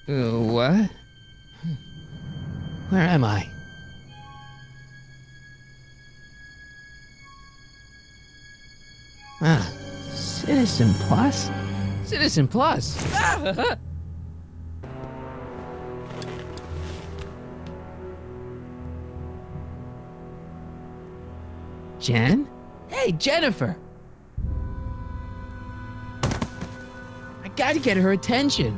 What? Where am I? Citizen Plus? Citizen Plus! Jen? Hey, Jennifer! I gotta get her attention.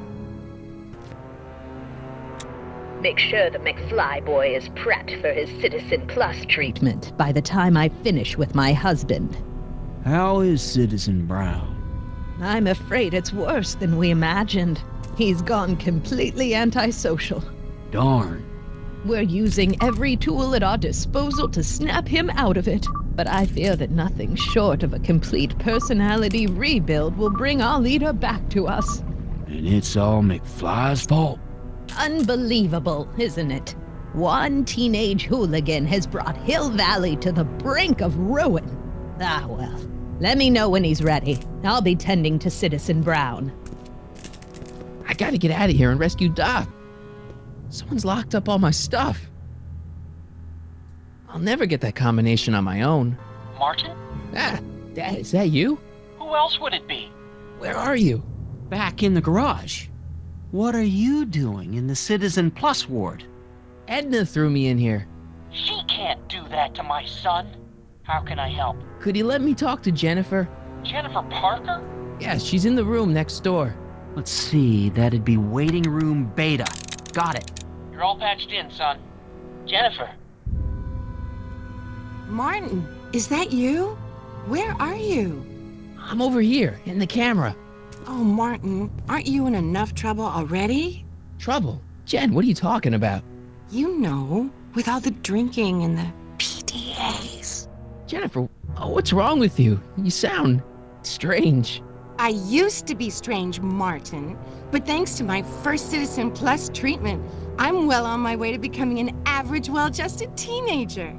Make sure the McFly boy is prepped for his Citizen Plus treatment by the time I finish with my husband. How is Citizen Brown? I'm afraid it's worse than we imagined. He's gone completely antisocial. Darn. We're using every tool at our disposal to snap him out of it. But I fear that nothing short of a complete personality rebuild will bring our leader back to us. And it's all McFly's fault? Unbelievable, isn't it? One teenage hooligan has brought Hill Valley to the brink of ruin. Ah, well, let me know when he's ready. I'll be tending to Citizen Brown. I gotta get out of here and rescue Doc. Someone's locked up all my stuff. I'll never get that combination on my own. Martin? Dad, is that you? Who else would it be? Where are you? Back in the garage. What are you doing in the Citizen Plus ward? Edna threw me in here. She can't do that to my son. How can I help? Could you let me talk to Jennifer? Jennifer Parker? Yeah, she's in the room next door. Let's see, that'd be waiting room beta. Got it. You're all patched in, son. Jennifer. Martin, is that you? Where are you? I'm over here, in the camera. Oh, Martin, aren't you in enough trouble already? Trouble? Jen, what are you talking about? You know, with all the drinking and the PDAs. Jennifer, what's wrong with you? You sound strange. I used to be strange, Martin, but thanks to my first Citizen Plus treatment, I'm well on my way to becoming an average, well-adjusted teenager.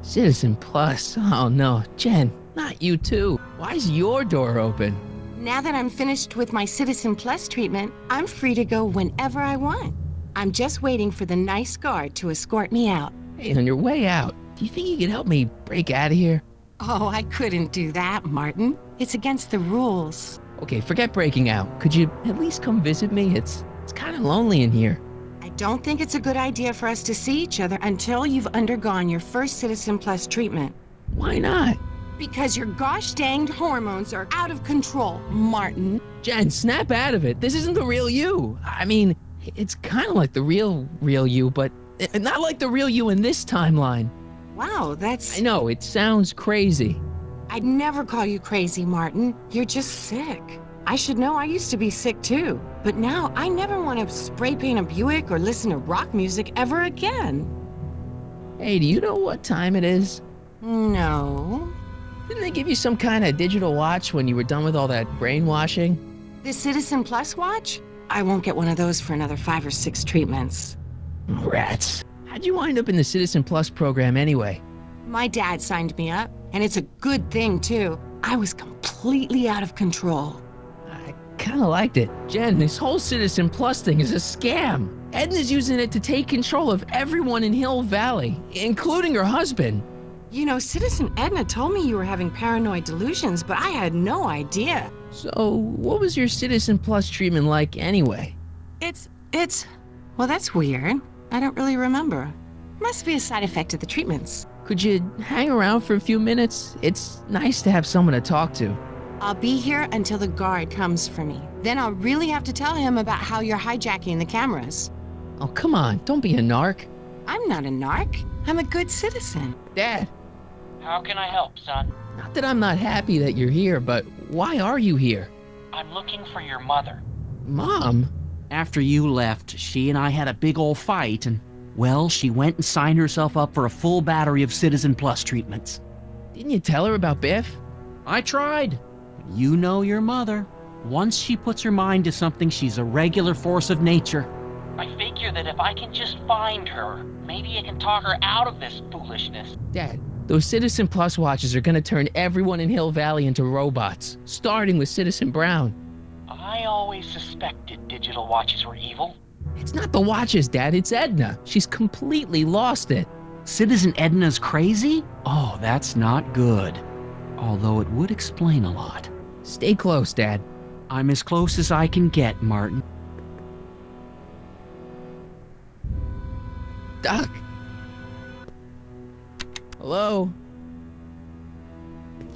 Citizen Plus? Oh no, Jen, not you too. Why is your door open? Now that I'm finished with my Citizen Plus treatment, I'm free to go whenever I want. I'm just waiting for the nice guard to escort me out. Hey, on your way out, do you think you could help me break out of here? Oh, I couldn't do that, Martin. It's against the rules. Okay, forget breaking out. Could you at least come visit me? It's kind of lonely in here. I don't think it's a good idea for us to see each other until you've undergone your first Citizen Plus treatment. Why not? Because your gosh-danged hormones are out of control, Martin. Jen, snap out of it. This isn't the real you. I mean, it's kind of like the real you, but not like the real you in this timeline. Wow, that's... I know, it sounds crazy. I'd never call you crazy, Martin. You're just sick. I should know, I used to be sick too. But now I never want to spray paint a Buick or listen to rock music ever again. Hey, do you know what time it is? No. Didn't they give you some kind of digital watch when you were done with all that brainwashing? The Citizen Plus watch? I won't get one of those for another 5 or 6 treatments. Rats. How'd you wind up in the Citizen Plus program anyway? My dad signed me up, and it's a good thing too. I was completely out of control. I kind of liked it. Jen, this whole Citizen Plus thing is a scam. Edna's using it to take control of everyone in Hill Valley, including her husband. You know, Citizen Edna told me you were having paranoid delusions, but I had no idea. So, what was your Citizen Plus treatment like anyway? Well, that's weird. I don't really remember. Must be a side effect of the treatments. Could you hang around for a few minutes? It's nice to have someone to talk to. I'll be here until the guard comes for me. Then I'll really have to tell him about how you're hijacking the cameras. Oh, come on, don't be a narc. I'm not a narc. I'm a good citizen. Dad, How can I help, son? not that I'm not happy that you're here, but why are you here? I'm looking for your mother. Mom? After you left, she and I had a big old fight, and, well, she went and signed herself up for a full battery of Citizen Plus treatments. Didn't you tell her about Biff? I tried. You know your mother. Once she puts her mind to something, she's a regular force of nature. I figure that if I can just find her, maybe I can talk her out of this foolishness. Dad, those Citizen Plus watches are gonna turn everyone in Hill Valley into robots, starting with Citizen Brown. I always suspected digital watches were evil. It's not the watches, Dad, it's Edna. She's completely lost it. Citizen Edna's crazy? Oh, that's not good. Although it would explain a lot. Stay close, Dad. I'm as close as I can get, Martin. Doc? Hello?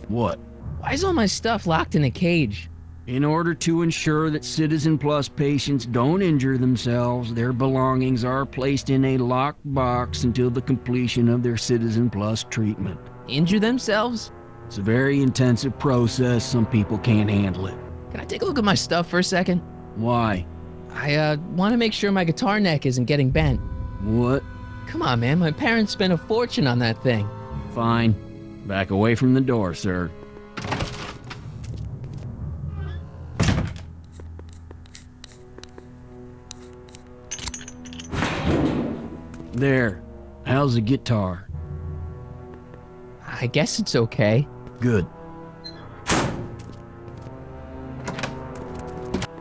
What? Why is all my stuff locked in a cage? In order to ensure that Citizen Plus patients don't injure themselves, their belongings are placed in a locked box until the completion of their Citizen Plus treatment. Injure themselves? It's a very intensive process. Some people can't handle it. Can I take a look at my stuff for a second? Why? I want to make sure my guitar neck isn't getting bent. What? Come on, man. My parents spent a fortune on that thing. Fine. Back away from the door, sir. There. How's the guitar? I guess it's okay. Good.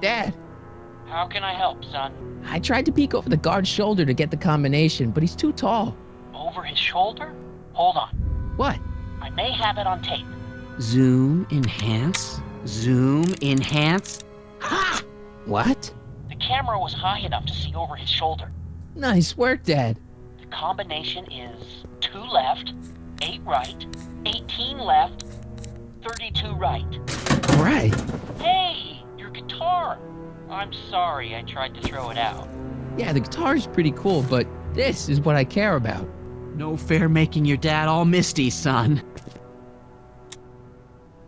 Dad, How can I help, son? I tried to peek over the guard's shoulder to get the combination, but he's too tall. Over his shoulder? Hold on. What? I may have it on tape. Zoom, enhance. Zoom, enhance. Ha! What? The camera was high enough to see over his shoulder. Nice work, Dad. The combination is 2 left, 8 right, 18 left, 32 right. Right. Hey, your guitar! I'm sorry I tried to throw it out. Yeah, the guitar's pretty cool, but this is what I care about. No fair making your dad all misty, son.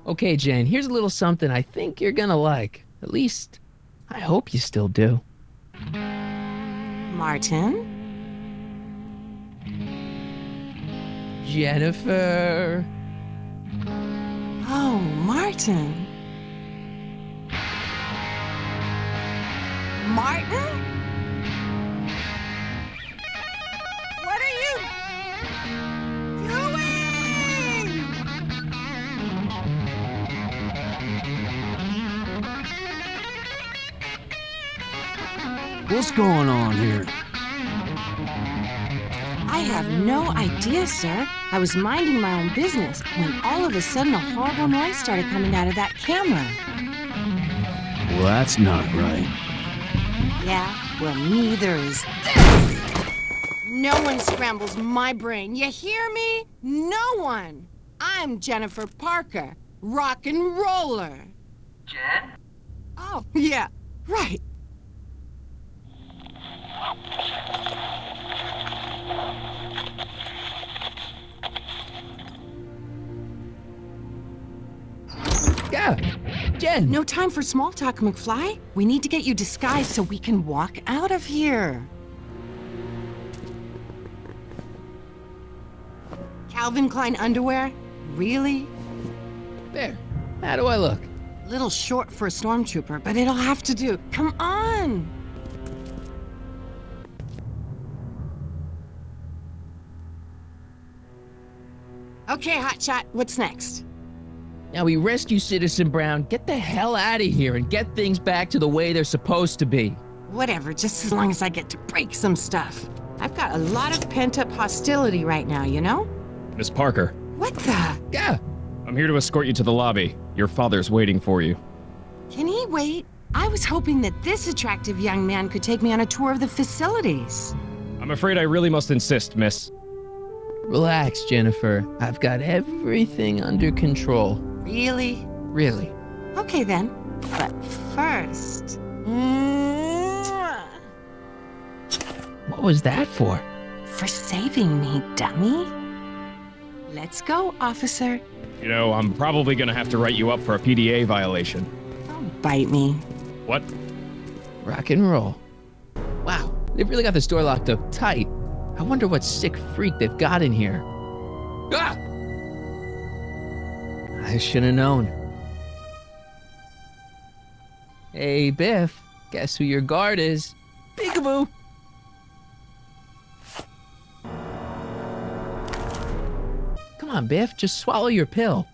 Okay, Jen, here's a little something I think you're gonna like. At least, I hope you still do. Martin? Jennifer. Oh, Martin. Martin? What are you doing? What's going on here? I have no idea, sir. I was minding my own business when all of a sudden a horrible noise started coming out of that camera. Well, that's not right. Yeah, well, neither is this. No one scrambles my brain. You hear me? No one. I'm Jennifer Parker, rock and roller. Jen? Oh, yeah, right. Yeah, Jen. No time for small talk, McFly. We need to get you disguised so we can walk out of here. Calvin Klein underwear? Really? There. How do I look? Little short for a stormtrooper, but it'll have to do. Come on! Okay, hotshot, what's next? Now we rescue Citizen Brown, get the hell out of here, and get things back to the way they're supposed to be. Whatever, just as long as I get to break some stuff. I've got a lot of pent-up hostility right now, you know? Miss Parker, What the? Yeah. I'm here to escort you to the lobby. Your father's waiting for you. Can he wait? I was hoping that this attractive young man could take me on a tour of the facilities. I'm afraid I really must insist, miss. Relax, Jennifer. I've got everything under control. Really? Really. Okay then. But first... Mwah! What was that for? For saving me, dummy. Let's go, officer. You know, I'm probably gonna have to write you up for a PDA violation. Don't bite me. What? Rock and roll. Wow, they've really got the store locked up tight. I wonder what sick freak they've got in here. Ah! I should have known. Hey, Biff, guess who your guard is? Peekaboo! Come on, Biff, just swallow your pill.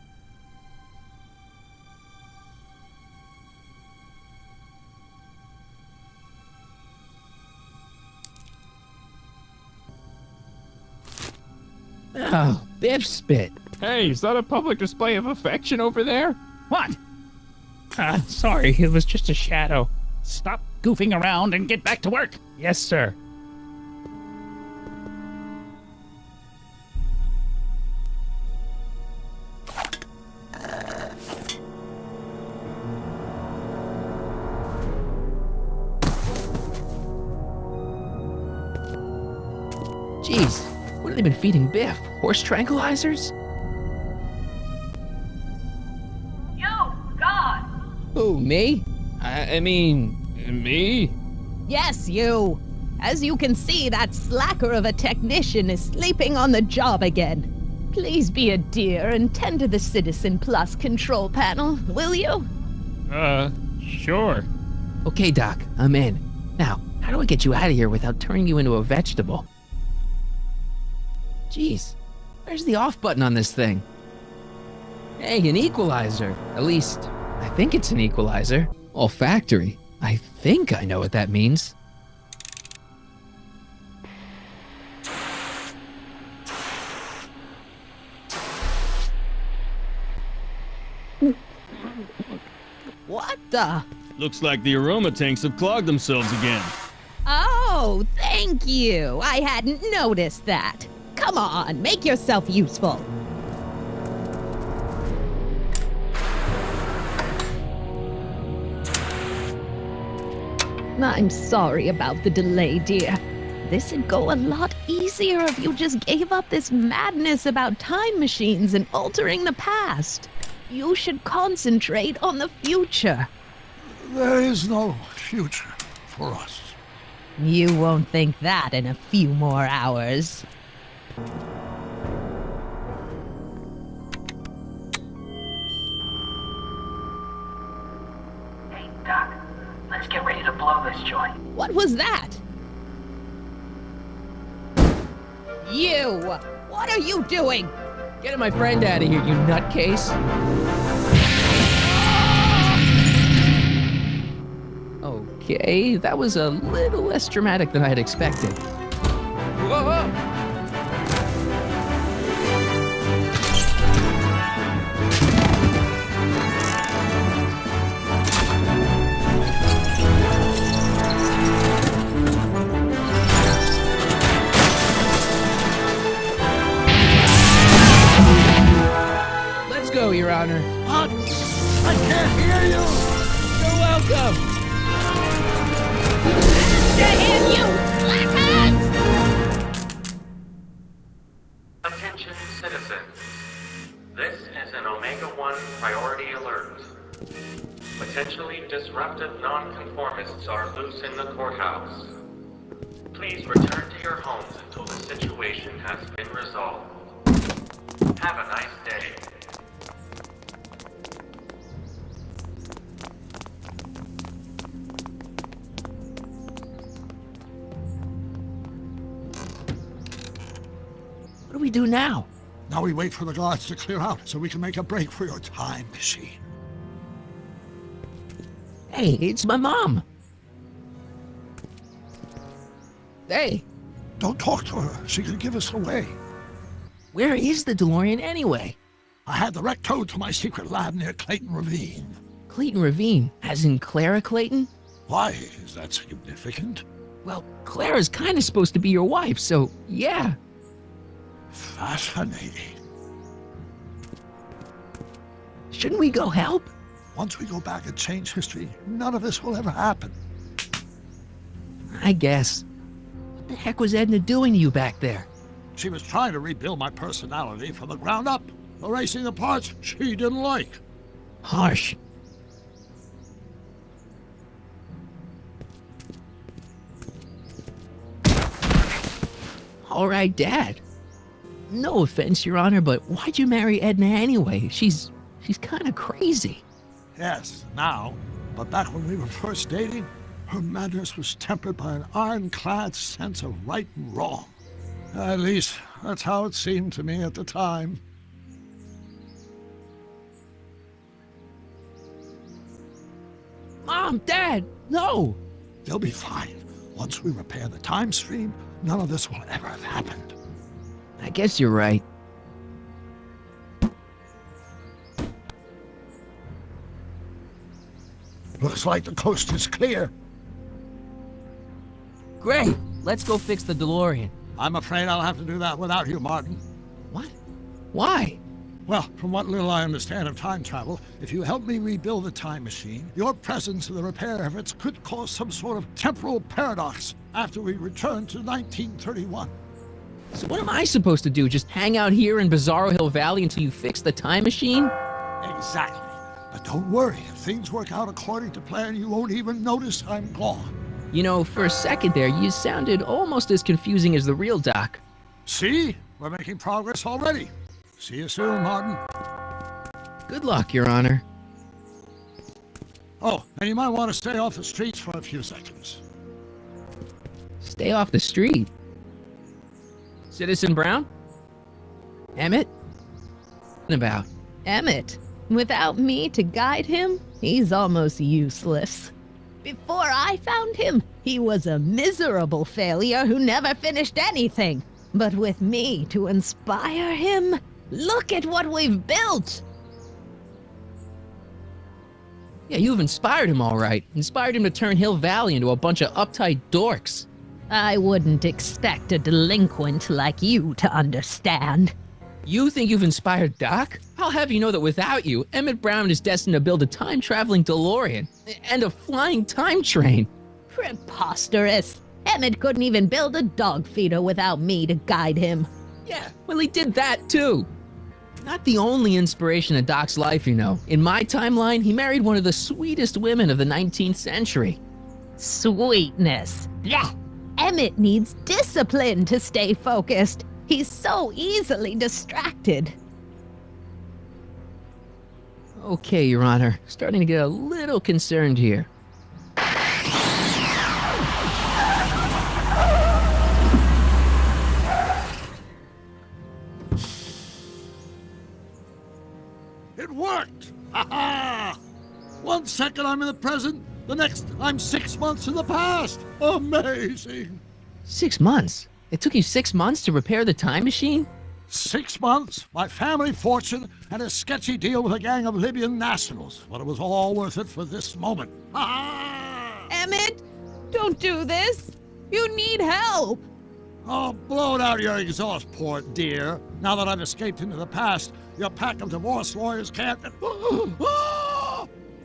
Oh, Biff spit. Hey, is that a public display of affection over there? What? Sorry, it was just a shadow. Stop goofing around and get back to work. Yes, sir. Jeez, what have they been feeding Biff? Horse tranquilizers? You, God! Who, me? I mean, me? Yes, you. As you can see, that slacker of a technician is sleeping on the job again. Please be a dear and tend to the Citizen Plus control panel, will you? Sure. Okay, Doc, I'm in. Now, how do I get you out of here without turning you into a vegetable? Jeez, where's the off button on this thing? Hey, an equalizer. At least, I think it's an equalizer. Olfactory. I think I know what that means. What the? Looks like the aroma tanks have clogged themselves again. Oh, thank you. I hadn't noticed that. Come on, make yourself useful. I'm sorry about the delay, dear. This'd go a lot easier if you just gave up this madness about time machines and altering the past. You should concentrate on the future. There is no future for us. You won't think that in a few more hours. Hey, Doc, let's get ready to blow this joint. What was that? You! What are you doing? Get my friend out of here, you nutcase. Okay, that was a little less dramatic than I had expected. Whoa, whoa. Let's go, Your Honor. What? I can't hear you! You're welcome. Attention citizens. This is an Omega-1 priority alert. Potentially disruptive nonconformists are loose in the courthouse. Please return to your homes until the situation has been resolved. Have a nice day. What do we do now? Now we wait for the guards to clear out so we can make a break for your time machine. Hey, it's my mom. Hey, Don't talk to her. She could give us away. where is the DeLorean anyway? I had the wreck towed to my secret lab near Clayton Ravine. Clayton Ravine, as in Clara Clayton? Why is that significant? Well, Clara's kind of supposed to be your wife, so yeah. Fascinating. Shouldn't we go help? Once we go back and change history, none of this will ever happen. I guess. What the heck was Edna doing to you back there? She was trying to rebuild my personality from the ground up, erasing the parts she didn't like. Harsh. All right, Dad. No offense, Your Honor, but why'd you marry Edna anyway? She's kind of crazy. Yes, now. But back when we were first dating, her madness was tempered by an ironclad sense of right and wrong. At least, that's how it seemed to me at the time. Mom, Dad, no! They'll be fine. Once we repair the time stream, none of this will ever have happened. I guess you're right. Looks like the coast is clear. Great! Let's go fix the DeLorean. I'm afraid I'll have to do that without you, Martin. What? Why? Well, from what little I understand of time travel, if you help me rebuild the time machine, your presence in the repair efforts could cause some sort of temporal paradox after we return to 1931. So what am I supposed to do? Just hang out here in Bizarro Hill Valley until you fix the time machine? Exactly. But don't worry, if things work out according to plan, you won't even notice I'm gone. You know, for a second there, you sounded almost as confusing as the real Doc. See? We're making progress already. See you soon, Martin. Good luck, Your Honor. Oh, and you might want to stay off the streets for a few seconds. Stay off the street. Citizen Brown? Emmett? What about? Emmett, without me to guide him, he's almost useless. Before I found him, he was a miserable failure who never finished anything. But with me to inspire him, look at what we've built! Yeah, you've inspired him all right. Inspired him to turn Hill Valley into a bunch of uptight dorks. I wouldn't expect a delinquent like you to understand. You think you've inspired Doc? I'll have you know that without you, Emmet Brown is destined to build a time-traveling DeLorean and a flying time train. Preposterous. Emmett couldn't even build a dog feeder without me to guide him. Yeah, well, he did that too. Not the only inspiration in Doc's life, you know. In my timeline, he married one of the sweetest women of the 19th century. Sweetness. Yeah. Emmett needs discipline to stay focused. He's so easily distracted. Okay, Your Honor. Starting to get a little concerned here. It worked! Ha-ha! 1 second I'm in the present, the next I'm 6 months in the past. Amazing! 6 months? It took you 6 months to repair the time machine? 6 months, my family fortune, and a sketchy deal with a gang of Libyan nationals. But it was all worth it for this moment. Ha-ha! Emmett, don't do this. You need help. Oh, blow it out of your exhaust port, dear. Now that I've escaped into the past, your pack of divorce lawyers can't...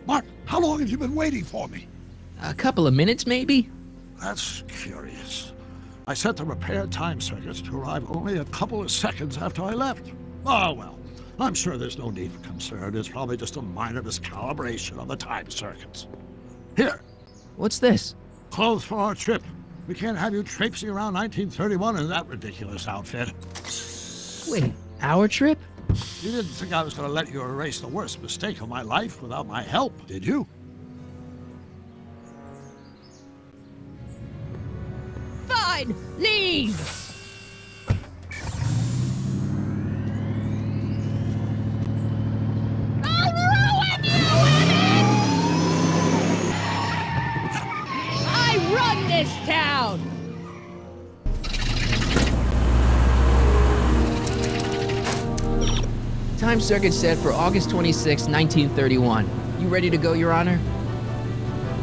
Martin, how long have you been waiting for me? A couple of minutes, maybe? That's curious. I set the repair time circuits to arrive only a couple of seconds after I left. Oh, well, I'm sure there's no need for concern. It's probably just a minor miscalibration of the time circuits. Here. What's this? Clothes for our trip. We can't have you traipsing around 1931 in that ridiculous outfit. Wait, our trip? You didn't think I was going to let you erase the worst mistake of my life without my help, did you? Fine, leave. I'll ruin you, Emmett! I run this town! Time circuit set for August 26, 1931. You ready to go, Your Honor?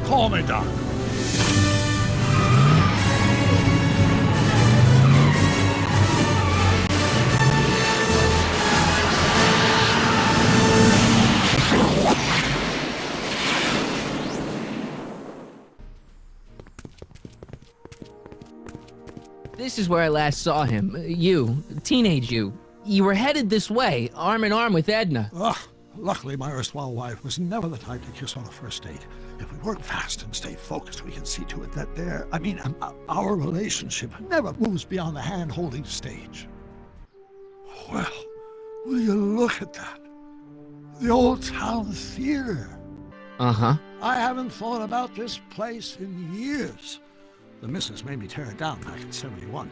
Call me, Doc. This is where I last saw him. You, teenage you. You were headed this way, arm in arm with Edna. Ugh. Luckily, my erstwhile wife was never the type to kiss on a first date. If we work fast and stay focused, we can see to it that our relationship never moves beyond the hand-holding stage. Well, will you look at that? The old town theater. Uh-huh. I haven't thought about this place in years. The missus made me tear it down back in '71.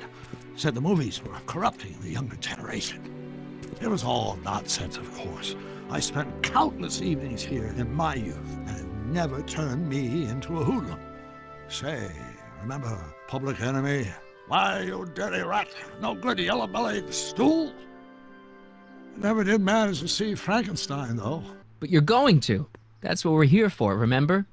Said the movies were corrupting the younger generation. It was all nonsense, of course. I spent countless evenings here in my youth, and it never turned me into a hoodlum. Say, remember Public Enemy? Why, you dirty rat. No good yellow-bellied stool. Never did manage to see Frankenstein, though. But you're going to. That's what we're here for, remember?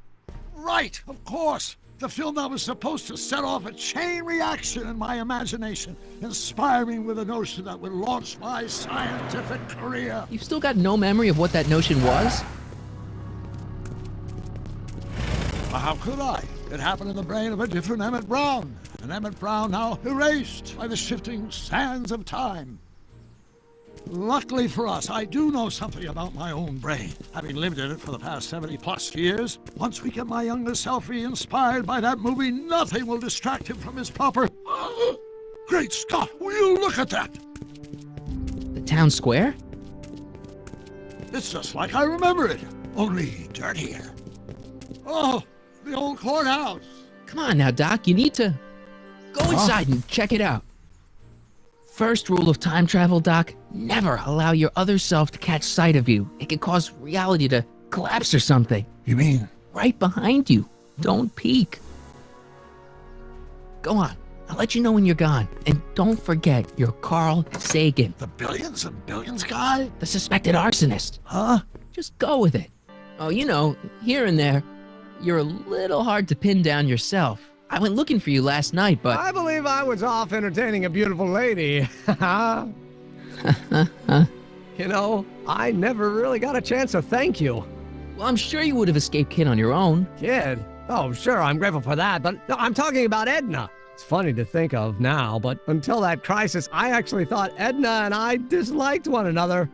Right, of course. The film that was supposed to set off a chain reaction in my imagination, inspiring with a notion that would launch my scientific career. You've still got no memory of what that notion was? Well, how could I? It happened in the brain of a different Emmet Brown. An Emmet Brown now erased by the shifting sands of time. Luckily for us, I do know something about my own brain, having lived in it for the past 70-plus years. Once we get my younger self re-inspired by that movie, nothing will distract him from his proper... Great Scott, will you look at that? The town square? It's just like I remember it, only dirtier. Oh, the old courthouse. Come on now, Doc, you need to go inside and check it out. First rule of time travel, Doc, never allow your other self to catch sight of you. It could cause reality to collapse or something. You mean? Right behind you. Don't peek. Go on. I'll let you know when you're gone. And don't forget, you're Carl Sagan. The billions and billions guy? The suspected arsonist. Huh? Just go with it. Oh, you know, here and there, you're a little hard to pin down yourself. I went looking for you last night, but... I believe I was off entertaining a beautiful lady. You know, I never really got a chance to thank you. Well, I'm sure you would have escaped Kid on your own. Kid? Oh, sure, I'm grateful for that, but no, I'm talking about Edna. It's funny to think of now, but until that crisis, I actually thought Edna and I disliked one another.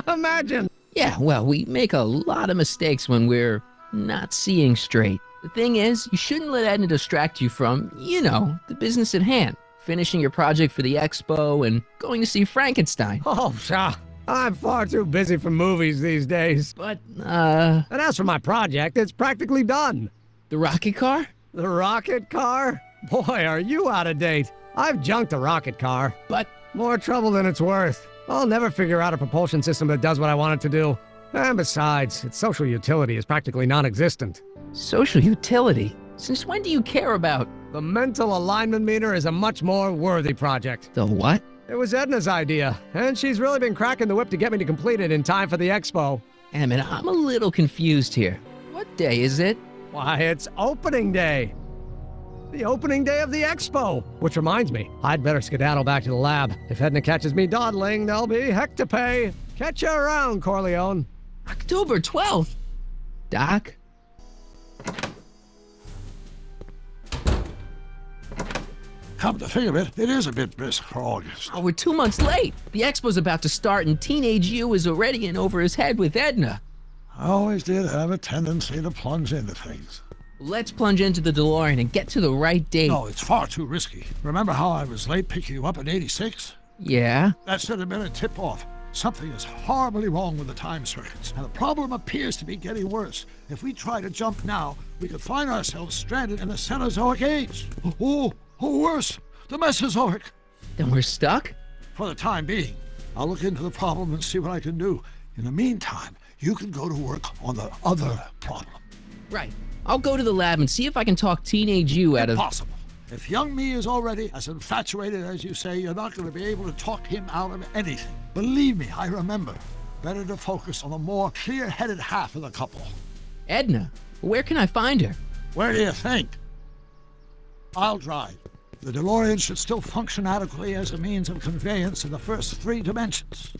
Imagine. Yeah, well, we make a lot of mistakes when we're not seeing straight. The thing is, you shouldn't let Edna distract you from, you know, the business at hand. Finishing your project for the expo and going to see Frankenstein. Oh, sure. I'm far too busy for movies these days. But, And as for my project, it's practically done. The rocket car? The rocket car? Boy, are you out of date. I've junked a rocket car. But... more trouble than it's worth. I'll never figure out a propulsion system that does what I want it to do. And besides, its social utility is practically non-existent. Social utility? Since when do you care about... The mental alignment meter is a much more worthy project. The what? It was Edna's idea, and she's really been cracking the whip to get me to complete it in time for the expo. Emmett, I'm a little confused here. What day is it? Why, it's opening day. The opening day of the expo. Which reminds me, I'd better skedaddle back to the lab. If Edna catches me dawdling, there'll be heck to pay. Catch you around, Corleone. October 12th? Doc? Come to think of it, it is a bit brisk for August. Oh, we're 2 months late. The expo's about to start and teenage you is already in over his head with Edna. I always did have a tendency to plunge into things. Let's plunge into the DeLorean and get to the right date. No, it's far too risky. Remember how I was late picking you up in '86? Yeah? That should have been a tip-off. Something is horribly wrong with the time circuits, and the problem appears to be getting worse. If we try to jump now, we could find ourselves stranded in the Cenozoic age. Or worse, the Mesozoic. Then we're stuck? For the time being. I'll look into the problem and see what I can do. In the meantime, you can go to work on the other problem. Right. I'll go to the lab and see if I can talk teenage you out of... Impossible. If young me is already as infatuated as you say, you're not going to be able to talk him out of anything. Believe me, I remember. Better to focus on the more clear-headed half of the couple. Edna? Where can I find her? Where do you think? I'll drive. The DeLorean should still function adequately as a means of conveyance in the first 3 dimensions.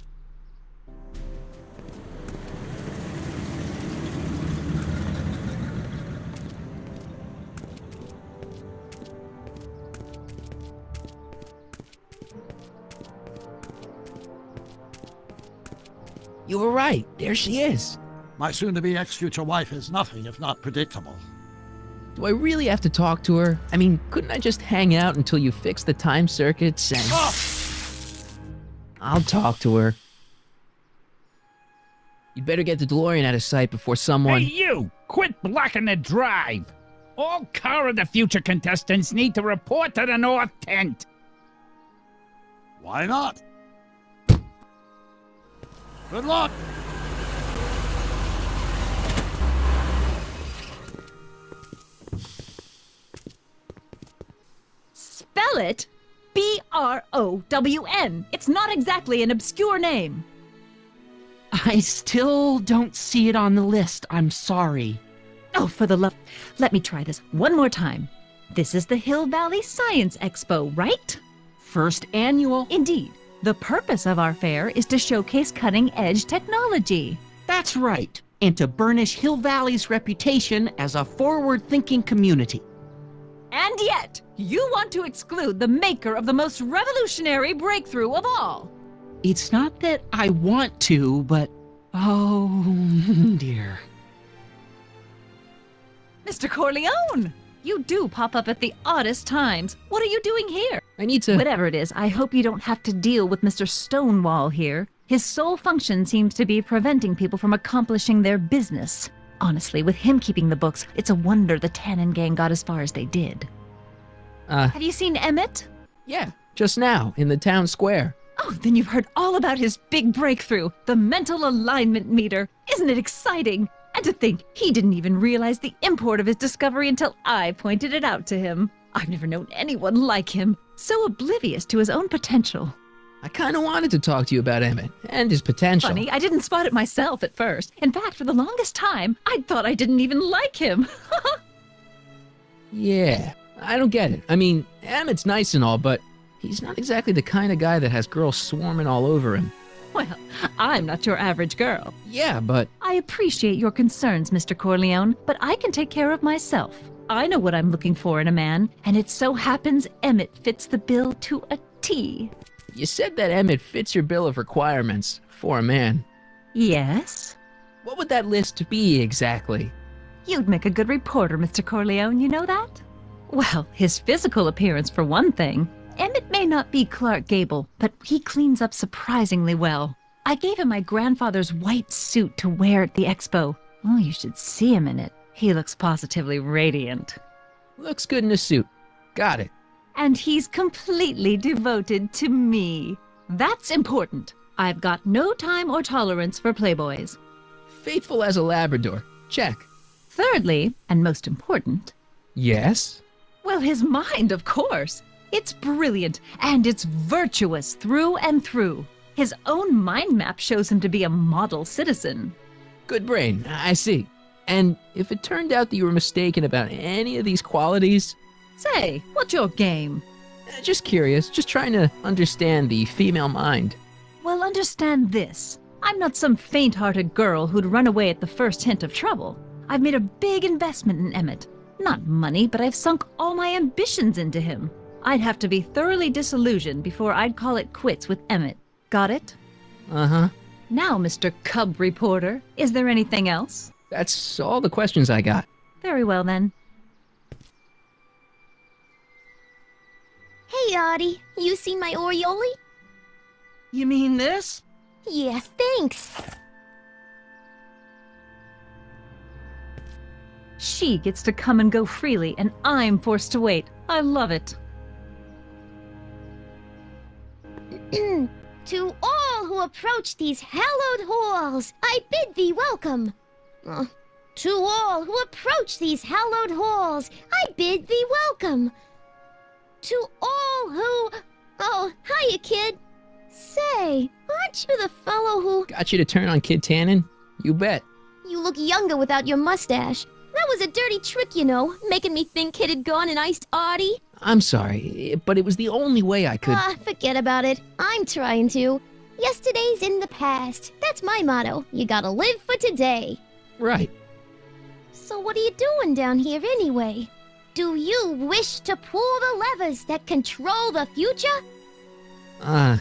You were right. There she is. My soon-to-be ex-future wife is nothing if not predictable. Do I really have to talk to her? I mean, couldn't I just hang out until you fix the time circuits and... Oh! I'll talk to her. You'd better get the DeLorean out of sight before someone... Hey, you! Quit blocking the drive! All Car of the Future contestants need to report to the North Tent. Why not? Good luck! Spell it? Brown. It's not exactly an obscure name. I still don't see it on the list. I'm sorry. Oh, for the love... Let me try this one more time. This is the Hill Valley Science Expo, right? First annual. Indeed. The purpose of our fair is to showcase cutting-edge technology. That's right. And to burnish Hill Valley's reputation as a forward-thinking community. And yet, you want to exclude the maker of the most revolutionary breakthrough of all. It's not that I want to, but... oh, dear. Mr. Corleone! You do pop up at the oddest times. What are you doing here? I need to... Whatever it is, I hope you don't have to deal with Mr. Stonewall here. His sole function seems to be preventing people from accomplishing their business. Honestly, with him keeping the books, it's a wonder the Tannen gang got as far as they did. Have you seen Emmett? Yeah, just now, in the town square. Oh, then you've heard all about his big breakthrough, the mental alignment meter. Isn't it exciting? And to think, he didn't even realize the import of his discovery until I pointed it out to him. I've never known anyone like him, so oblivious to his own potential. I kind of wanted to talk to you about Emmett and his potential. Funny, I didn't spot it myself at first. In fact, for the longest time, I thought I didn't even like him. Yeah, I don't get it. I mean, Emmett's nice and all, but he's not exactly the kind of guy that has girls swarming all over him. Well, I'm not your average girl. Yeah, but... I appreciate your concerns, Mr. Corleone, but I can take care of myself. I know what I'm looking for in a man, and it so happens Emmett fits the bill to a T. You said that Emmett fits your bill of requirements for a man. Yes? What would that list be exactly? You'd make a good reporter, Mr. Corleone, you know that? Well, his physical appearance for one thing. Emmett may not be Clark Gable, but he cleans up surprisingly well. I gave him my grandfather's white suit to wear at the expo. Oh, you should see him in it. He looks positively radiant. Looks good in a suit. Got it. And he's completely devoted to me. That's important. I've got no time or tolerance for playboys. Faithful as a Labrador. Check. Thirdly, and most important... Yes? Well, his mind, of course. It's brilliant, and it's virtuous through and through. His own mind map shows him to be a model citizen. Good brain, I see. And if it turned out that you were mistaken about any of these qualities... Say, what's your game? Just curious, just trying to understand the female mind. Well, understand this. I'm not some faint-hearted girl who'd run away at the first hint of trouble. I've made a big investment in Emmett. Not money, but I've sunk all my ambitions into him. I'd have to be thoroughly disillusioned before I'd call it quits with Emmett. Got it? Uh-huh. Now, Mr. Cub Reporter, is there anything else? That's all the questions I got. Very well, then. Hey, Audie, you seen my Oriole? You mean this? Yeah, thanks. She gets to come and go freely, and I'm forced to wait. I love it. To all who approach these hallowed halls, I bid thee welcome. To all who approach these hallowed halls, I bid thee welcome. To all who... Oh, hiya, kid. Say, aren't you the fellow who... Got you to turn on Kid Tannen? You bet. You look younger without your mustache. That was a dirty trick, you know, making me think Kid had gone and iced Audie. I'm sorry, but it was the only way I could... Forget about it. I'm trying to. Yesterday's in the past. That's my motto. You gotta live for today. Right. So what are you doing down here anyway? Do you wish to pull the levers that control the future? At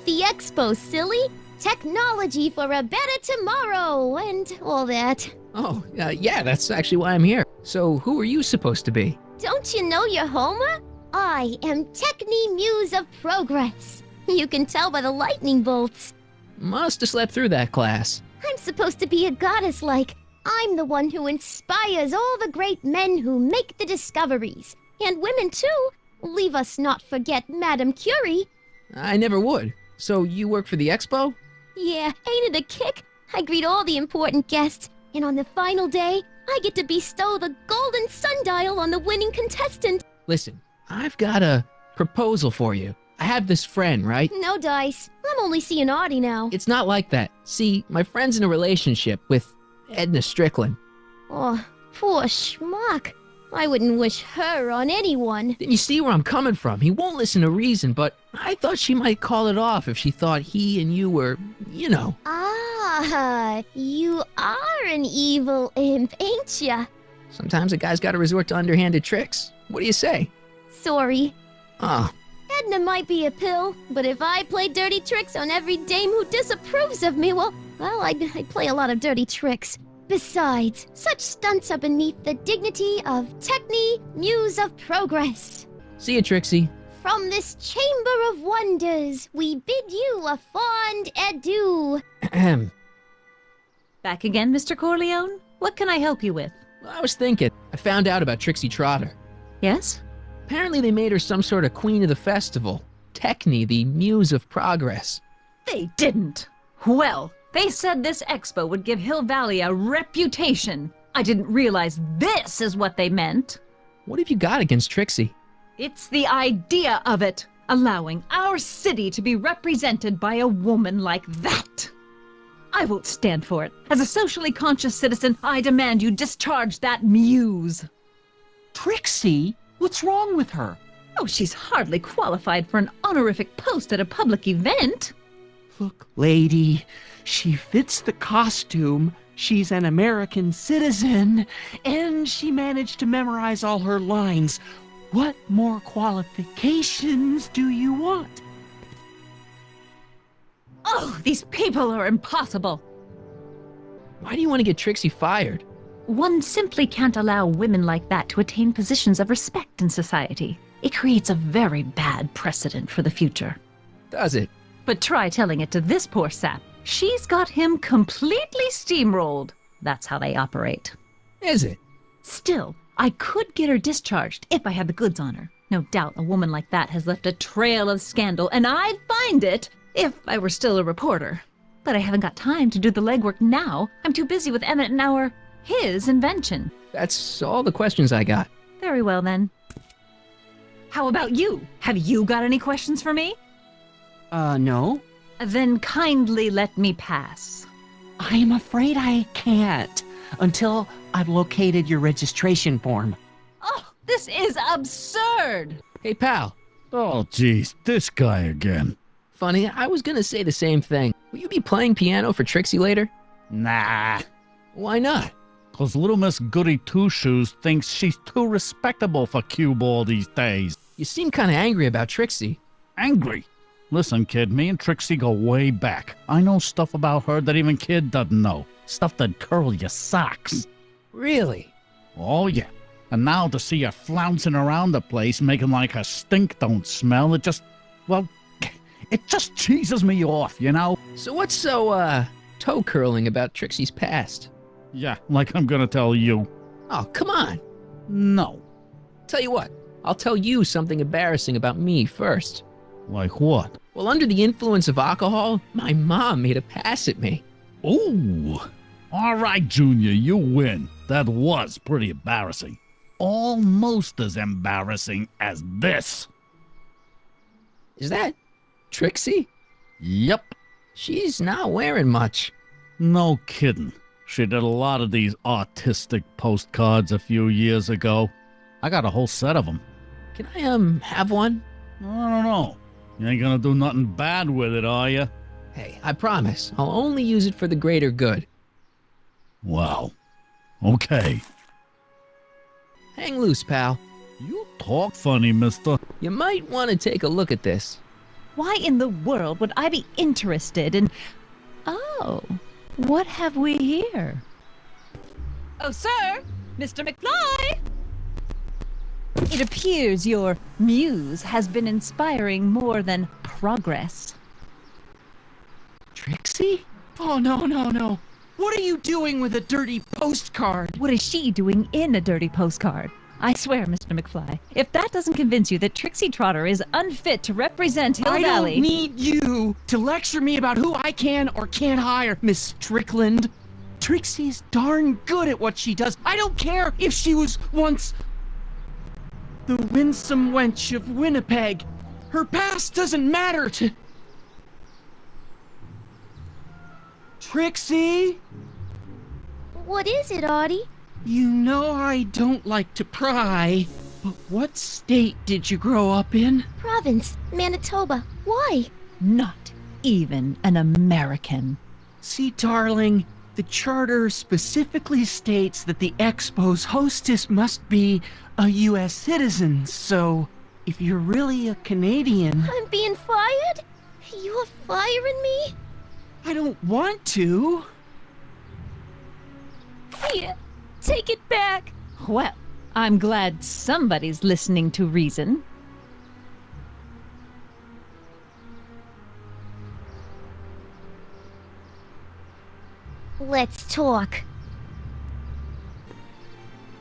the expo, silly. Technology for a better tomorrow, and all that. Oh, yeah, that's actually why I'm here. So who are you supposed to be? Don't you know your Homer? I am Techni Muse of Progress. You can tell by the lightning bolts. Must have slept through that class. I'm supposed to be a goddess-like. I'm the one who inspires all the great men who make the discoveries. And women, too. Leave us not forget Madame Curie. I never would. So you work for the expo? Yeah, ain't it a kick? I greet all the important guests, and on the final day, I get to bestow the golden sundial on the winning contestant. Listen, I've got a proposal for you. I have this friend, right? No dice. I'm only seeing Audie now. It's not like that. See, my friend's in a relationship with Edna Strickland. Oh, poor schmuck. I wouldn't wish her on anyone. Then you see where I'm coming from. He won't listen to reason, but I thought she might call it off if she thought he and you were, you know. Ah, you are an evil imp, ain't ya? Sometimes a guy's gotta resort to underhanded tricks. What do you say? Sorry. Oh, Edna might be a pill, but if I play dirty tricks on every dame who disapproves of me, well, I'd play a lot of dirty tricks. Besides, such stunts are beneath the dignity of Techne, Muse of Progress. see you, Trixie. From this chamber of wonders, we bid you a fond adieu. Ahem. Back again, Mr. Corleone? What can I help you with? Well, I was thinking. I found out about Trixie Trotter. Yes? Apparently they made her some sort of queen of the festival. Techne, the Muse of Progress. They didn't. Well, they said this expo would give Hill Valley a reputation. I didn't realize this is what they meant. What have you got against Trixie? It's the idea of it, allowing our city to be represented by a woman like that. I won't stand for it. As a socially conscious citizen, I demand you discharge that muse. Trixie? What's wrong with her? Oh, she's hardly qualified for an honorific post at a public event. Look, lady, she fits the costume. She's an American citizen, and she managed to memorize all her lines. What more qualifications do you want? Oh, these people are impossible. Why do you want to get Trixie fired? One simply can't allow women like that to attain positions of respect in society. It creates a very bad precedent for the future. Does it? But try telling it to this poor sap. She's got him completely steamrolled. That's how they operate. Is it? Still, I could get her discharged if I had the goods on her. No doubt a woman like that has left a trail of scandal, and I'd find it if I were still a reporter. But I haven't got time to do the legwork now. I'm too busy with Emmett and his invention. That's all the questions I got. Very well, then. How about you? Have you got any questions for me? No. Then kindly let me pass. I'm afraid I can't until I've located your registration form. Oh, this is absurd! Hey, pal. Oh, geez, this guy again. Funny, I was gonna say the same thing. Will you be playing piano for Trixie later? Nah. Why not? 'Cause little Miss Goody Two-Shoes thinks she's too respectable for cue ball these days. You seem kinda angry about Trixie. Angry? Listen, kid, me and Trixie go way back. I know stuff about her that even kid doesn't know. Stuff that'd curl your socks. Really? Oh, yeah. And now to see her flouncing around the place, making like her stink don't smell, it just cheeses me off, you know? So what's so, toe-curling about Trixie's past? Yeah, like I'm gonna tell you. Oh, come on. No. Tell you what, I'll tell you something embarrassing about me first. Like what? Well, under the influence of alcohol, my mom made a pass at me. Ooh. All right, Junior, you win. That was pretty embarrassing. Almost as embarrassing as this. Is that Trixie? Yep. She's not wearing much. No kidding. She did a lot of these artistic postcards a few years ago. I got a whole set of them. Can I, have one? I don't know. You ain't gonna do nothing bad with it, are you? Hey, I promise. I'll only use it for the greater good. Wow. Okay. Hang loose, pal. You talk funny, mister. You might want to take a look at this. Why in the world would I be interested in... Oh, what have we here? Oh, sir! Mr. McFly! It appears your muse has been inspiring more than progress. Trixie? Oh, no. What are you doing with a dirty postcard? What is she doing in a dirty postcard? I swear, Mr. McFly, if that doesn't convince you that Trixie Trotter is unfit to represent Hill Valley... I don't need you to lecture me about who I can or can't hire, Miss Strickland. Trixie's darn good at what she does. I don't care if she was once... The winsome wench of Winnipeg. Her past doesn't matter to... Trixie? What is it, Artie? You know I don't like to pry, but what state did you grow up in? Province, Manitoba. Why? Not even an American. See, darling, the charter specifically states that the Expo's hostess must be a U.S. citizen, so if you're really a Canadian... I'm being fired? You're firing me? I don't want to. Here, take it back. Well, I'm glad somebody's listening to reason. Let's talk.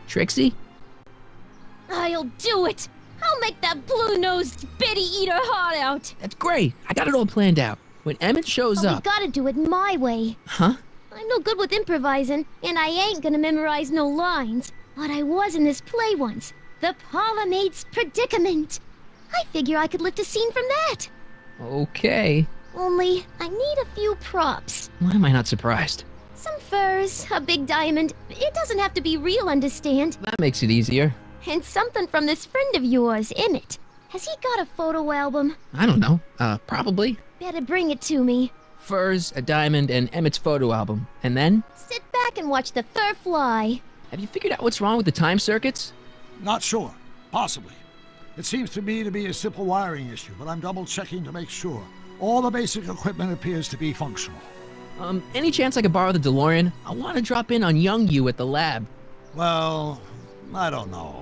Trixie? I'll do it! I'll make that blue-nosed bitty eat her heart out! That's great. I got it all planned out. When Emmett shows But up... we gotta do it my way. Huh? I'm no good with improvising, and I ain't gonna memorize no lines. But I was in this play once. The Parlourmaid's Predicament. I figure I could lift a scene from that. Okay. Only, I need a few props. Why am I not surprised? Some furs, a big diamond. It doesn't have to be real, understand? That makes it easier. And something from this friend of yours, Emmett. Has he got a photo album? I don't know. Probably. Better bring it to me. Furs, a diamond, and Emmett's photo album. And then? Sit back and watch the fur fly. Have you figured out what's wrong with the time circuits? Not sure. Possibly. It seems to me to be a simple wiring issue, but I'm double-checking to make sure. All the basic equipment appears to be functional. Any chance I could borrow the DeLorean? I want to drop in on young you at the lab. Well, I don't know.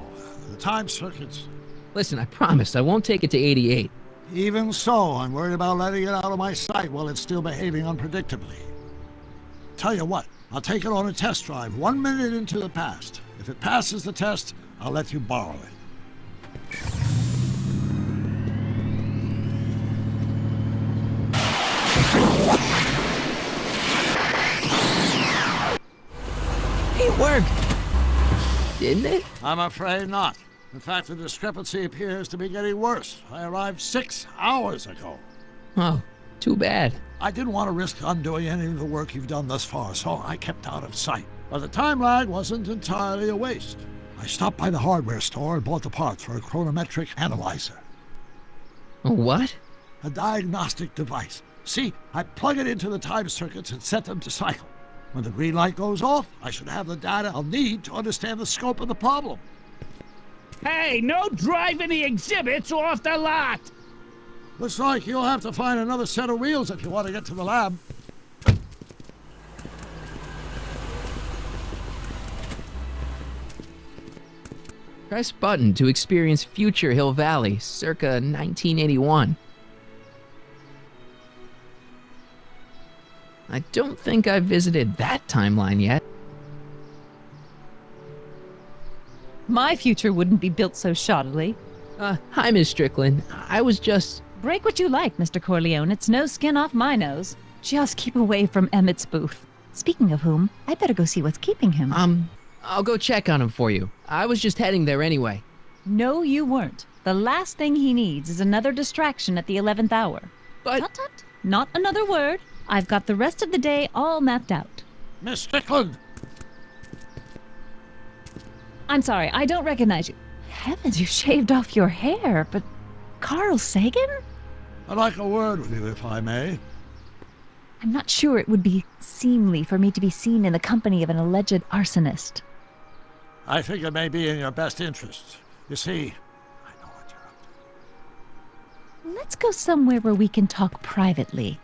The time circuits... Listen, I promise I won't take it to 88. Even so, I'm worried about letting it out of my sight while it's still behaving unpredictably. Tell you what, I'll take it on a test drive 1 minute into the past. If it passes the test, I'll let you borrow it. It worked! Didn't it? I'm afraid not. In fact, the discrepancy appears to be getting worse. I arrived 6 hours ago. Oh, too bad. I didn't want to risk undoing any of the work you've done thus far, so I kept out of sight. But the time lag wasn't entirely a waste. I stopped by the hardware store and bought the parts for a chronometric analyzer. A what? A diagnostic device. See, I plug it into the time circuits and set them to cycle. When the green light goes off, I should have the data I'll need to understand the scope of the problem. Hey, no driving the exhibits off the lot! Looks like you'll have to find another set of wheels if you want to get to the lab. Press button to experience future Hill Valley, circa 1981. I don't think I've visited that timeline yet. My future wouldn't be built so shoddily. Hi, Miss Strickland. I was just... Break what you like, Mr. Corleone. It's no skin off my nose. Just keep away from Emmett's booth. Speaking of whom, I better go see what's keeping him. I'll go check on him for you. I was just heading there anyway. No, you weren't. The last thing he needs is another distraction at the 11th hour. But... Tut, tut. Not another word. I've got the rest of the day all mapped out. Miss Strickland! I'm sorry, I don't recognize you. Heavens, you shaved off your hair, but... Carl Sagan? I'd like a word with you, if I may. I'm not sure it would be seemly for me to be seen in the company of an alleged arsonist. I think it may be in your best interest. You see, I know what you're up to. Let's go somewhere where we can talk privately.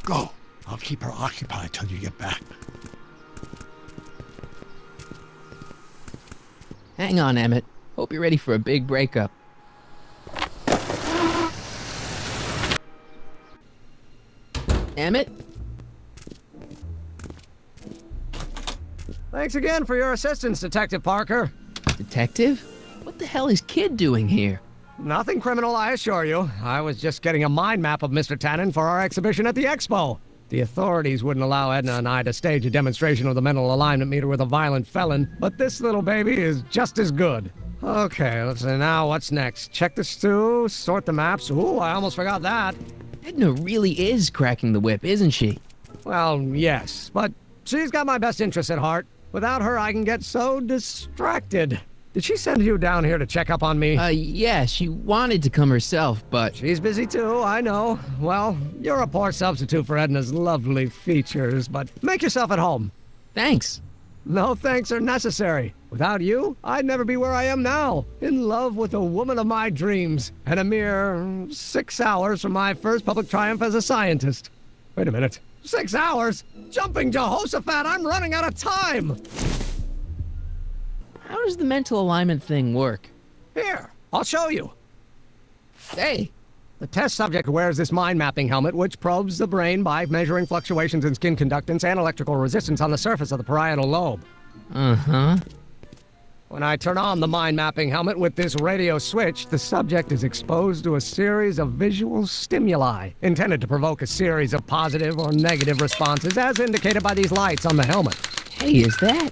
Go. I'll keep her occupied till you get back. Hang on, Emmett. Hope you're ready for a big breakup. Emmett? Thanks again for your assistance, Detective Parker. Detective? What the hell is Kid doing here? Nothing criminal, I assure you. I was just getting a mind map of Mr. Tannen for our exhibition at the Expo. The authorities wouldn't allow Edna and I to stage a demonstration of the mental alignment meter with a violent felon, but this little baby is just as good. Okay, let's see. Now, what's next? Check the stew, sort the maps. Ooh, I almost forgot that. Edna really is cracking the whip, isn't she? Well, yes, but she's got my best interests at heart. Without her, I can get so distracted. Did she send you down here to check up on me? Yeah, she wanted to come herself, but... She's busy too, I know. Well, you're a poor substitute for Edna's lovely features, but make yourself at home. Thanks. No thanks are necessary. Without you, I'd never be where I am now, in love with the woman of my dreams, and a mere 6 hours from my first public triumph as a scientist. Wait a minute. 6 hours? Jumping Jehoshaphat, I'm running out of time! How does the mental alignment thing work? Here, I'll show you. Hey. The test subject wears this mind-mapping helmet, which probes the brain by measuring fluctuations in skin conductance and electrical resistance on the surface of the parietal lobe. Uh-huh. When I turn on the mind-mapping helmet with this radio switch, the subject is exposed to a series of visual stimuli, intended to provoke a series of positive or negative responses, as indicated by these lights on the helmet. Hey, is that...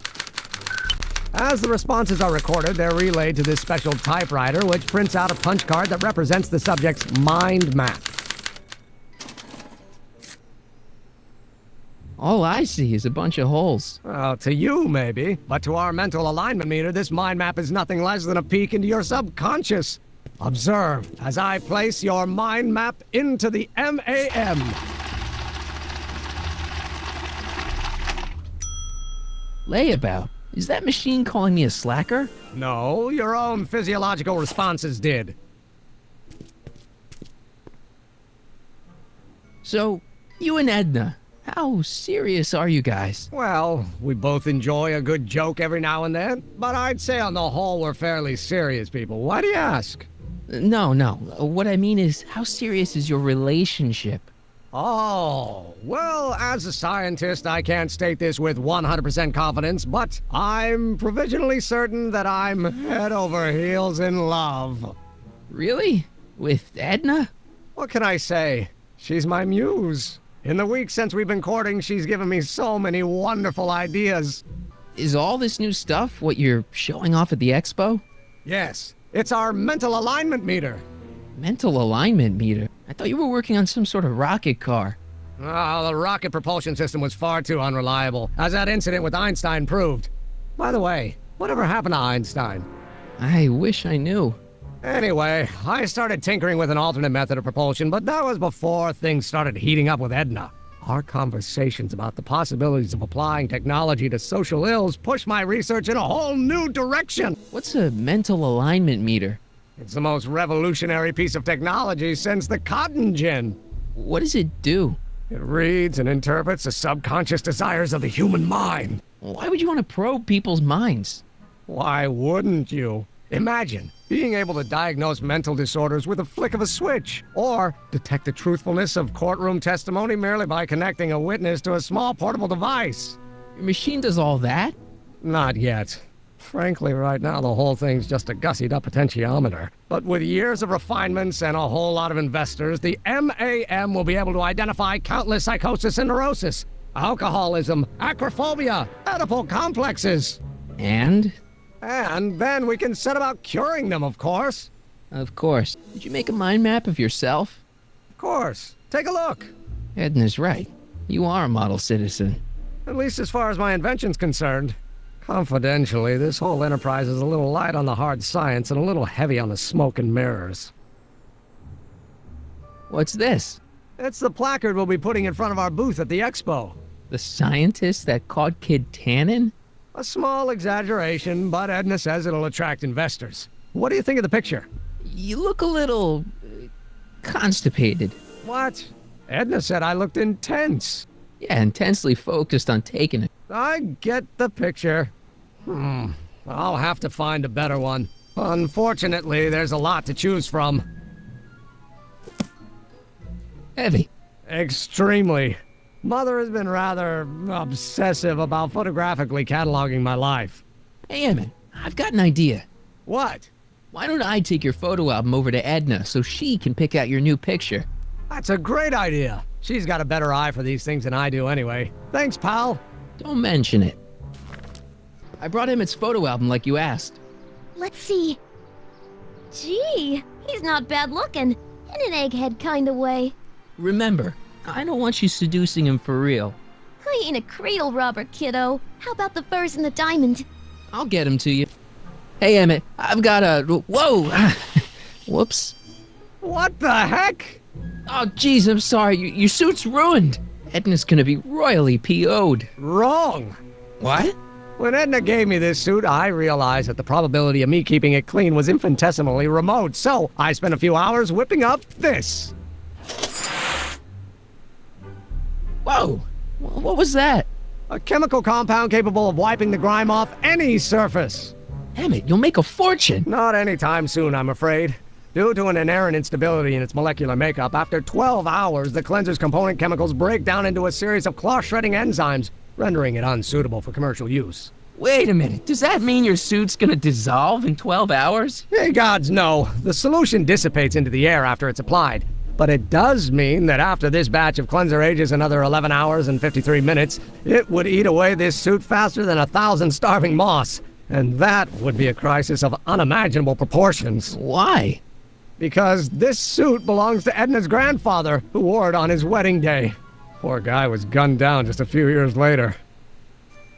As the responses are recorded, they're relayed to this special typewriter, which prints out a punch card that represents the subject's mind map. All I see is a bunch of holes. Well, to you, maybe. But to our mental alignment meter, this mind map is nothing less than a peek into your subconscious. Observe as I place your mind map into the MAM. Layabout. Is that machine calling me a slacker? No, your own physiological responses did. So, you and Edna, how serious are you guys? Well, we both enjoy a good joke every now and then, but I'd say on the whole we're fairly serious people. Why do you ask? No. What I mean is, how serious is your relationship? Oh, well, as a scientist, I can't state this with 100% confidence, but I'm provisionally certain that I'm head over heels in love. Really? With Edna? What can I say? She's my muse. In the week since we've been courting, she's given me so many wonderful ideas. Is all this new stuff what you're showing off at the expo? Yes, it's our mental alignment meter. Mental alignment meter? I thought you were working on some sort of rocket car. Oh, the rocket propulsion system was far too unreliable, as that incident with Einstein proved. By the way, whatever happened to Einstein? I wish I knew. Anyway, I started tinkering with an alternate method of propulsion, but that was before things started heating up with Edna. Our conversations about the possibilities of applying technology to social ills pushed my research in a whole new direction. What's a mental alignment meter? It's the most revolutionary piece of technology since the cotton gin. What does it do? It reads and interprets the subconscious desires of the human mind. Why would you want to probe people's minds? Why wouldn't you? Imagine being able to diagnose mental disorders with a flick of a switch, or detect the truthfulness of courtroom testimony merely by connecting a witness to a small portable device. Your machine does all that? Not yet. Frankly, right now, the whole thing's just a gussied-up potentiometer. But with years of refinements and a whole lot of investors, the MAM will be able to identify countless psychosis and neurosis, alcoholism, acrophobia, Oedipal complexes. And then we can set about curing them, of course. Of course. Did you make a mind map of yourself? Of course. Take a look. Edna's right. You are a model citizen. At least as far as my invention's concerned. Confidentially, this whole enterprise is a little light on the hard science and a little heavy on the smoke and mirrors. What's this? It's the placard we'll be putting in front of our booth at the expo. The scientist that caught Kid Tannen? A small exaggeration, but Edna says it'll attract investors. What do you think of the picture? You look a little... constipated. What? Edna said I looked intense. Yeah, intensely focused on taking it. I get the picture. I'll have to find a better one. Unfortunately, there's a lot to choose from. Heavy. Extremely. Mother has been rather obsessive about photographically cataloging my life. Hey, Emmett, I've got an idea. What? Why don't I take your photo album over to Edna so she can pick out your new picture? That's a great idea. She's got a better eye for these things than I do anyway. Thanks, pal. Don't mention it. I brought Emmett's photo album like you asked. Let's see. Gee, he's not bad looking. In an egghead kind of way. Remember, I don't want you seducing him for real. I ain't a cradle robber, kiddo. How about the furs and the diamond? I'll get him to you. Hey, Emmett, I've got a... Whoa! Whoops. What the heck? Oh, jeez, I'm sorry. Your suit's ruined. Edna's gonna be royally PO'd. Wrong. What? When Edna gave me this suit, I realized that the probability of me keeping it clean was infinitesimally remote, so I spent a few hours whipping up this. Whoa! What was that? A chemical compound capable of wiping the grime off any surface. Emmett, you'll make a fortune. Not anytime soon, I'm afraid. Due to an inherent instability in its molecular makeup, after 12 hours, the cleanser's component chemicals break down into a series of cloth-shredding enzymes, rendering it unsuitable for commercial use. Wait a minute, does that mean your suit's gonna dissolve in 12 hours? Hey, gods, no. The solution dissipates into the air after it's applied. But it does mean that after this batch of cleanser ages another 11 hours and 53 minutes, it would eat away this suit faster than 1,000 starving moths. And that would be a crisis of unimaginable proportions. Why? Because this suit belongs to Edna's grandfather, who wore it on his wedding day. Poor guy was gunned down just a few years later.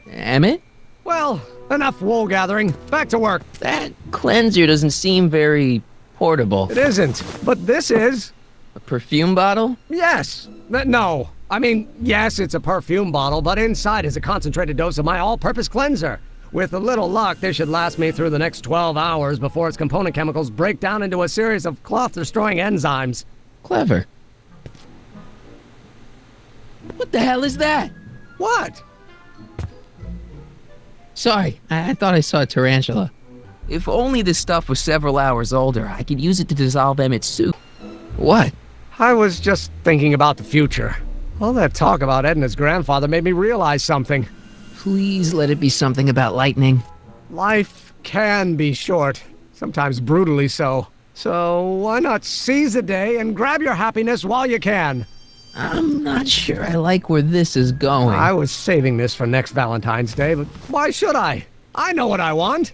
Emmett? Well, enough wool gathering. Back to work. That cleanser doesn't seem very portable. It isn't, but this is. A perfume bottle? Yes. No. I mean, yes, it's a perfume bottle, but inside is a concentrated dose of my all-purpose cleanser. With a little luck, this should last me through the next 12 hours before its component chemicals break down into a series of cloth-destroying enzymes. Clever. What the hell is that? What? Sorry, I thought I saw a tarantula. If only this stuff was several hours older, I could use it to dissolve Emmett's suit. What? I was just thinking about the future. All that talk about Edna's grandfather made me realize something. Please let it be something about lightning. Life can be short, sometimes brutally so. So why not seize the day and grab your happiness while you can? I'm not sure I like where this is going. I was saving this for next Valentine's Day, but why should I? I know what I want.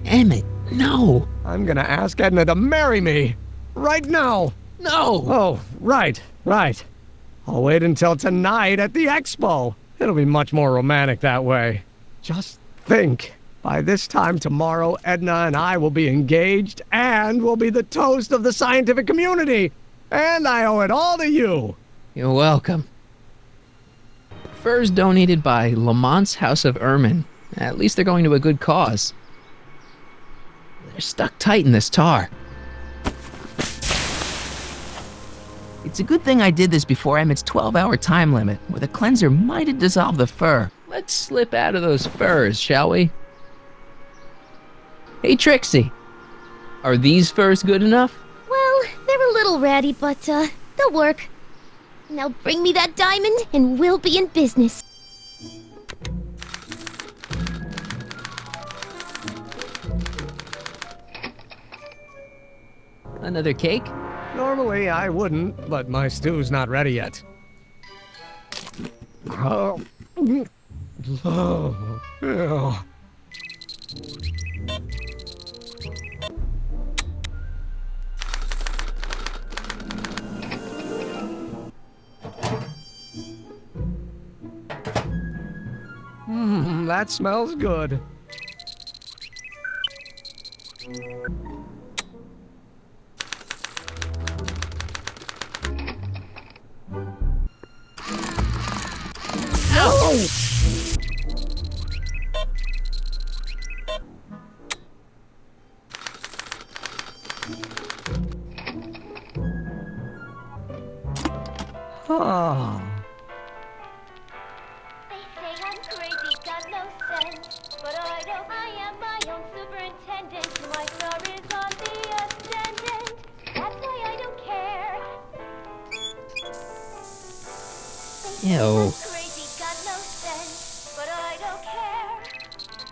Emmett, no. I'm gonna ask Edna to marry me. Right now. No! Oh, right. I'll wait until tonight at the expo. It'll be much more romantic that way. Just think. By this time tomorrow, Edna and I will be engaged and will be the toast of the scientific community. And I owe it all to you. You're welcome. Furs donated by Lamont's House of Ermine. At least they're going to a good cause. They're stuck tight in this tar. It's a good thing I did this before Emmett's 12-hour time limit, where the cleanser might have dissolved the fur. Let's slip out of those furs, shall we? Hey, Trixie. Are these furs good enough? Well, they're a little ratty, but, they'll work. Now bring me that diamond, and we'll be in business. Another cake? Normally I wouldn't, but my stew's not ready yet. Oh. Oh. That smells good. No! Oh. They say I'm crazy, got no sense, but I don't. I am my own superintendent. My star is on the ascendant. That's why I don't care. Ew. I'm crazy, got no sense, but I don't care.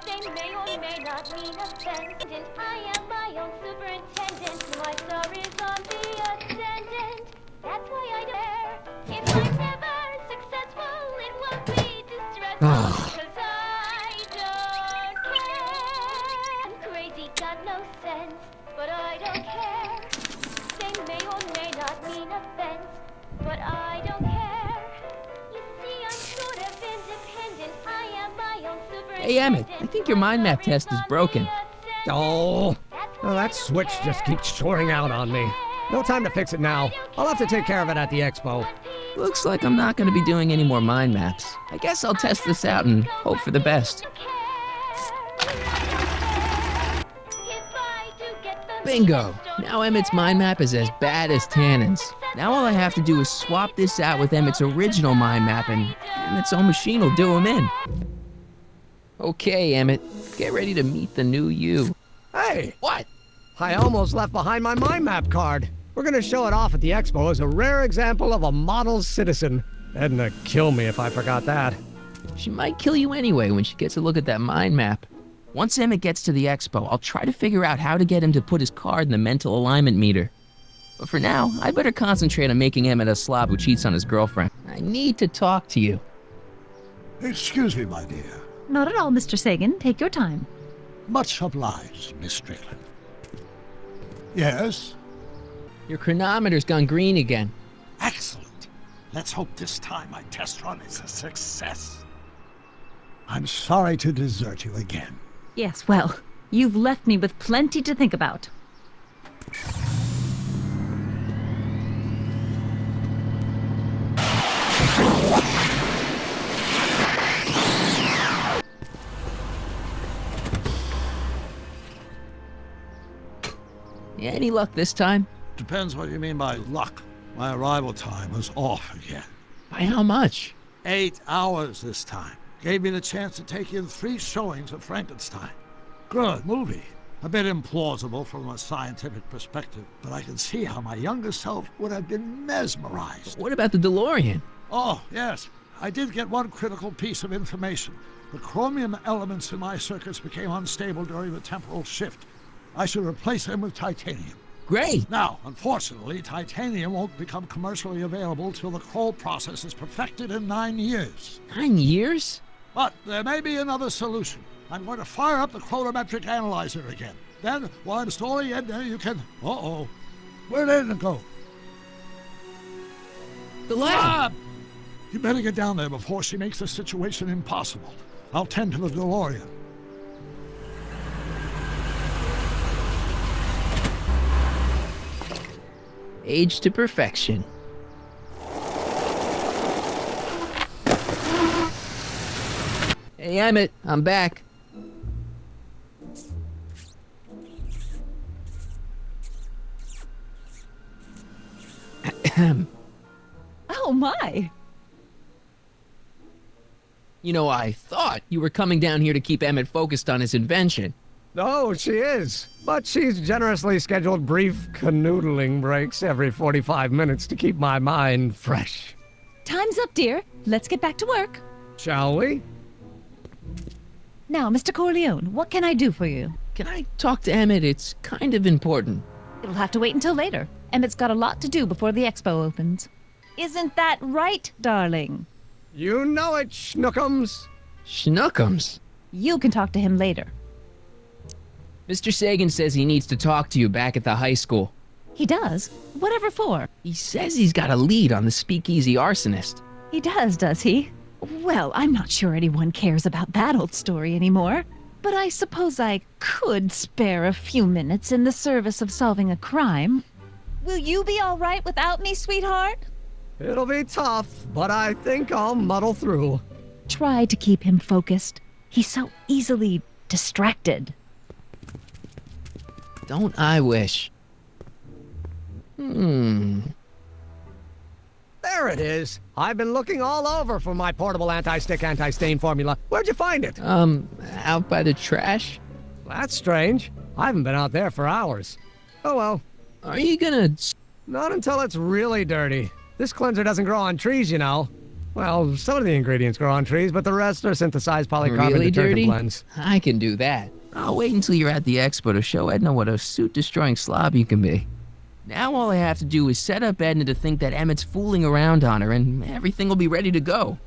They may or may not mean offendant. I am my own superintendent. My star is on the ascendant. That's why I don't care. If I'm never successful, it won't be distressful. 'Cause I don't care. I'm crazy, got no sense, but I don't care. They may or may not mean offense, but I don't care. You see, I'm sort of independent. I am my own superintendent. Hey, Emmett, I think your mind map test is broken. Oh, that switch just keeps soaring out on me. No time to fix it now. I'll have to take care of it at the expo. Looks like I'm not going to be doing any more mind maps. I guess I'll test this out and hope for the best. Bingo! Now Emmett's mind map is as bad as Tannen's. Now all I have to do is swap this out with Emmett's original mind map and Emmett's own machine will do him in. Okay, Emmett, get ready to meet the new you. Hey! What? I almost left behind my mind map card. We're gonna show it off at the expo as a rare example of a model citizen. Edna kill me if I forgot that. She might kill you anyway when she gets a look at that mind map. Once Emmett gets to the expo, I'll try to figure out how to get him to put his card in the mental alignment meter. But for now, I better concentrate on making Emmett a slob who cheats on his girlfriend. I need to talk to you. Excuse me, my dear. Not at all, Mr. Sagan. Take your time. Much obliged, Miss Strickland. Yes? Your chronometer's gone green again. Excellent. Let's hope this time my test run is a success. I'm sorry to desert you again. Yes, well, you've left me with plenty to think about. Yeah, any luck this time? Depends what you mean by luck. My arrival time was off again. By how much? 8 hours this time. Gave me the chance to take in 3 showings of Frankenstein. Good movie. A bit implausible from a scientific perspective, but I can see how my younger self would have been mesmerized. What about the DeLorean? Oh, yes. I did get one critical piece of information. The chromium elements in my circuits became unstable during the temporal shift. I should replace them with titanium. Great! Now, unfortunately, titanium won't become commercially available till the Kroll process is perfected in 9 years. 9 years? But there may be another solution. I'm going to fire up the chronometric analyzer again. Then, while I'm stalling in there, you can... Uh-oh. Where did it go? The lab! You better get down there before she makes the situation impossible. I'll tend to the DeLorean. Age to perfection. Hey, Emmett, I'm back. Oh my! You know, I thought you were coming down here to keep Emmett focused on his invention. Oh, she is. But she's generously scheduled brief canoodling breaks every 45 minutes to keep my mind fresh. Time's up, dear. Let's get back to work. Shall we? Now, Mr. Corleone, what can I do for you? Can I talk to Emmett? It's kind of important. It'll have to wait until later. Emmett's got a lot to do before the expo opens. Isn't that right, darling? You know it, Schnookums. Schnookums? You can talk to him later. Mr. Sagan says he needs to talk to you back at the high school. He does? Whatever for? He says he's got a lead on the speakeasy arsonist. He does he? Well, I'm not sure anyone cares about that old story anymore. But I suppose I could spare a few minutes in the service of solving a crime. Will you be all right without me, sweetheart? It'll be tough, but I think I'll muddle through. Try to keep him focused. He's so easily distracted. Don't I wish? There it is. I've been looking all over for my portable anti-stick, anti-stain formula. Where'd you find it? Out by the trash. That's strange. I haven't been out there for hours. Oh well. Are you gonna... Not until it's really dirty. This cleanser doesn't grow on trees, you know. Well, some of the ingredients grow on trees, but the rest are synthesized polycarbonate really detergent dirty? blends. I can do that. I'll wait until you're at the expo to show Edna what a suit-destroying slob you can be. Now all I have to do is set up Edna to think that Emmett's fooling around on her, and everything will be ready to go.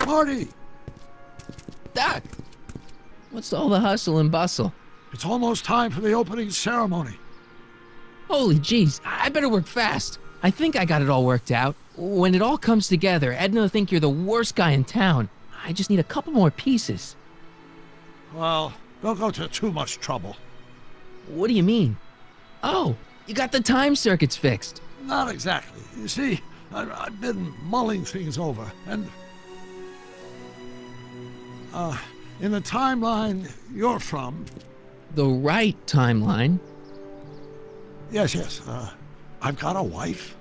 Marty! Doc! What's all the hustle and bustle? It's almost time for the opening ceremony. Holy jeez, I better work fast. I think I got it all worked out. When it all comes together, Edna will think you're the worst guy in town. I just need a couple more pieces. Well, don't go to too much trouble. What do you mean? Oh, you got the time circuits fixed. Not exactly. You see, I've been mulling things over, and... in the timeline you're from... The right timeline? Yes, I've got a wife.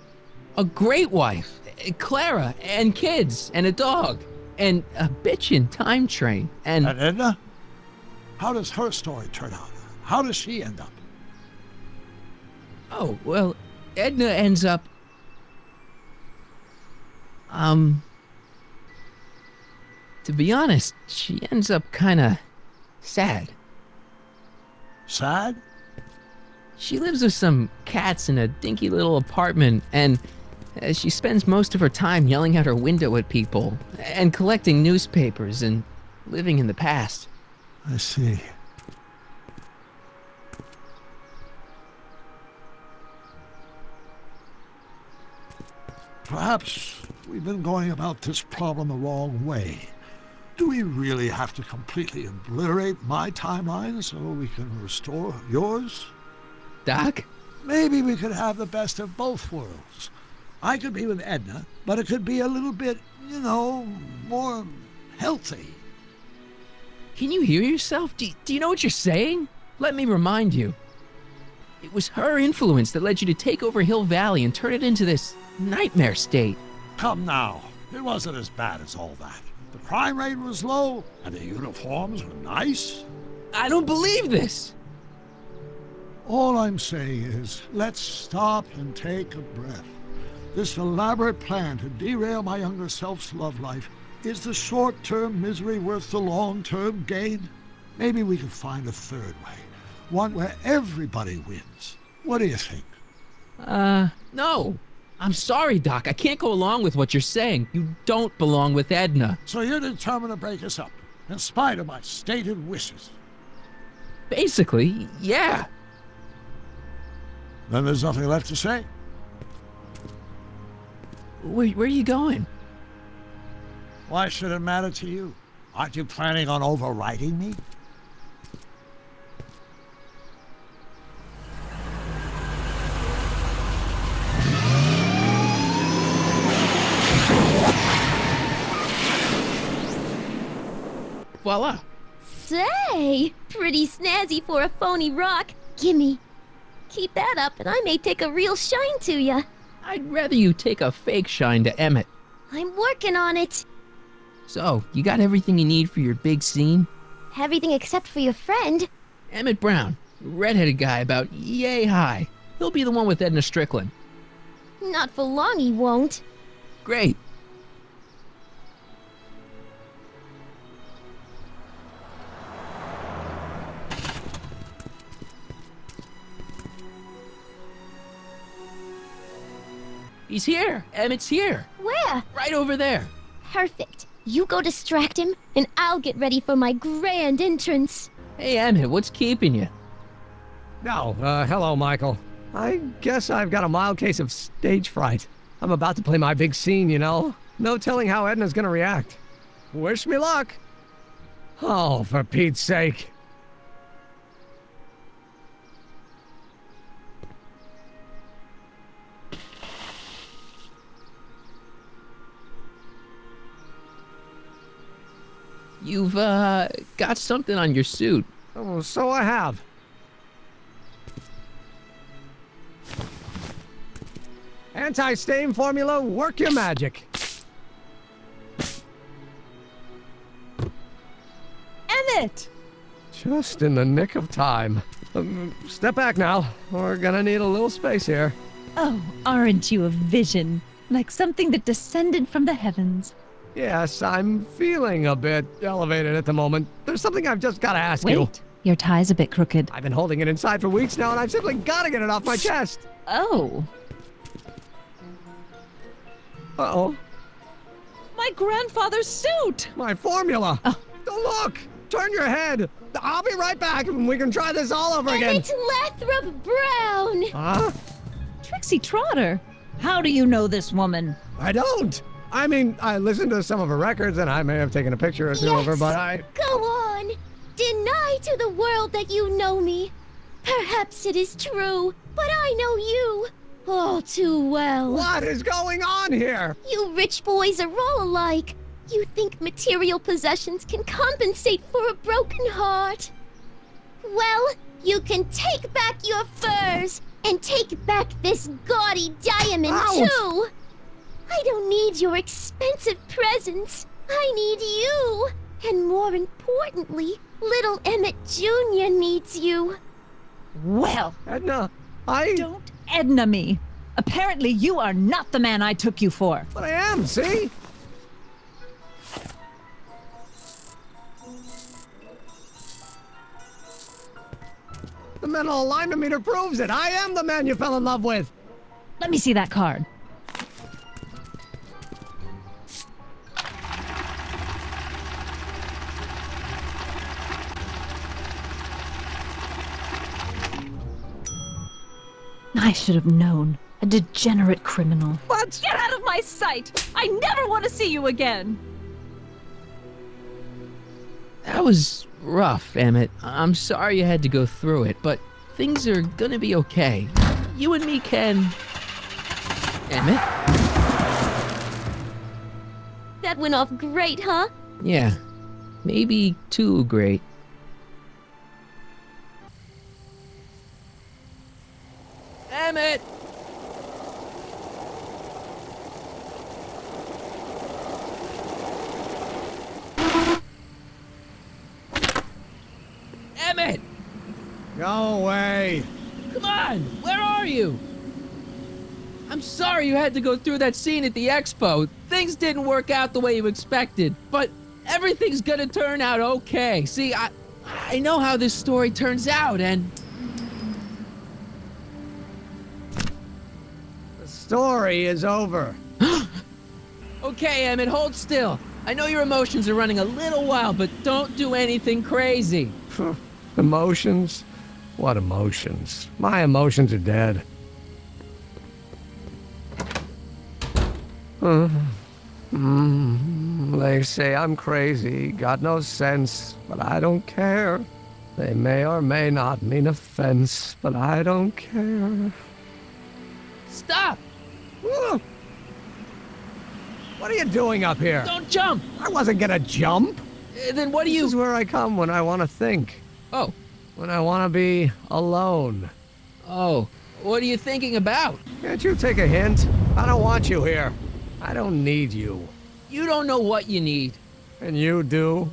A great wife, Clara, and kids, and a dog, and a bitchin' time train, and... And Edna? How does her story turn out? How does she end up? Oh, well, Edna ends up... To be honest, she ends up kinda sad. Sad? She lives with some cats in a dinky little apartment, and she spends most of her time yelling out her window at people, and collecting newspapers, and living in the past. I see. Perhaps we've been going about this problem the wrong way. Do we really have to completely obliterate my timeline so we can restore yours? Doc? Maybe we could have the best of both worlds. I could be with Edna, but it could be a little bit, more healthy. Can you hear yourself? Do you know what you're saying? Let me remind you. It was her influence that led you to take over Hill Valley and turn it into this nightmare state. Come now. It wasn't as bad as all that. The crime rate was low, and the uniforms were nice. I don't believe this. All I'm saying is, let's stop and take a breath. This elaborate plan to derail my younger self's love life, is the short-term misery worth the long-term gain? Maybe we can find a third way. One where everybody wins. What do you think? No. I'm sorry, Doc. I can't go along with what you're saying. You don't belong with Edna. So you're determined to break us up, in spite of my stated wishes? Basically, yeah. Then there's nothing left to say. Where are you going? Why should it matter to you? Aren't you planning on overriding me? Voila. Say, pretty snazzy for a phony rock. Gimme. Keep that up and I may take a real shine to ya. I'd rather you take a fake shine to Emmet. I'm working on it. So, you got everything you need for your big scene? Everything except for your friend. Emmet Brown, redheaded guy about yay high. He'll be the one with Edna Strickland. Not for long he won't. Great. He's here. Emmett's here. Where? Right over there. Perfect. You go distract him, and I'll get ready for my grand entrance. Hey, Emmett, what's keeping you? No, hello, Michael. I guess I've got a mild case of stage fright. I'm about to play my big scene, No telling how Edna's gonna react. Wish me luck. Oh, for Pete's sake. You've, got something on your suit. Oh, so I have. Anti-stain formula, work your magic. Emmet! Just in the nick of time. Step back now. We're gonna need a little space here. Oh, aren't you a vision? Like something that descended from the heavens. Yes, I'm feeling a bit elevated at the moment. There's something I've just gotta ask you. Wait, your tie's a bit crooked. I've been holding it inside for weeks now, and I've simply gotta get it off my chest. Oh. Uh-oh. My my grandfather's suit! My formula! Don't look! Turn your head! I'll be right back and we can try this all over again! It's Lathrop Brown! Huh? Trixie Trotter, how do you know this woman? I don't! I mean, I listened to some of her records and I may have taken a picture or two of her, but I... Go on! Deny to the world that you know me. Perhaps it is true, but I know you all too well. What is going on here? You rich boys are all alike. You think material possessions can compensate for a broken heart. Well, you can take back your furs and take back this gaudy diamond too. I don't need your expensive presents. I need you. And more importantly, little Emmett Jr. needs you. Well, Edna, Don't Edna me. Apparently you are not the man I took you for. But I am, see? The mental alignment meter proves it. I am the man you fell in love with. Let me see that card. I should have known. A degenerate criminal. What? Get out of my sight! I never want to see you again! That was rough, Emmett. I'm sorry you had to go through it, but things are gonna be okay. You and me can... Emmett? That went off great, huh? Yeah, maybe too great. Emmett! Emmett! Go away. Come on! Where are you? I'm sorry you had to go through that scene at the expo. Things didn't work out the way you expected, but everything's gonna turn out okay. See, I know how this story turns out, and... The story is over. Okay, Emmett, hold still. I know your emotions are running a little wild, but don't do anything crazy. Emotions? What emotions? My emotions are dead. They say I'm crazy, got no sense, but I don't care. They may or may not mean offense, but I don't care. Stop! What are you doing up here? Don't jump! I wasn't gonna jump. Then what do you... This is where I come when I want to think. Oh. When I want to be alone. Oh, what are you thinking about? Can't you take a hint? I don't want you here. I don't need you. You don't know what you need. And you do?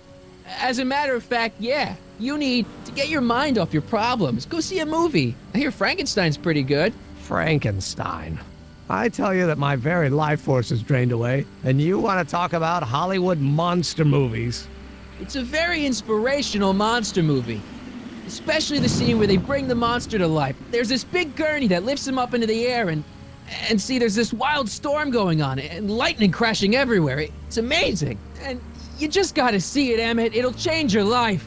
As a matter of fact, yeah. You need to get your mind off your problems. Go see a movie. I hear Frankenstein's pretty good. Frankenstein. I tell you that my very life force is drained away, and you want to talk about Hollywood monster movies. It's a very inspirational monster movie. Especially the scene where they bring the monster to life. There's this big gurney that lifts him up into the air, and see, there's this wild storm going on, and lightning crashing everywhere. It's amazing. And you just gotta see it, Emmett. It'll change your life.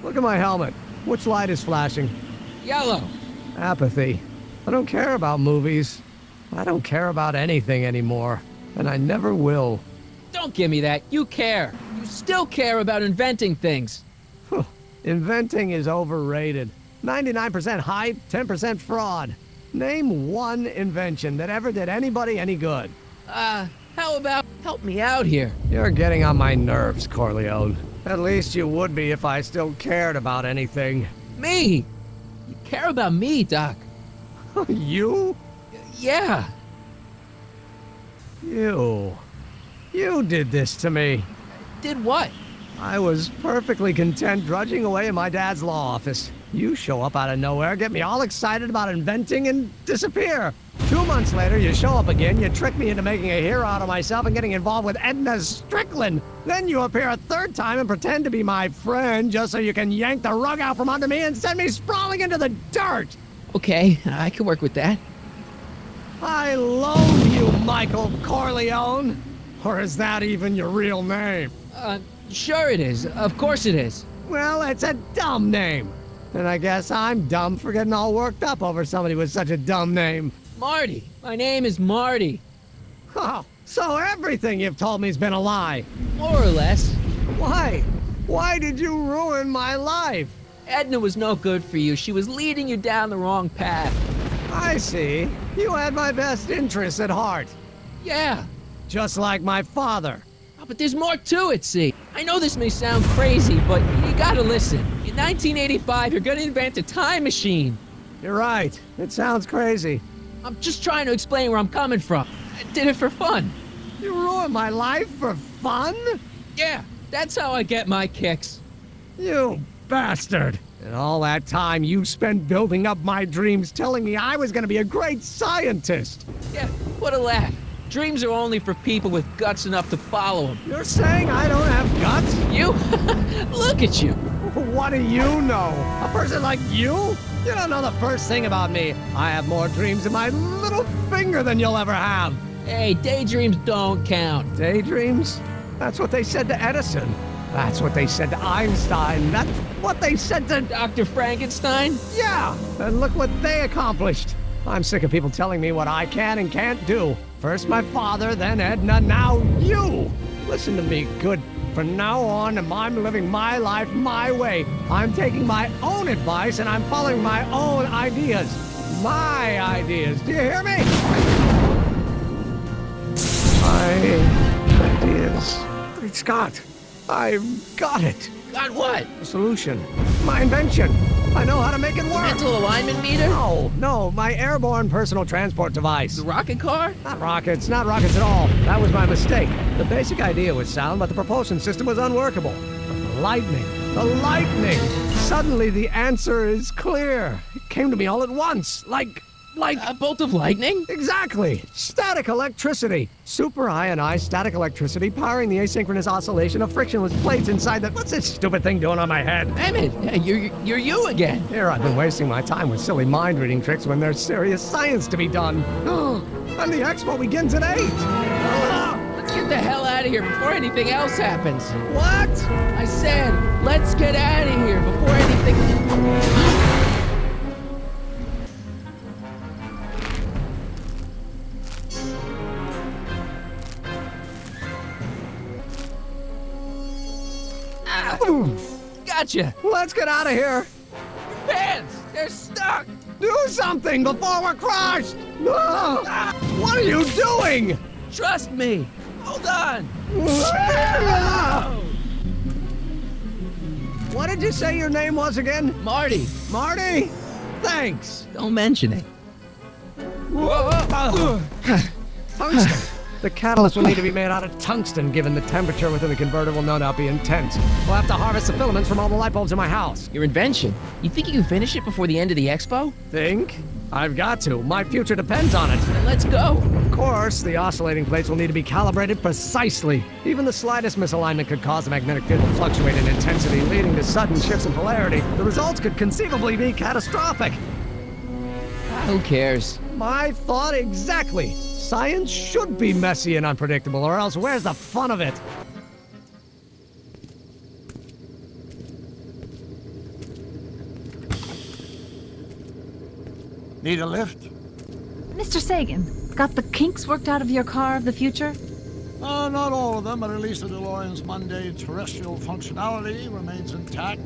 Look at my helmet. Which light is flashing? Yellow. Apathy. I don't care about movies. I don't care about anything anymore. And I never will. Don't give me that. You care. You still care about inventing things. Inventing is overrated. 99% hype, 10% fraud. Name one invention that ever did anybody any good. How about help me out here? You're getting on my nerves, Corleone. At least you would be if I still cared about anything. Me? You care about me, Doc. You? Yeah. You did this to me. Did what? I was perfectly content drudging away in my dad's law office. You show up out of nowhere, get me all excited about inventing, and disappear. 2 months later, you show up again, you trick me into making a hero out of myself and getting involved with Edna Strickland. Then you appear a third time and pretend to be my friend just so you can yank the rug out from under me and send me sprawling into the dirt. Okay, I can work with that. I loathe you, Michael Corleone. Or is that even your real name? Sure it is. Of course it is. Well, it's a dumb name. And I guess I'm dumb for getting all worked up over somebody with such a dumb name. Marty. My name is Marty. Oh, so everything you've told me's been a lie. More or less. Why? Why did you ruin my life? Edna was no good for you. She was leading you down the wrong path. I see. You had my best interests at heart. Yeah. Just like my father. Oh, but there's more to it, see. I know this may sound crazy, but you gotta listen. In 1985, you're gonna invent a time machine. You're right. It sounds crazy. I'm just trying to explain where I'm coming from. I did it for fun. You ruined my life for fun? Yeah, that's how I get my kicks. You bastard. And all that time you spent building up my dreams, telling me I was gonna be a great scientist. Yeah, what a laugh. Dreams are only for people with guts enough to follow them. You're saying I don't have guts? You? Look at you. What do you know? A person like you? You don't know the first thing about me. I have more dreams in my little finger than you'll ever have. Hey, daydreams don't count. Daydreams? That's what they said to Edison. That's what they said to Einstein. That's what they said to Dr. Frankenstein? Yeah, and look what they accomplished. I'm sick of people telling me what I can and can't do. First my father, then Edna, now you. Listen to me, good. From now on, I'm living my life my way. I'm taking my own advice and I'm following my own ideas. My ideas. Do you hear me? My ideas. Great Scott. I've got it. Got what? A solution. My invention. I know how to make it work. Mental alignment meter? No, my airborne personal transport device. The rocket car? Not rockets at all. That was my mistake. The basic idea was sound, but the propulsion system was unworkable. But the lightning. Suddenly the answer is clear. It came to me all at once, like a bolt of lightning? Exactly. Static electricity. Super ionized static electricity powering the asynchronous oscillation of frictionless plates inside the... What's this stupid thing doing on my head? Emmett, you're you again. Here I've been wasting my time with silly mind-reading tricks when there's serious science to be done. And the expo begins at 8. Let's get the hell out of here before anything else happens. What? I said, let's get out of here before anything... Gotcha! Let's get out of here! Your pants! They're stuck! Do something before we're crushed! What are you doing? Trust me! Hold on! What did you say your name was again? Marty! Marty? Thanks! Don't mention it. Tungsten! The catalyst will need to be made out of tungsten, given the temperature within the converter will no doubt be intense. We'll have to harvest the filaments from all the light bulbs in my house. Your invention? You think you can finish it before the end of the expo? Think? I've got to. My future depends on it. Then let's go. Of course, the oscillating plates will need to be calibrated precisely. Even the slightest misalignment could cause the magnetic field to fluctuate in intensity, leading to sudden shifts in polarity. The results could conceivably be catastrophic. Who cares? My thought exactly. Science should be messy and unpredictable, or else where's the fun of it? Need a lift? Mr. Sagan, got the kinks worked out of your car of the future? Not all of them, but at least the DeLorean's mundane terrestrial functionality remains intact.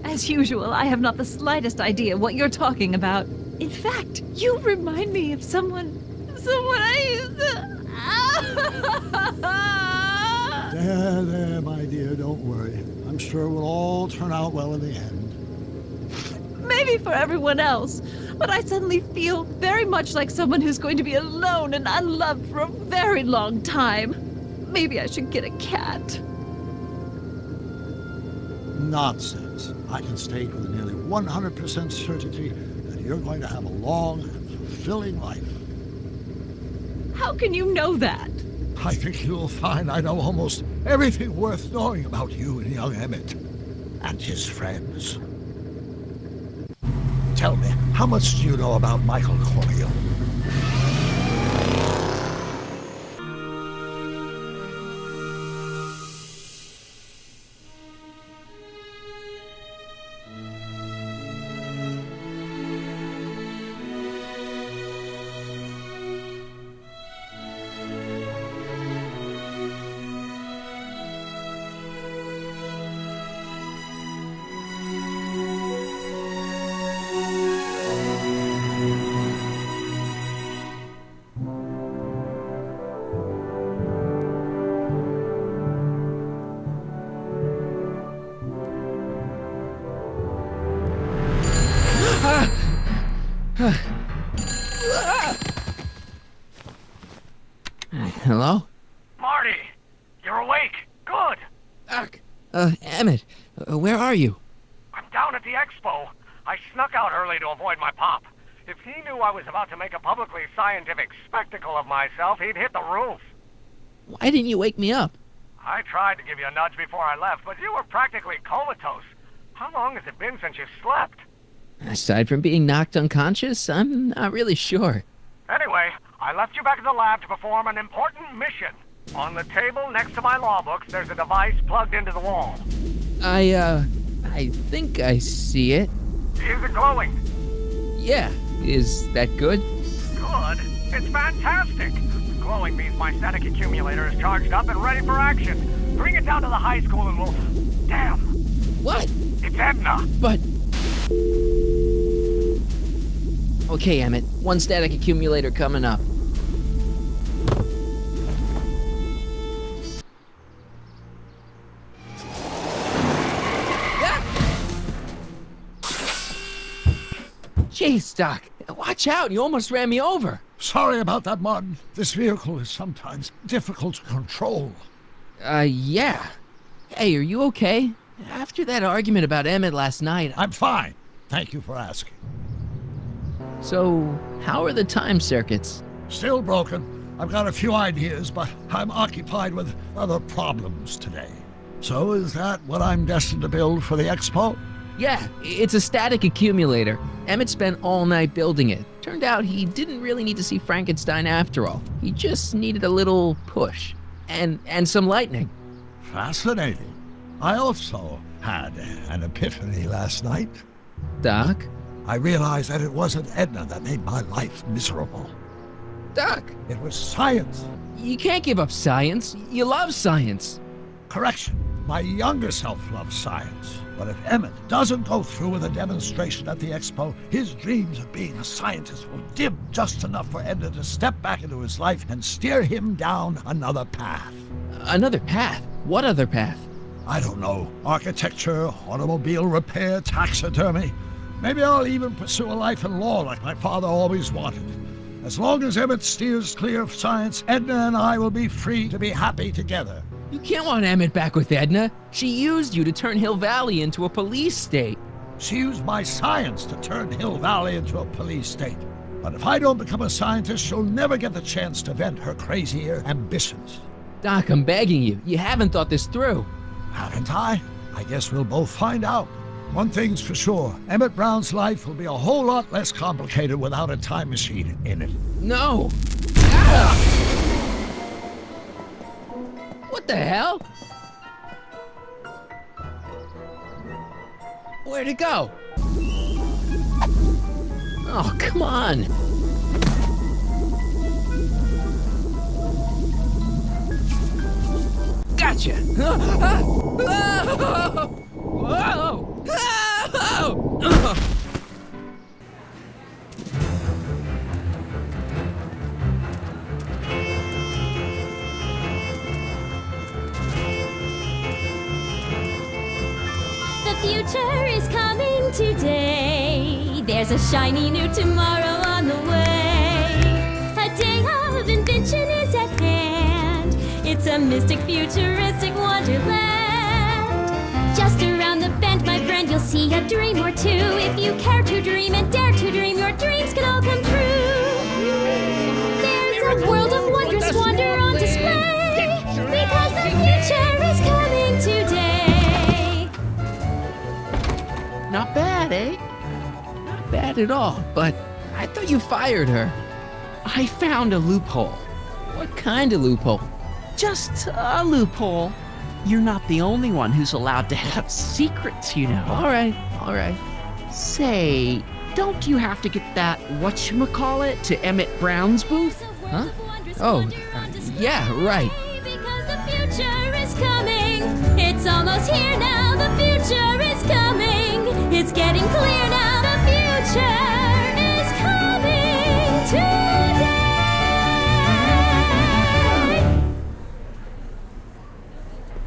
As usual, I have not the slightest idea what you're talking about. In fact, you remind me of someone I used to... There, my dear, don't worry. I'm sure it will all turn out well in the end. Maybe for everyone else, but I suddenly feel very much like someone who's going to be alone and unloved for a very long time. Maybe I should get a cat. Nonsense. I can state with nearly 100% certainty that you're going to have a long and fulfilling life. How can you know that? I think you'll find I know almost everything worth knowing about you and young Emmett and his friends. Tell me, how much do you know about Michael Corleone? Hello? Marty, you're awake. Good. Doc. Emmett, where are you? I'm down at the expo. I snuck out early to avoid my pop. If he knew I was about to make a publicly scientific spectacle of myself, he'd hit the roof. Why didn't you wake me up? I tried to give you a nudge before I left, but you were practically comatose. How long has it been since you've slept? Aside from being knocked unconscious, I'm not really sure. Anyway, I left you back at the lab to perform an important mission. On the table next to my law books, there's a device plugged into the wall. I think I see it. Is it glowing? Yeah. Is that good? Good? It's fantastic! Glowing means my static accumulator is charged up and ready for action. Bring it down to the high school and we'll... Damn! What? It's Edna! But... Okay, Emmett. One static accumulator coming up. Jeez, Doc. Watch out. You almost ran me over. Sorry about that, Martin. This vehicle is sometimes difficult to control. Yeah. Hey, are you okay? After that argument about Emmett last night... I'm fine. Thank you for asking. So, how are the time circuits? Still broken. I've got a few ideas, but I'm occupied with other problems today. So is that what I'm destined to build for the expo? Yeah, it's a static accumulator. Emmett spent all night building it. Turned out he didn't really need to see Frankenstein after all. He just needed a little push. And some lightning. Fascinating. I also had an epiphany last night. Doc? I realized that it wasn't Edna that made my life miserable. Doc! It was science. You can't give up science. You love science. Correction. My younger self loves science. But if Emmett doesn't go through with a demonstration at the expo, his dreams of being a scientist will dim just enough for Edna to step back into his life and steer him down another path. Another path? What other path? I don't know. Architecture, automobile repair, taxidermy. Maybe I'll even pursue a life in law like my father always wanted. As long as Emmett steers clear of science, Edna and I will be free to be happy together. You can't want Emmett back with Edna. She used you to turn Hill Valley into a police state. She used my science to turn Hill Valley into a police state. But if I don't become a scientist, she'll never get the chance to vent her crazier ambitions. Doc, I'm begging you. You haven't thought this through. Haven't I? I guess we'll both find out. One thing's for sure. Emmet Brown's life will be a whole lot less complicated without a time machine in it. No! Ah! What the hell? Where'd it go? Oh, come on. Gotcha. Whoa! The future is coming today. There's a shiny new tomorrow on the way. A day of invention is at hand. It's a mystic, futuristic wonderland. Just around the bend, my friend, you'll see a dream or two. If you care to dream and dare to dream, your dreams can all come true. There's a world of wondrous wonder on display, because the future is coming today. Not bad, eh? Not bad at all, but I thought you fired her. I found a loophole. What kind of loophole? Just a loophole. You're not the only one who's allowed to have secrets, you know. All right. Say, don't you have to get that whatchamacallit to Emmett Brown's booth? Huh? Oh, yeah, right. Because the future is coming. It's almost here now. The future is coming. It's getting clear now. The future is coming today.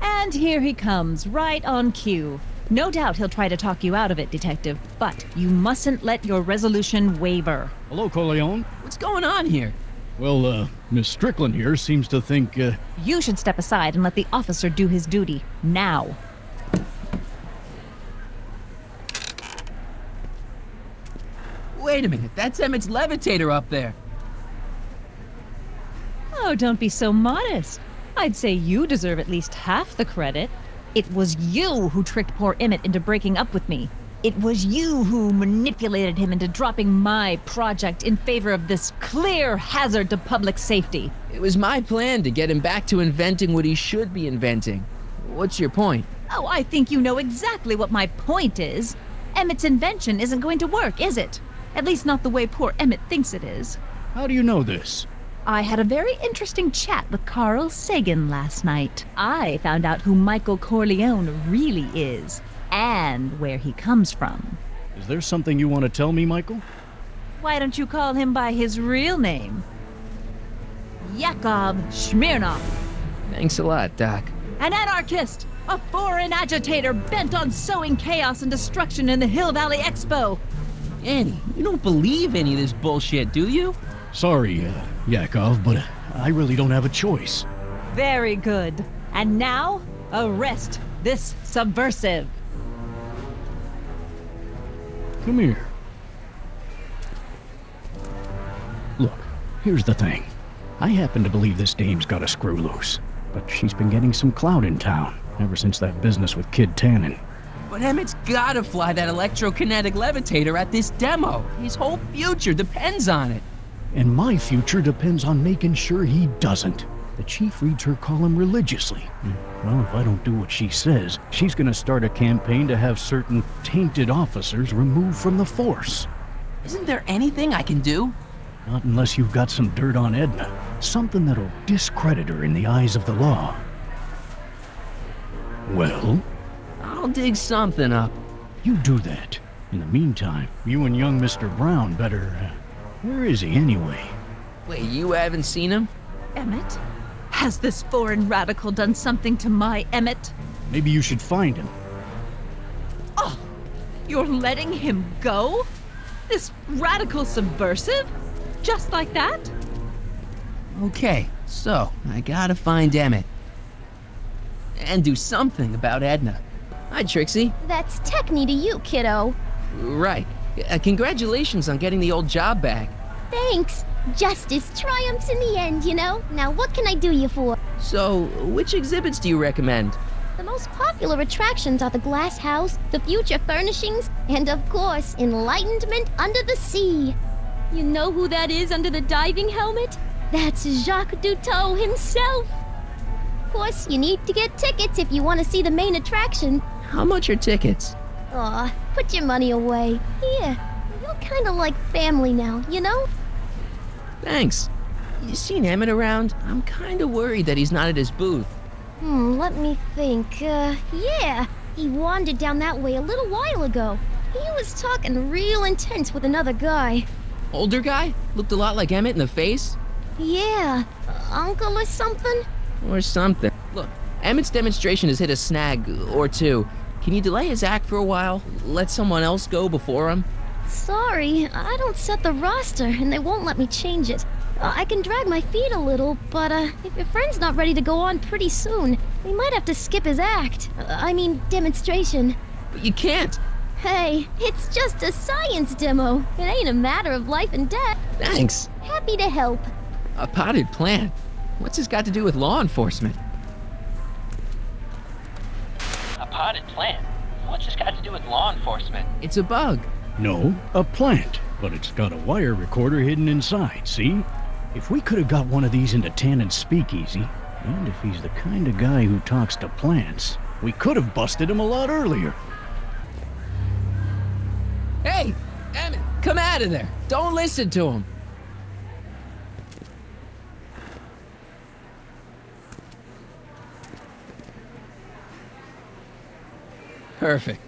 And here he comes, right on cue. No doubt he'll try to talk you out of it, Detective, but you mustn't let your resolution waver. Hello, Corleone. What's going on here? Well, Miss Strickland here seems to think, You should step aside and let the officer do his duty. Now. Wait a minute, that's Emmett's levitator up there. Oh, don't be so modest. I'd say you deserve at least half the credit. It was you who tricked poor Emmett into breaking up with me. It was you who manipulated him into dropping my project in favor of this clear hazard to public safety. It was my plan to get him back to inventing what he should be inventing. What's your point? Oh, I think you know exactly what my point is. Emmett's invention isn't going to work, is it? At least not the way poor Emmett thinks it is. how do you know this? I had a very interesting chat with Carl Sagan last night. I found out who Michael Corleone really is, and where he comes from. Is there something you want to tell me, Michael? Why don't you call him by his real name? Yakov Smirnov. Thanks a lot, Doc. An anarchist! A foreign agitator bent on sowing chaos and destruction in the Hill Valley Expo! Annie, you don't believe any of this bullshit, do you? Sorry, Yakov, but I really don't have a choice. Very good. And now, arrest this subversive. Come here. Look, here's the thing. I happen to believe this dame's got a screw loose, but she's been getting some clout in town ever since that business with Kid Tannen. But Emmett's gotta fly that electrokinetic levitator at this demo. His whole future depends on it. And my future depends on making sure he doesn't. The chief reads her column religiously. Well, if I don't do what she says, she's gonna start a campaign to have certain tainted officers removed from the force. Isn't there anything I can do? Not unless you've got some dirt on Edna. Something that'll discredit her in the eyes of the law. Well? I'll dig something up. You do that. In the meantime, you and young Mr. Brown better... where is he anyway? Wait, you haven't seen him? Emmett? Has this foreign radical done something to my Emmett? Maybe you should find him. Oh, you're letting him go? This radical subversive? Just like that? Okay, so I gotta find Emmett. And do something about Edna. Hi, Trixie. That's techni to you, kiddo. Right. Congratulations on getting the old job back. Thanks. Justice triumphs in the end, you know? Now what can I do you for? So, which exhibits do you recommend? The most popular attractions are the Glass House, the Future Furnishings, and of course, Enlightenment Under the Sea. You know who that is under the diving helmet? That's Jacques Cousteau himself. Of course, you need to get tickets if you want to see the main attraction. How much are tickets? Aw, put your money away. Here, you're kind of like family now, you know? Thanks. You seen Emmett around? I'm kind of worried that he's not at his booth. Let me think. Yeah. He wandered down that way a little while ago. He was talking real intense with another guy. Older guy? Looked a lot like Emmett in the face? Yeah. Uncle or something? Or something. Look, Emmett's demonstration has hit a snag or two. Can you delay his act for a while? Let someone else go before him? Sorry, I don't set the roster, and they won't let me change it. I can drag my feet a little, but if your friend's not ready to go on pretty soon, we might have to skip his act. I mean, demonstration. But you can't. Hey, it's just a science demo. It ain't a matter of life and death. Thanks. Happy to help. A potted plant? What's this got to do with law enforcement? A potted plant? What's this got to do with law enforcement? It's a bug. No, a plant. But it's got a wire recorder hidden inside, see? If we could have got one of these into Tannen's speakeasy, and if he's the kind of guy who talks to plants, we could have busted him a lot earlier. Hey, Emmett, come out of there. Don't listen to him. Perfect.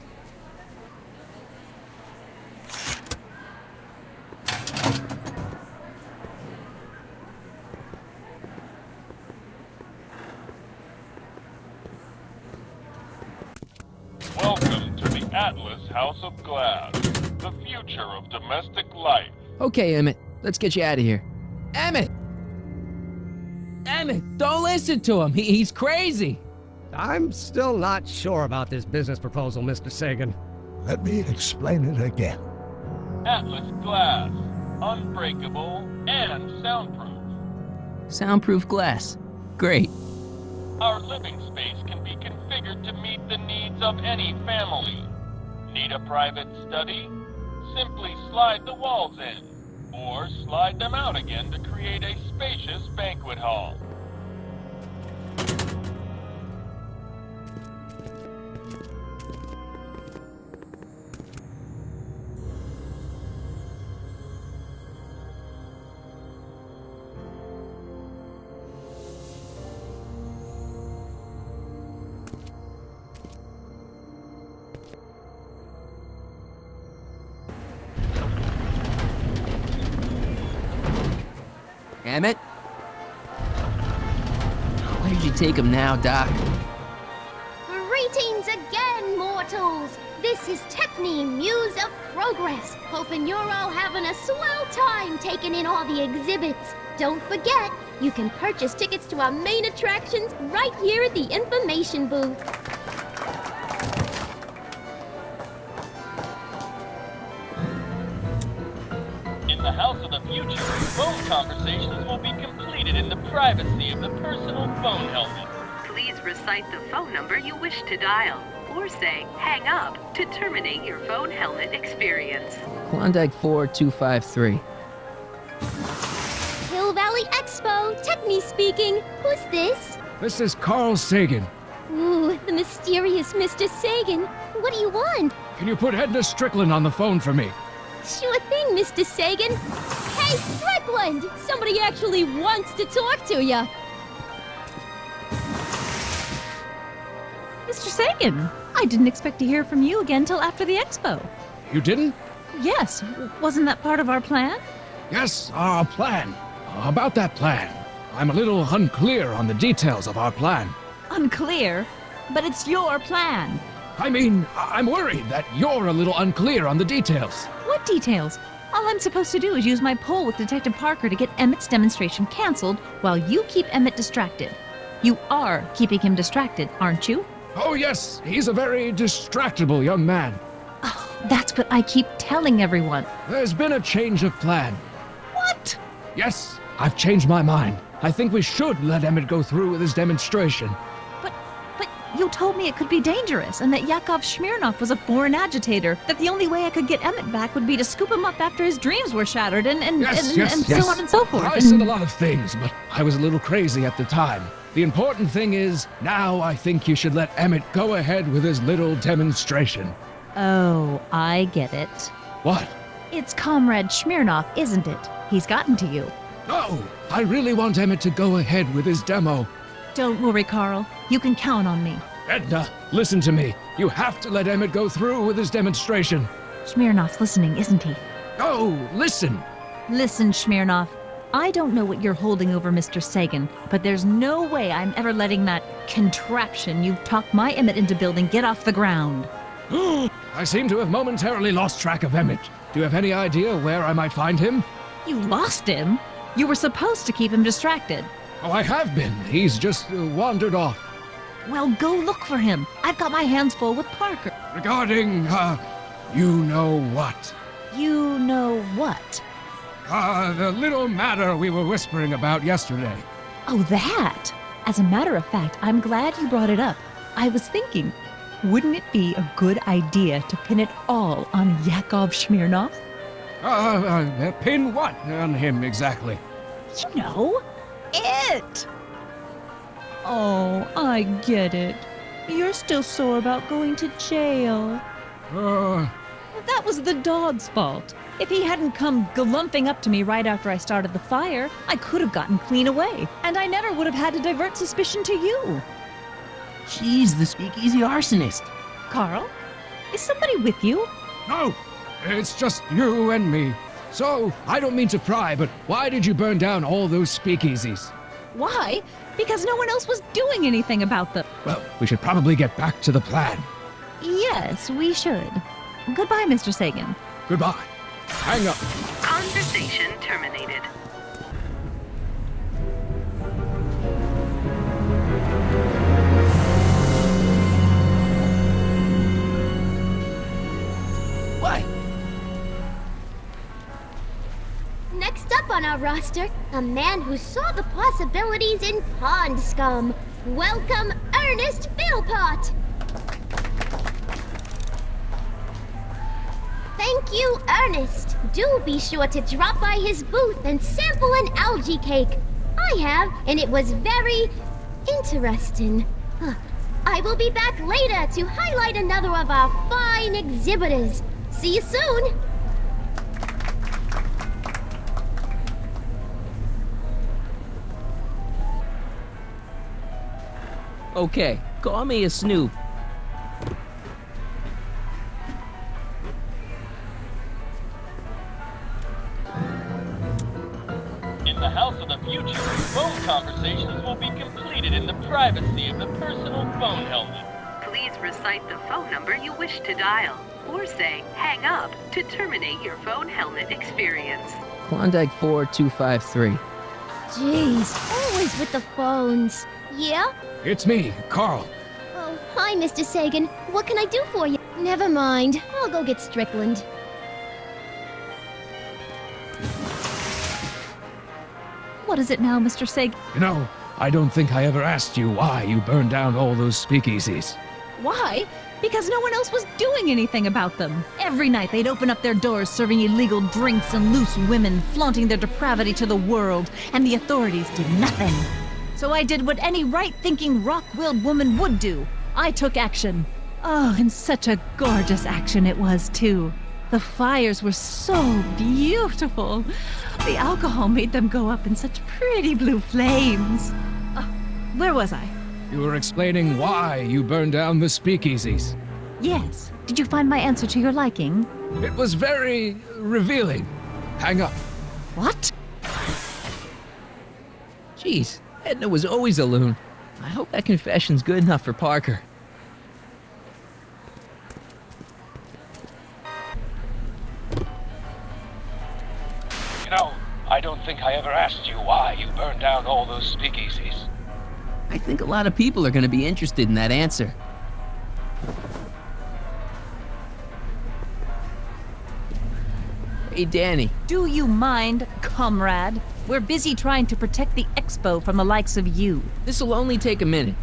Welcome Atlas House of Glass, the future of domestic life. Okay, Emmett, let's get you out of here. Emmett! Emmett, don't listen to him. He's crazy. I'm still not sure about this business proposal, Mr. Sagan. Let me explain it again. Atlas Glass, unbreakable and soundproof. Soundproof glass. Great. Our living space can be configured to meet the needs of any family. Need a private study? Simply slide the walls in, or slide them out again to create a spacious banquet hall. Emmett? Where'd you take him now, Doc? Greetings again, mortals! This is Tiffany, Muse of Progress. Hoping you're all having a swell time taking in all the exhibits. Don't forget, you can purchase tickets to our main attractions right here at the information booth. In the House of the Future, phone conversations will be completed in the privacy of the personal phone helmet. Please recite the phone number you wish to dial, or say hang up to terminate your phone helmet experience. Klondike 4253. Hill Valley Expo, Techni speaking. Who's this? This is Carl Sagan. Ooh, the mysterious Mr. Sagan. What do you want? Can you put Edna Strickland on the phone for me? Sure thing, Mr. Sagan. Hey, Strickland! Somebody actually wants to talk to ya. Mr. Sagan, I didn't expect to hear from you again till after the expo. You didn't? Yes, wasn't that part of our plan? Yes, our plan. About that plan. I'm a little unclear on the details of our plan. Unclear? But it's your plan. I mean, I'm worried that you're a little unclear on the details. What details? All I'm supposed to do is use my poll with Detective Parker to get Emmett's demonstration canceled while you keep Emmett distracted. You are keeping him distracted, aren't you? Oh yes, he's a very distractible young man. Oh, that's what I keep telling everyone. There's been a change of plan. What? Yes, I've changed my mind. I think we should let Emmett go through with his demonstration. But you told me it could be dangerous and that Yakov Smirnov was a foreign agitator, that the only way I could get Emmett back would be to scoop him up after his dreams were shattered and so on and so forth. I said a lot of things, but I was a little crazy at the time. The important thing is, now I think you should let Emmett go ahead with his little demonstration. Oh, I get it. What? It's Comrade Smirnov, isn't it? He's gotten to you. No, I really want Emmett to go ahead with his demo. Don't worry, Carl. You can count on me. Edna, listen to me. You have to let Emmett go through with his demonstration. Smirnov's listening, isn't he? Oh, listen. Listen, Smirnov. I don't know what you're holding over Mr. Sagan, but there's no way I'm ever letting that contraption you've talked my Emmett into building get off the ground. I seem to have momentarily lost track of Emmett. Do you have any idea where I might find him? You lost him? You were supposed to keep him distracted. Oh, I have been. He's just wandered off. Well, go look for him. I've got my hands full with Parker. Regarding, you know what? You know what? The little matter we were whispering about yesterday. Oh, that! As a matter of fact, I'm glad you brought it up. I was thinking, wouldn't it be a good idea to pin it all on Yakov Smirnov? Pin what on him exactly? You know, it! Oh, I get it. You're still sore about going to jail. That was the dog's fault. If he hadn't come glumping up to me right after I started the fire, I could have gotten clean away, and I never would have had to divert suspicion to you. She's the speakeasy arsonist. Carl, is somebody with you? No, it's just you and me. So, I don't mean to pry, but why did you burn down all those speakeasies? Why? Because no one else was doing anything about them. Well, we should probably get back to the plan. Yes, we should. Goodbye, Mr. Sagan. Goodbye. Hang up. Conversation terminated. What? Next up on our roster, a man who saw the possibilities in pond scum. Welcome, Ernest Philpott. Thank you, Ernest. Do be sure to drop by his booth and sample an algae cake. I have, and it was very interesting. I will be back later to highlight another of our fine exhibitors. See you soon. Okay, call me a snoop. In the House of the Future, phone conversations will be completed in the privacy of the personal phone helmet. Please recite the phone number you wish to dial, or say hang up to terminate your phone helmet experience. Klondike 4253. Jeez, always with the phones. Yeah? It's me, Carl. Oh, hi, Mr. Sagan. What can I do for you? Never mind. I'll go get Strickland. What is it now, Mr. Sagan? You know, I don't think I ever asked you why you burned down all those speakeasies. Why? Because no one else was doing anything about them. Every night they'd open up their doors serving illegal drinks and loose women, flaunting their depravity to the world, and the authorities did nothing. So I did what any right-thinking, rock-willed woman would do. I took action. Oh, and such a gorgeous action it was, too. The fires were so beautiful. The alcohol made them go up in such pretty blue flames. Where was I? You were explaining why you burned down the speakeasies. Yes. Did you find my answer to your liking? It was very revealing. Hang up. What? Jeez, Edna was always a loon. I hope that confession's good enough for Parker. You know, I don't think I ever asked you why you burned down all those speakeasies. I think a lot of people are going to be interested in that answer. Hey, Danny. Do you mind, comrade? We're busy trying to protect the expo from the likes of you. This'll only take a minute.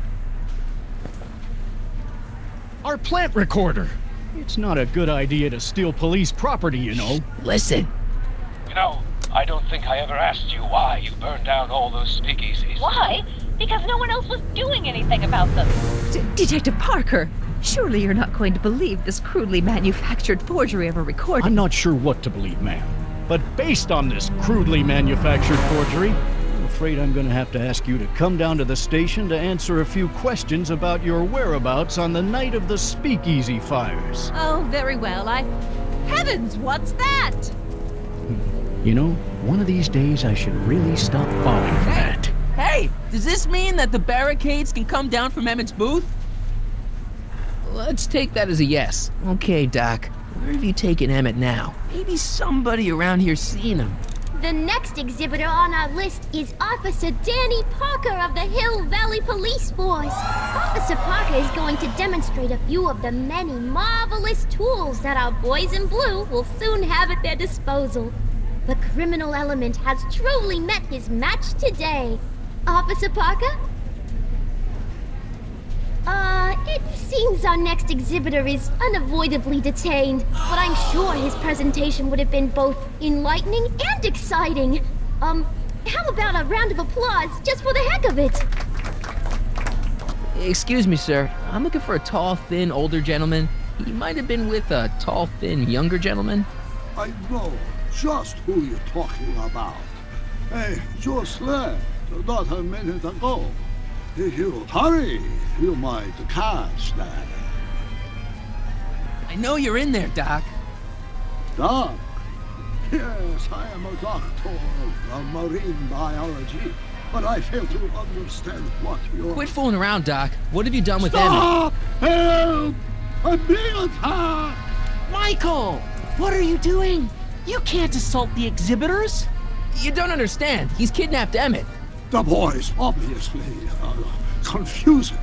Our plant recorder. It's not a good idea to steal police property, you know. Listen. You know, I don't think I ever asked you why you burned down all those speakeasies. Why? Because no one else was doing anything about them. Detective Parker, surely you're not going to believe this crudely manufactured forgery of a recording. I'm not sure what to believe, ma'am. But based on this crudely manufactured forgery, I'm afraid I'm going to have to ask you to come down to the station to answer a few questions about your whereabouts on the night of the speakeasy fires. Oh, very well. Heavens, what's that? You know, one of these days I should really stop falling for that. Hey, does this mean that the barricades can come down from Emmett's booth? Let's take that as a yes. Okay, Doc. Where have you taken Emmett now? Maybe somebody around here's seen him. The next exhibitor on our list is Officer Danny Parker of the Hill Valley Police Force. Officer Parker is going to demonstrate a few of the many marvelous tools that our boys in blue will soon have at their disposal. The criminal element has truly met his match today. Officer Parker? It seems our next exhibitor is unavoidably detained, but I'm sure his presentation would have been both enlightening and exciting. How about a round of applause just for the heck of it? Excuse me, sir. I'm looking for a tall, thin, older gentleman. He might have been with a tall, thin, younger gentleman. I know just who you're talking about. Hey, just left, not a minute ago. If you hurry, you might catch that. I know you're in there, Doc. Doc? Yes, I am a doctor of marine biology, but I fail to understand what you're... Quit fooling around, Doc. What have you done with Stop! Emmett? Help! I'm being attacked! Michael! What are you doing? You can't assault the exhibitors! You don't understand. He's kidnapped Emmett. The boy's obviously confusing.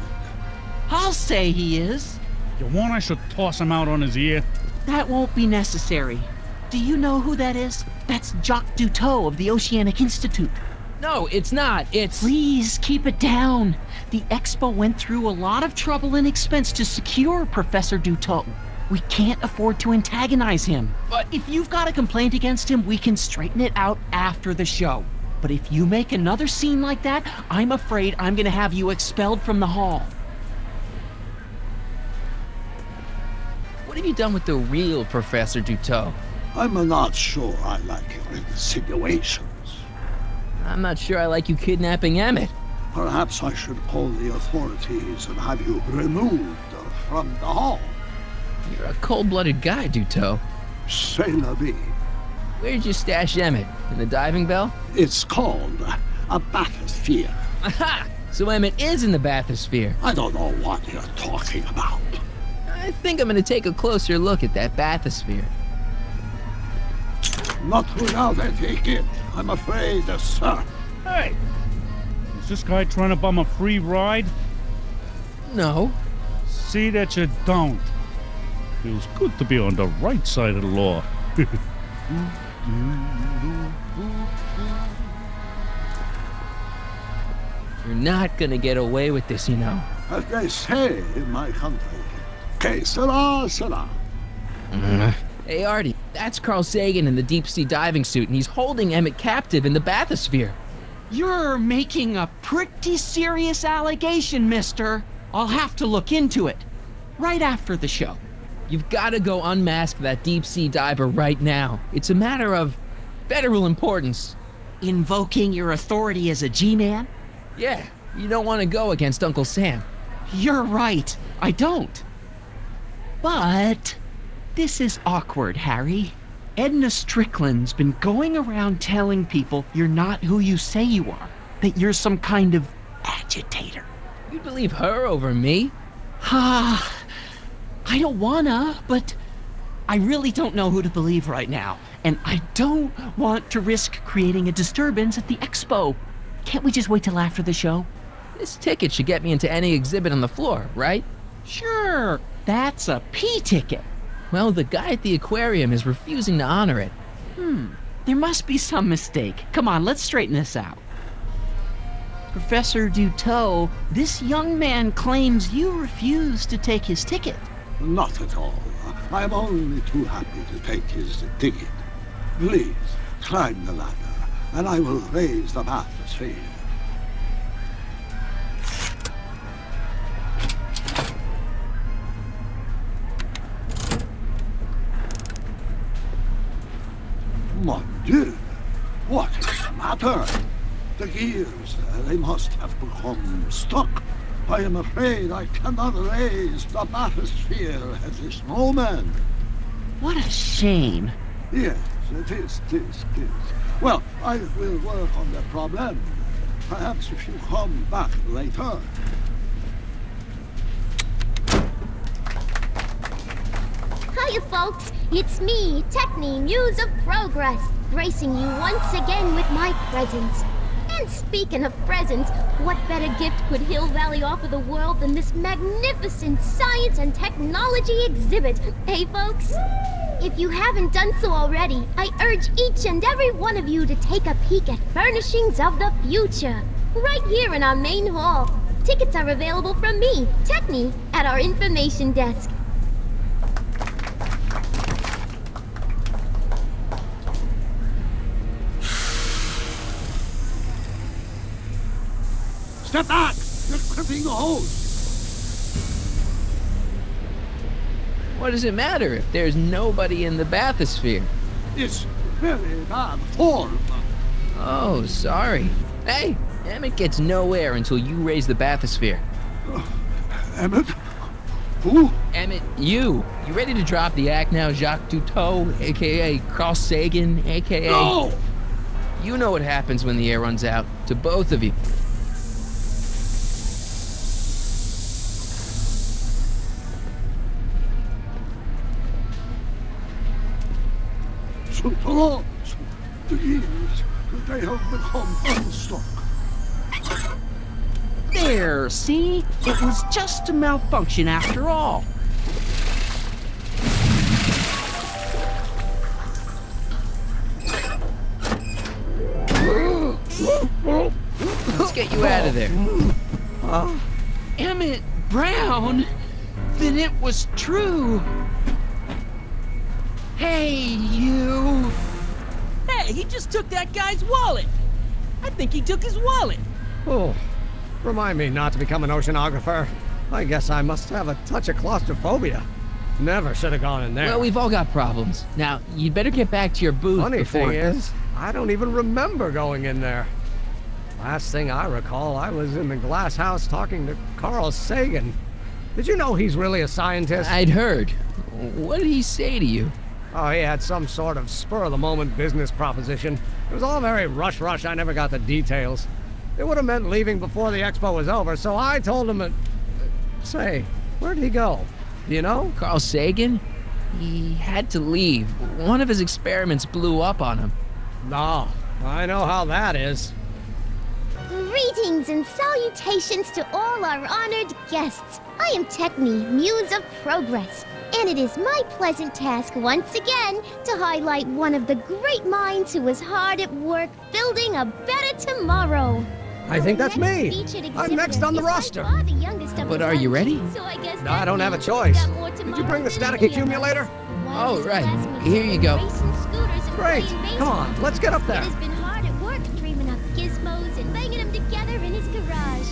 I'll say he is. You want I should toss him out on his ear? That won't be necessary. Do you know who that is? That's Jacques Duteau of the Oceanic Institute. No, it's not. It's... Please, keep it down. The Expo went through a lot of trouble and expense to secure Professor Duteau. We can't afford to antagonize him. But if you've got a complaint against him, we can straighten it out after the show. But if you make another scene like that, I'm afraid I'm gonna have you expelled from the hall. What have you done with the real Professor Duteau? I'm not sure I like your insinuations. I'm not sure I like you kidnapping Emmett. Perhaps I should call the authorities and have you removed from the hall. You're a cold-blooded guy, Duteau. C'est la vie. Where'd you stash Emmett? In the diving bell? It's called a bathysphere. Aha! So Emmett is in the bathysphere. I don't know what you're talking about. I think I'm gonna take a closer look at that bathysphere. Not without a ticket, I'm afraid, sir. Hey! Is this guy trying to bum a free ride? No. See that you don't. Feels good to be on the right side of the law. You're not gonna get away with this, you know. As they say in my country, que sera, sera. Hey, Artie, that's Carl Sagan in the deep-sea diving suit, and he's holding Emmett captive in the bathysphere. You're making a pretty serious allegation, mister. I'll have to look into it. Right after the show. You've got to go unmask that deep-sea diver right now. It's a matter of federal importance. Invoking your authority as a G-man? Yeah, you don't want to go against Uncle Sam. You're right, I don't. But this is awkward, Harry. Edna Strickland's been going around telling people you're not who you say you are, that you're some kind of agitator. You'd believe her over me? I don't wanna, but I really don't know who to believe right now, and I don't want to risk creating a disturbance at the expo. Can't we just wait till after the show? This ticket should get me into any exhibit on the floor, right? Sure, that's a P ticket. Well, the guy at the aquarium is refusing to honor it. There must be some mistake. Come on, let's straighten this out. Professor Duteau, this young man claims you refused to take his ticket. Not at all. I'm only too happy to take his ticket. Please, climb the ladder, and I will raise the bathysphere. Mon Dieu! What is the matter? The gears, they must have become stuck. I am afraid I cannot raise the bathysphere at this moment. What a shame. Yes, it is. Well, I will work on the problem. Perhaps if you come back later. Hiya, folks. It's me, Techne, Muse of Progress, gracing you once again with my presence. And speaking of presents, what better gift could Hill Valley offer the world than this magnificent science and technology exhibit? Hey, folks? If you haven't done so already, I urge each and every one of you to take a peek at Furnishings of the Future, right here in our main hall. Tickets are available from me, Techne, at our information desk. Step back! You're clipping the hose! What does it matter if there's nobody in the bathysphere? It's very bad form. Oh, sorry. Hey, Emmett gets no air until you raise the bathysphere. Emmett? Who? Emmett, you. You ready to drop the act now, Jacques Duteau, a.k.a. Carl Sagan, a.k.a. No! You know what happens when the air runs out, to both of you. clothes. These, they have become unstuck. There, see? It was just a malfunction after all. Let's get you out of there. Emmet Brown? Then it was true. Hey, you. Hey, he just took that guy's wallet. I think he took his wallet. Oh, remind me not to become an oceanographer. I guess I must have a touch of claustrophobia. Never should have gone in there. Well, we've all got problems. Now, you'd better get back to your booth Funny before... thing is, I don't even remember going in there. Last thing I recall, I was in the glass house talking to Carl Sagan. Did you know he's really a scientist? I'd heard. What did he say to you? Oh, he had some sort of spur-of-the-moment business proposition. It was all very rush. I never got the details. It would have meant leaving before the expo was over, so I told him Say, where'd he go? Do you know? Carl Sagan? He had to leave. One of his experiments blew up on him. No, I know how that is. Greetings and salutations to all our honored guests. I am Techne, Muse of Progress, and it is my pleasant task once again to highlight one of the great minds who was hard at work building a better tomorrow. I think that's me. I'm next on the roster. But are you ready? No, I don't have a choice. Did you bring the static accumulator? Oh, right. Here you go. Great. Come on, let's get up there. He's been hard at work dreaming up gizmos and banging them together in his garage.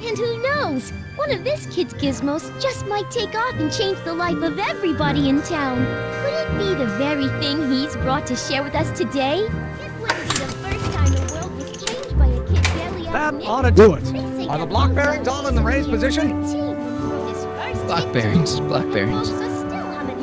And who knows? One of this kid's gizmos just might take off and change the life of everybody in town. Could it be the very thing he's brought to share with us today? It wouldn't be the first time the world was changed by a kid barely That ought to do it. Are the block bearings all in the raised position? Block bearings.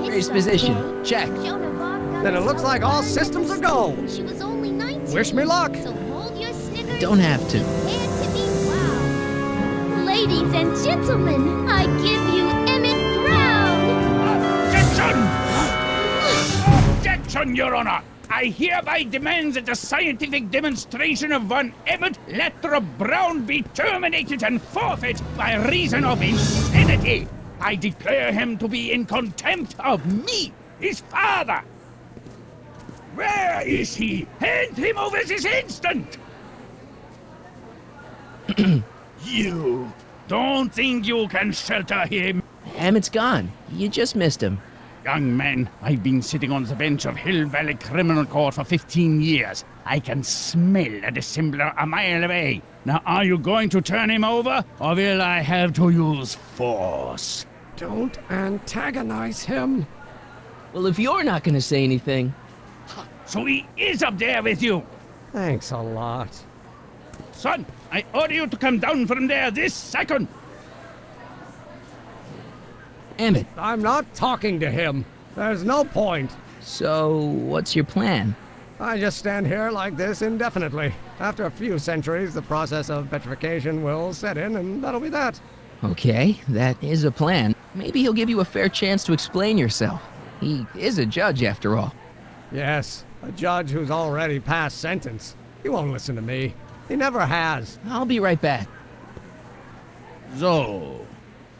Raised position. Check. Then it looks like all systems are go. She was only 19. Wish me luck. So hold your Snickers. Don't have to. Prepare to be wowed. Ladies and gentlemen, I give you Emmet Brown. Objection! Objection, Your Honor! I hereby demand that the scientific demonstration of one Emmet Lathrop Brown be terminated and forfeit by reason of insanity. I declare him to be in contempt of me, his father. Where is he? Hand him over this instant! You don't think you can shelter him? Emmett's gone. You just missed him. Young man, I've been sitting on the bench of Hill Valley Criminal Court for 15 years. I can smell a dissembler a mile away. Now, are you going to turn him over, or will I have to use force? Don't antagonize him. Well, if you're not going to say anything... So he is up there with you? Thanks a lot. Son, I order you to come down from there this second. Emmett. I'm not talking to him. There's no point. So, what's your plan? I just stand here like this indefinitely. After a few centuries, the process of petrification will set in, and that'll be that. Okay, that is a plan. Maybe he'll give you a fair chance to explain yourself. He is a judge, after all. Yes, a judge who's already passed sentence. He won't listen to me. He never has. I'll be right back. So,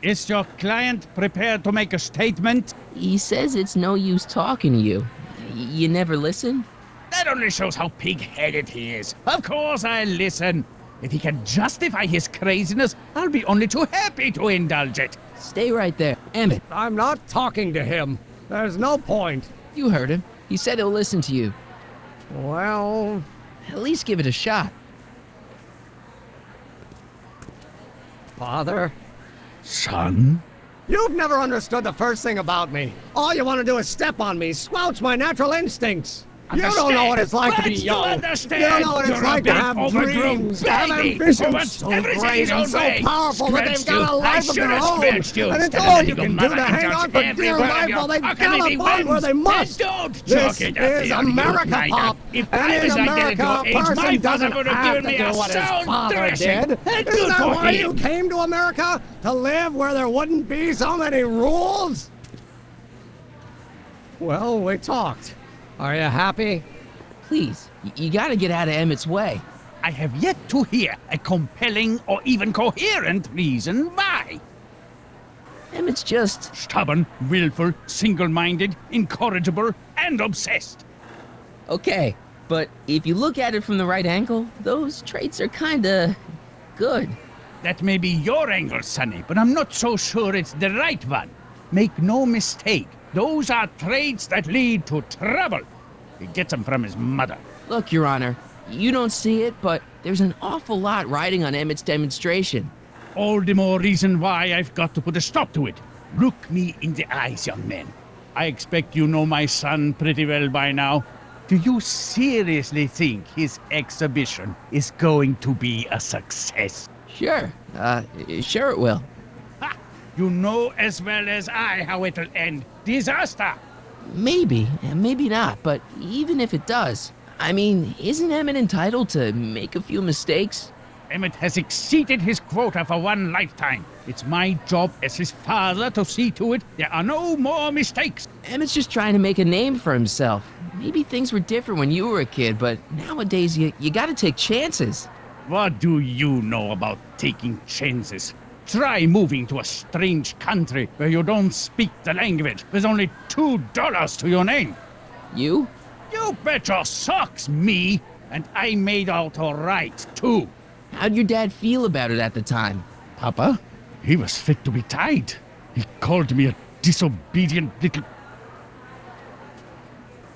is your client prepared to make a statement? He says it's no use talking to you. You never listen? That only shows how pig-headed he is. Of course I'll listen. If he can justify his craziness, I'll be only too happy to indulge it. Stay right there. Emmett. I'm not talking to him. There's no point. You heard him. He said he'll listen to you. Well... At least give it a shot. Father? Son? You've never understood the first thing about me. All you want to do is step on me, squelch my natural instincts. You don't know what it's like to be young. You don't know what it's like to have dreams, to have ambitions so great and so powerful that they've got a life of their own. And it's all you can do to hang on for dear life while they gallop on where they must. This is America, Pop. And in America, a person doesn't have to do what his father did. Isn't that why you came to America? To live where there wouldn't be so many rules? Well, we talked. Are you happy? please, you gotta get out of Emmett's way. I have yet to hear a compelling or even coherent reason why. Emmett's just... stubborn, willful, single-minded, incorrigible, and obsessed. Okay, but if you look at it from the right angle, those traits are kinda... good. That may be your angle, Sonny, but I'm not so sure it's the right one. Make no mistake, those are traits that lead to trouble. He gets them from his mother. Look, Your Honor, you don't see it, but there's an awful lot riding on Emmett's demonstration. All the more reason why I've got to put a stop to it. Look me in the eyes, young man. I expect you know my son pretty well by now. Do you seriously think his exhibition is going to be a success? Sure. Sure it will. Ha! You know as well as I how it'll end. Disaster! Maybe, and maybe not, but even if it does, I mean, isn't Emmett entitled to make a few mistakes? Emmett has exceeded his quota for one lifetime. It's my job as his father to see to it there are no more mistakes. Emmett's just trying to make a name for himself. Maybe things were different when you were a kid, but nowadays you gotta take chances. What do you know about taking chances? Try moving to a strange country where you don't speak the language with only $2 to your name. You? You bet your socks, me! And I made out all right, too. How'd your dad feel about it at the time? Papa? He was fit to be tied. He called me a disobedient little...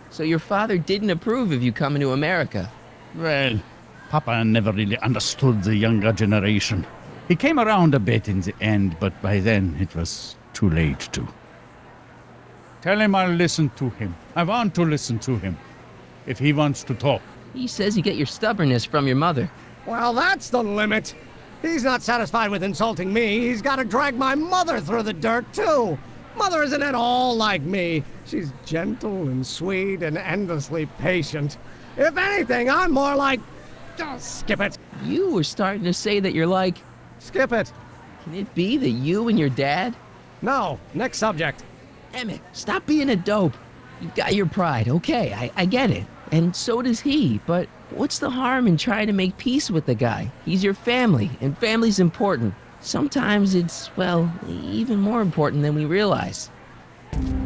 So your father didn't approve of you coming to America? Well, Papa never really understood the younger generation. He came around a bit in the end, but by then it was too late to. Tell him I'll listen to him. I want to listen to him. If he wants to talk. He says you get your stubbornness from your mother. Well, that's the limit. He's not satisfied with insulting me. He's got to drag my mother through the dirt, too. Mother isn't at all like me. She's gentle and sweet and endlessly patient. If anything, I'm more like... Oh, skip it. You were starting to say that you're like... Skip it. Can it be that you and your dad? No. Next subject. Emmett, stop being a dope. You've got your pride, okay, I get it. And so does he, but what's the harm in trying to make peace with the guy? He's your family, and family's important. Sometimes it's, well, even more important than we realize.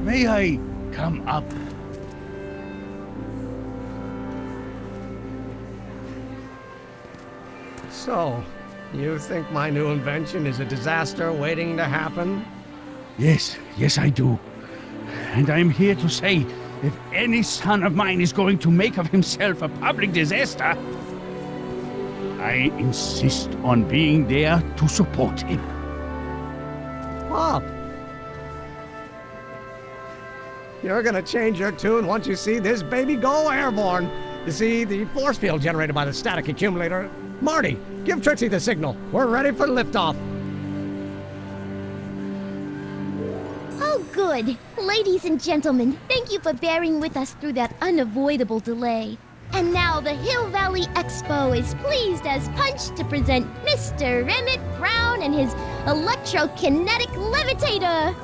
May I come up? So, you think my new invention is a disaster waiting to happen? Yes, I do. And I'm here to say, if any son of mine is going to make of himself a public disaster, I insist on being there to support him. Pop! You're gonna change your tune once you see this baby go airborne. You see, the force field generated by the static accumulator. Marty, give Trixie the signal. We're ready for liftoff. Oh, good. Ladies and gentlemen, thank you for bearing with us through that unavoidable delay. And now the Hill Valley Expo is pleased as punch to present Mr. Emmet Brown and his electrokinetic levitator.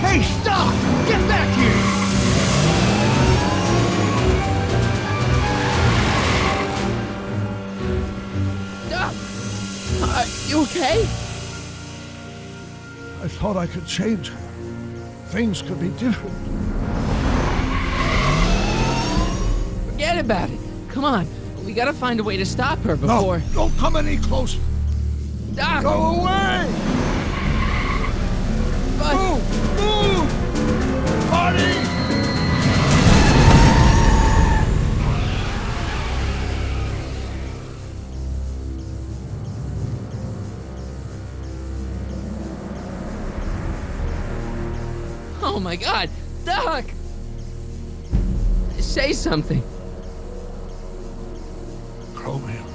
Hey, stop! Get back here! Doc! You okay? I thought I could change her. Things could be different. Forget about it. Come on. We gotta find a way to stop her before... No, don't come any closer. Doc! Go away! Move! Move! Marty! Oh my God! Doc! Say something. Chromium,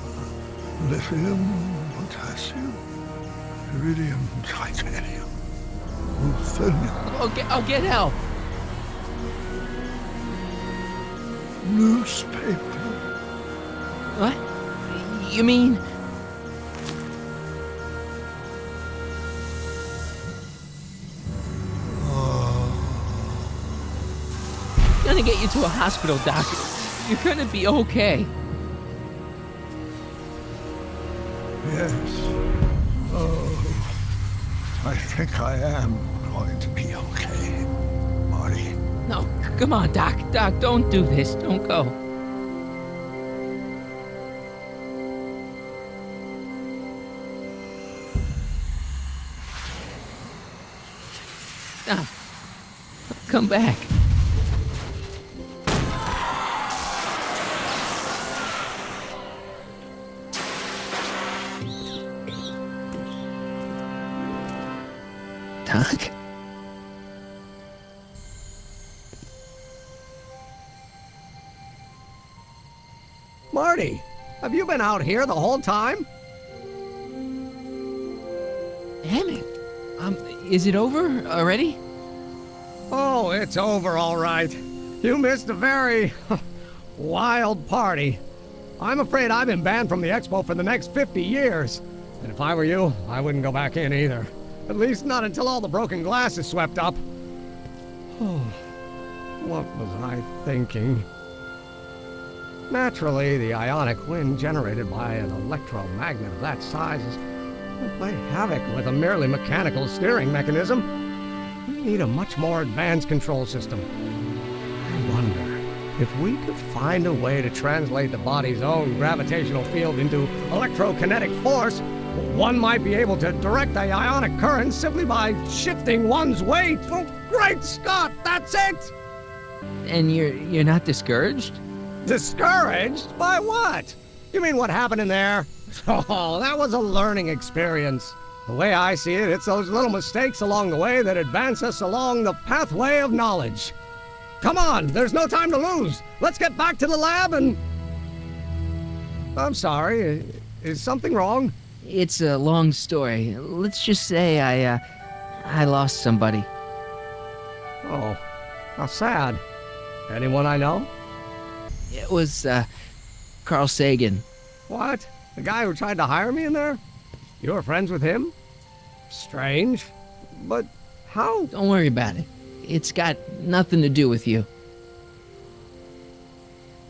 lithium, potassium, iridium, titanium, ruthenium. I'll get help. Newspaper. What? You mean? I'm gonna get you to a hospital, Doc. You're gonna be okay. Yes. Oh, I think I am going to be okay, Marty. No, come on, Doc. Doc, don't do this. Don't go. Doc, come back. Doc? Marty, have you been out here the whole time? Emmett, is it over already? Oh, it's over all right. You missed a very wild party. I'm afraid I've been banned from the expo for the next 50 years. And if I were you, I wouldn't go back in either. At least not until all the broken glass is swept up. Oh, what was I thinking? Naturally, the ionic wind generated by an electromagnet of that size would play havoc with a merely mechanical steering mechanism. We need a much more advanced control system. I wonder if we could find a way to translate the body's own gravitational field into electrokinetic force. One might be able to direct the ionic current simply by shifting one's weight. Oh, great Scott, that's it! And you're not discouraged? Discouraged? By what? You mean what happened in there? Oh, that was a learning experience. The way I see it, it's those little mistakes along the way that advance us along the pathway of knowledge. Come on, there's no time to lose. Let's get back to the lab and... I'm sorry, is something wrong? It's a long story. Let's just say I lost somebody. Oh, how sad. Anyone I know? It was, Carl Sagan. What? The guy who tried to hire me in there? You were friends with him? Strange. But how? Don't worry about it. It's got nothing to do with you.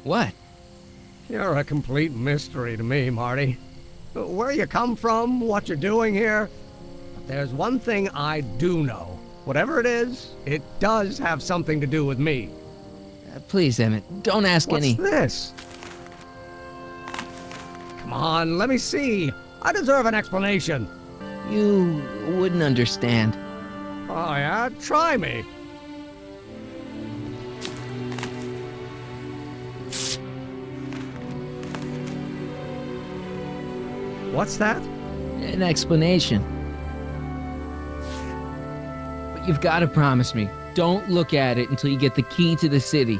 What? You're a complete mystery to me, Marty. Where you come from, what you're doing here. But there's one thing I do know. Whatever it is, it does have something to do with me. Please, Emmett, don't ask any... What's this? Come on, let me see. I deserve an explanation. You wouldn't understand. Oh, yeah? Try me. What's that? An explanation. But you've got to promise me. Don't look at it until you get the key to the city.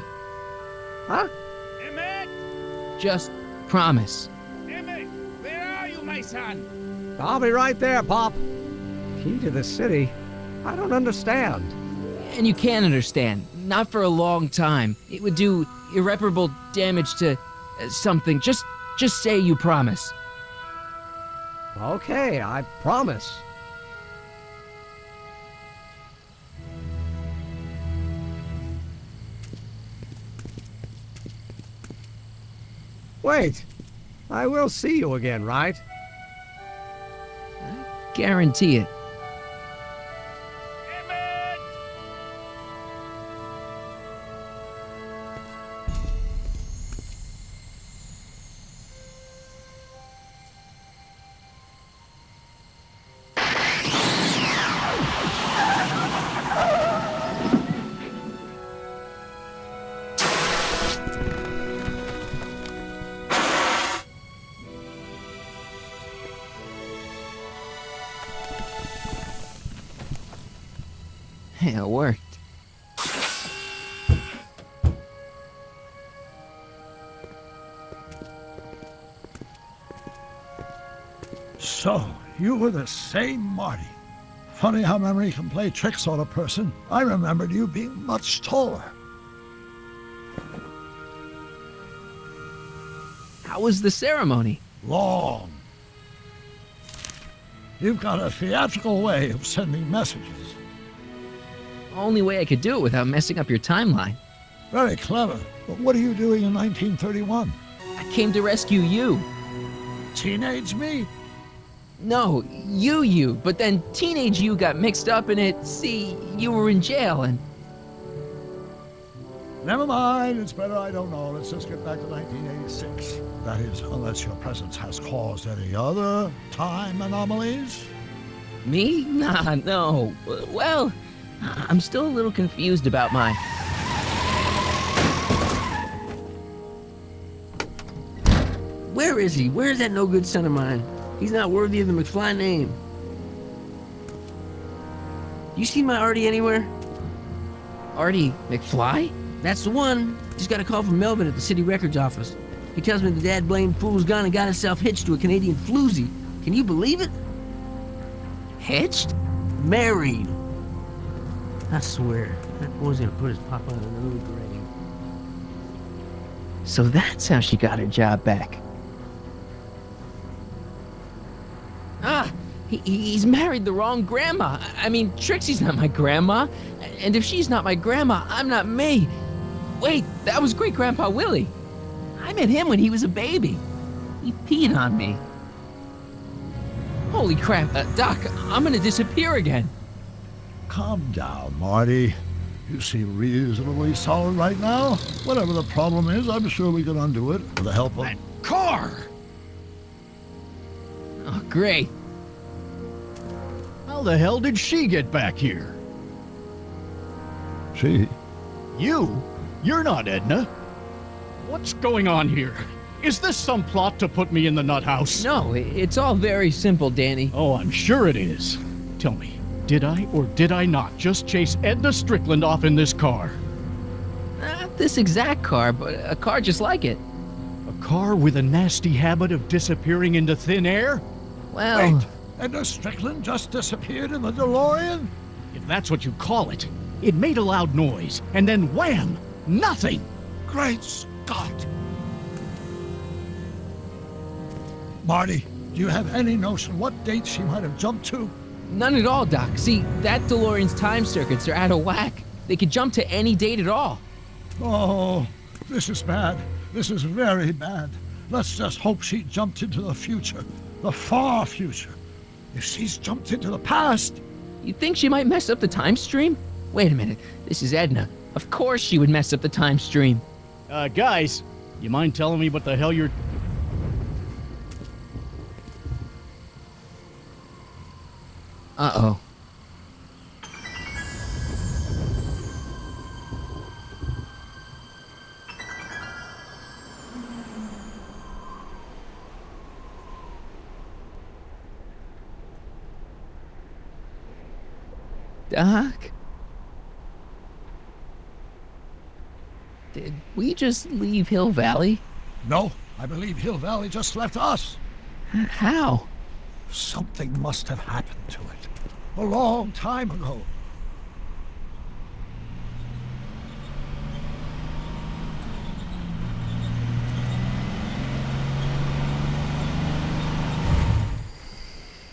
Huh? Emmett! Just promise. Emmett, where are you, my son? I'll be right there, Pop. Key to the city? I don't understand. And you can't understand. Not for a long time. It would do irreparable damage to something. Just say you promise. Okay, I promise. Wait, I will see you again, right? I guarantee it. It worked. So, you were the same Marty. Funny how memory can play tricks on a person. I remembered you being much taller. How was the ceremony? Long. You've got a theatrical way of sending messages. Only way I could do it without messing up your timeline. Very clever. But what are you doing in 1931? I came to rescue you. Teenage me? No, you. But then teenage you got mixed up in it. See, you were in jail and... Never mind, it's better I don't know. Let's just get back to 1986. That is, unless your presence has caused any other time anomalies. Me? Nah, no. Well, I'm still a little confused about my... Where is he? Where's that no-good son of mine? He's not worthy of the McFly name. You see my Artie anywhere? Artie McFly? That's the one. Just got a call from Melvin at the city records office. He tells me the dad blamed fool's gone and got himself hitched to a Canadian floozy. Can you believe it? Hitched? Married. I swear, that boy's gonna put his papa in an early grave. So that's how she got her job back. He's married the wrong grandma. I mean, Trixie's not my grandma. And if she's not my grandma, I'm not me. Wait, that was Great-Grandpa Willie. I met him when he was a baby. He peed on me. Holy crap, Doc, I'm gonna disappear again. Calm down, Marty. You seem reasonably solid right now. Whatever the problem is, I'm sure we can undo it with the help of... That car! Oh, great. How the hell did she get back here? She? You? You're not Edna. What's going on here? Is this some plot to put me in the nut house? No, it's all very simple, Danny. Oh, I'm sure it is. Tell me, did I or did I not just chase Edna Strickland off in this car? Not this exact car, but a car just like it. A car with a nasty habit of disappearing into thin air? Well... Wait, Edna Strickland just disappeared in the DeLorean? If that's what you call it. It made a loud noise, and then wham! Nothing! Great Scott! Marty, do you have any notion what date she might have jumped to? None at all, Doc. See, that DeLorean's time circuits are out of whack. They could jump to any date at all. Oh, this is bad. This is very bad. Let's just hope she jumped into the future. The far future. If she's jumped into the past... You think she might mess up the time stream? Wait a minute. This is Edna. Of course she would mess up the time stream. Guys, you mind telling me what the hell you're... Uh-oh. Doc? Did we just leave Hill Valley? No, I believe Hill Valley just left us. How? Something must have happened to it. A long time ago.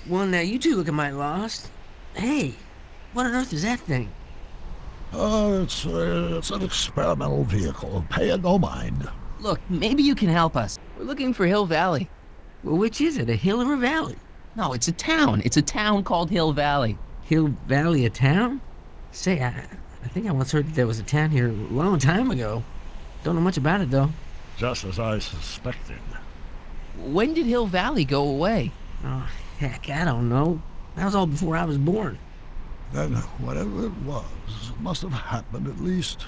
Well, now you two look mighty lost. Hey, what on earth is that thing? It's an experimental vehicle. Pay it no mind. Look, maybe you can help us. We're looking for Hill Valley. Well, which is it, a hill or a valley? No, it's a town. It's a town called Hill Valley. Hill Valley, a town? Say, I think I once heard that there was a town here a long time ago. Don't know much about it, though. Just as I suspected. When did Hill Valley go away? Oh, heck, I don't know. That was all before I was born. Then whatever it was must have happened at least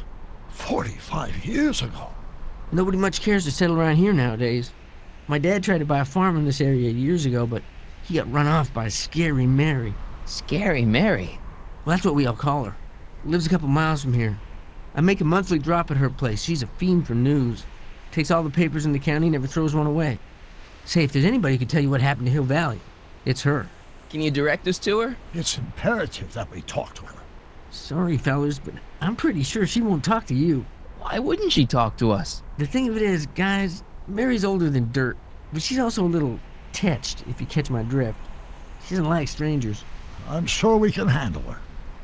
45 years ago. Nobody much cares to settle around here nowadays. My dad tried to buy a farm in this area years ago, but he got run off by Scary Mary. Scary Mary? Well, that's what we all call her. Lives a couple miles from here. I make a monthly drop at her place. She's a fiend for news. Takes all the papers in the county, never throws one away. Say, if there's anybody who can tell you what happened to Hill Valley, it's her. Can you direct us to her? It's imperative that we talk to her. Sorry, fellas, but I'm pretty sure she won't talk to you. Why wouldn't she talk to us? The thing of it is, guys, Mary's older than dirt, but she's also a little tetched, if you catch my drift. She doesn't like strangers. I'm sure we can handle her.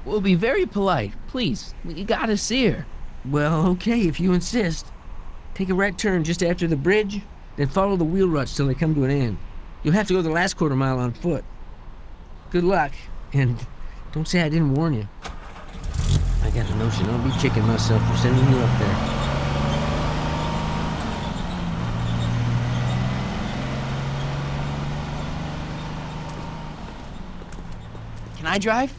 We'll be very polite. Please, we gotta see her. Well, okay, if you insist. Take a right turn just after the bridge, then follow the wheel ruts till they come to an end. You'll have to go the last quarter mile on foot. Good luck, and don't say I didn't warn you. I got a notion I'll be kicking myself for sending you up there. Can I drive?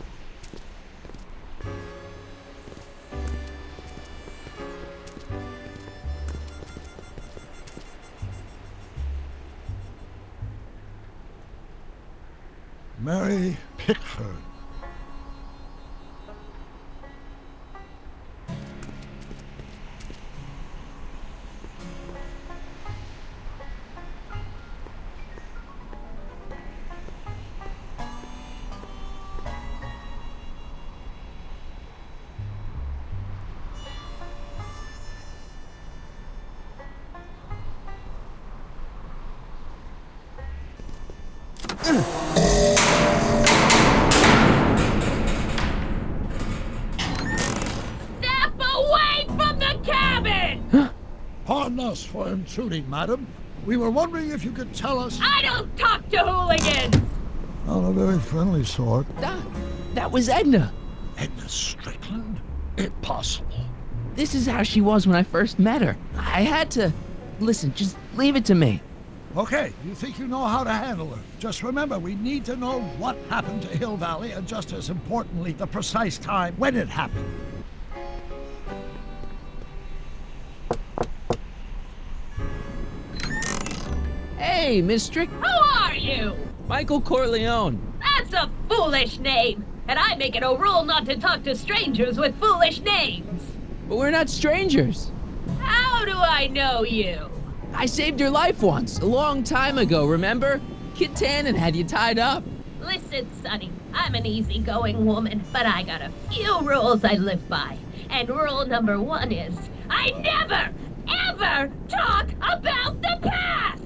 Mary Pickford. Pardon us for intruding, madam. We were wondering if you could tell us... I don't talk to hooligans! Not a very friendly sort. That was Edna. Edna Strickland? Impossible. This is how she was when I first met her. I had to... Listen, just leave it to me. Okay, you think you know how to handle her. Just remember, we need to know what happened to Hill Valley, and just as importantly, the precise time when it happened. Hey, Miss Strick. Who are you? Michael Corleone. That's a foolish name, and I make it a rule not to talk to strangers with foolish names. But we're not strangers. How do I know you? I saved your life once, a long time ago, remember? Kid Tannen had you tied up. Listen, Sonny, I'm an easygoing woman, but I got a few rules I live by. And rule number 1 is, I never, ever talk about the past!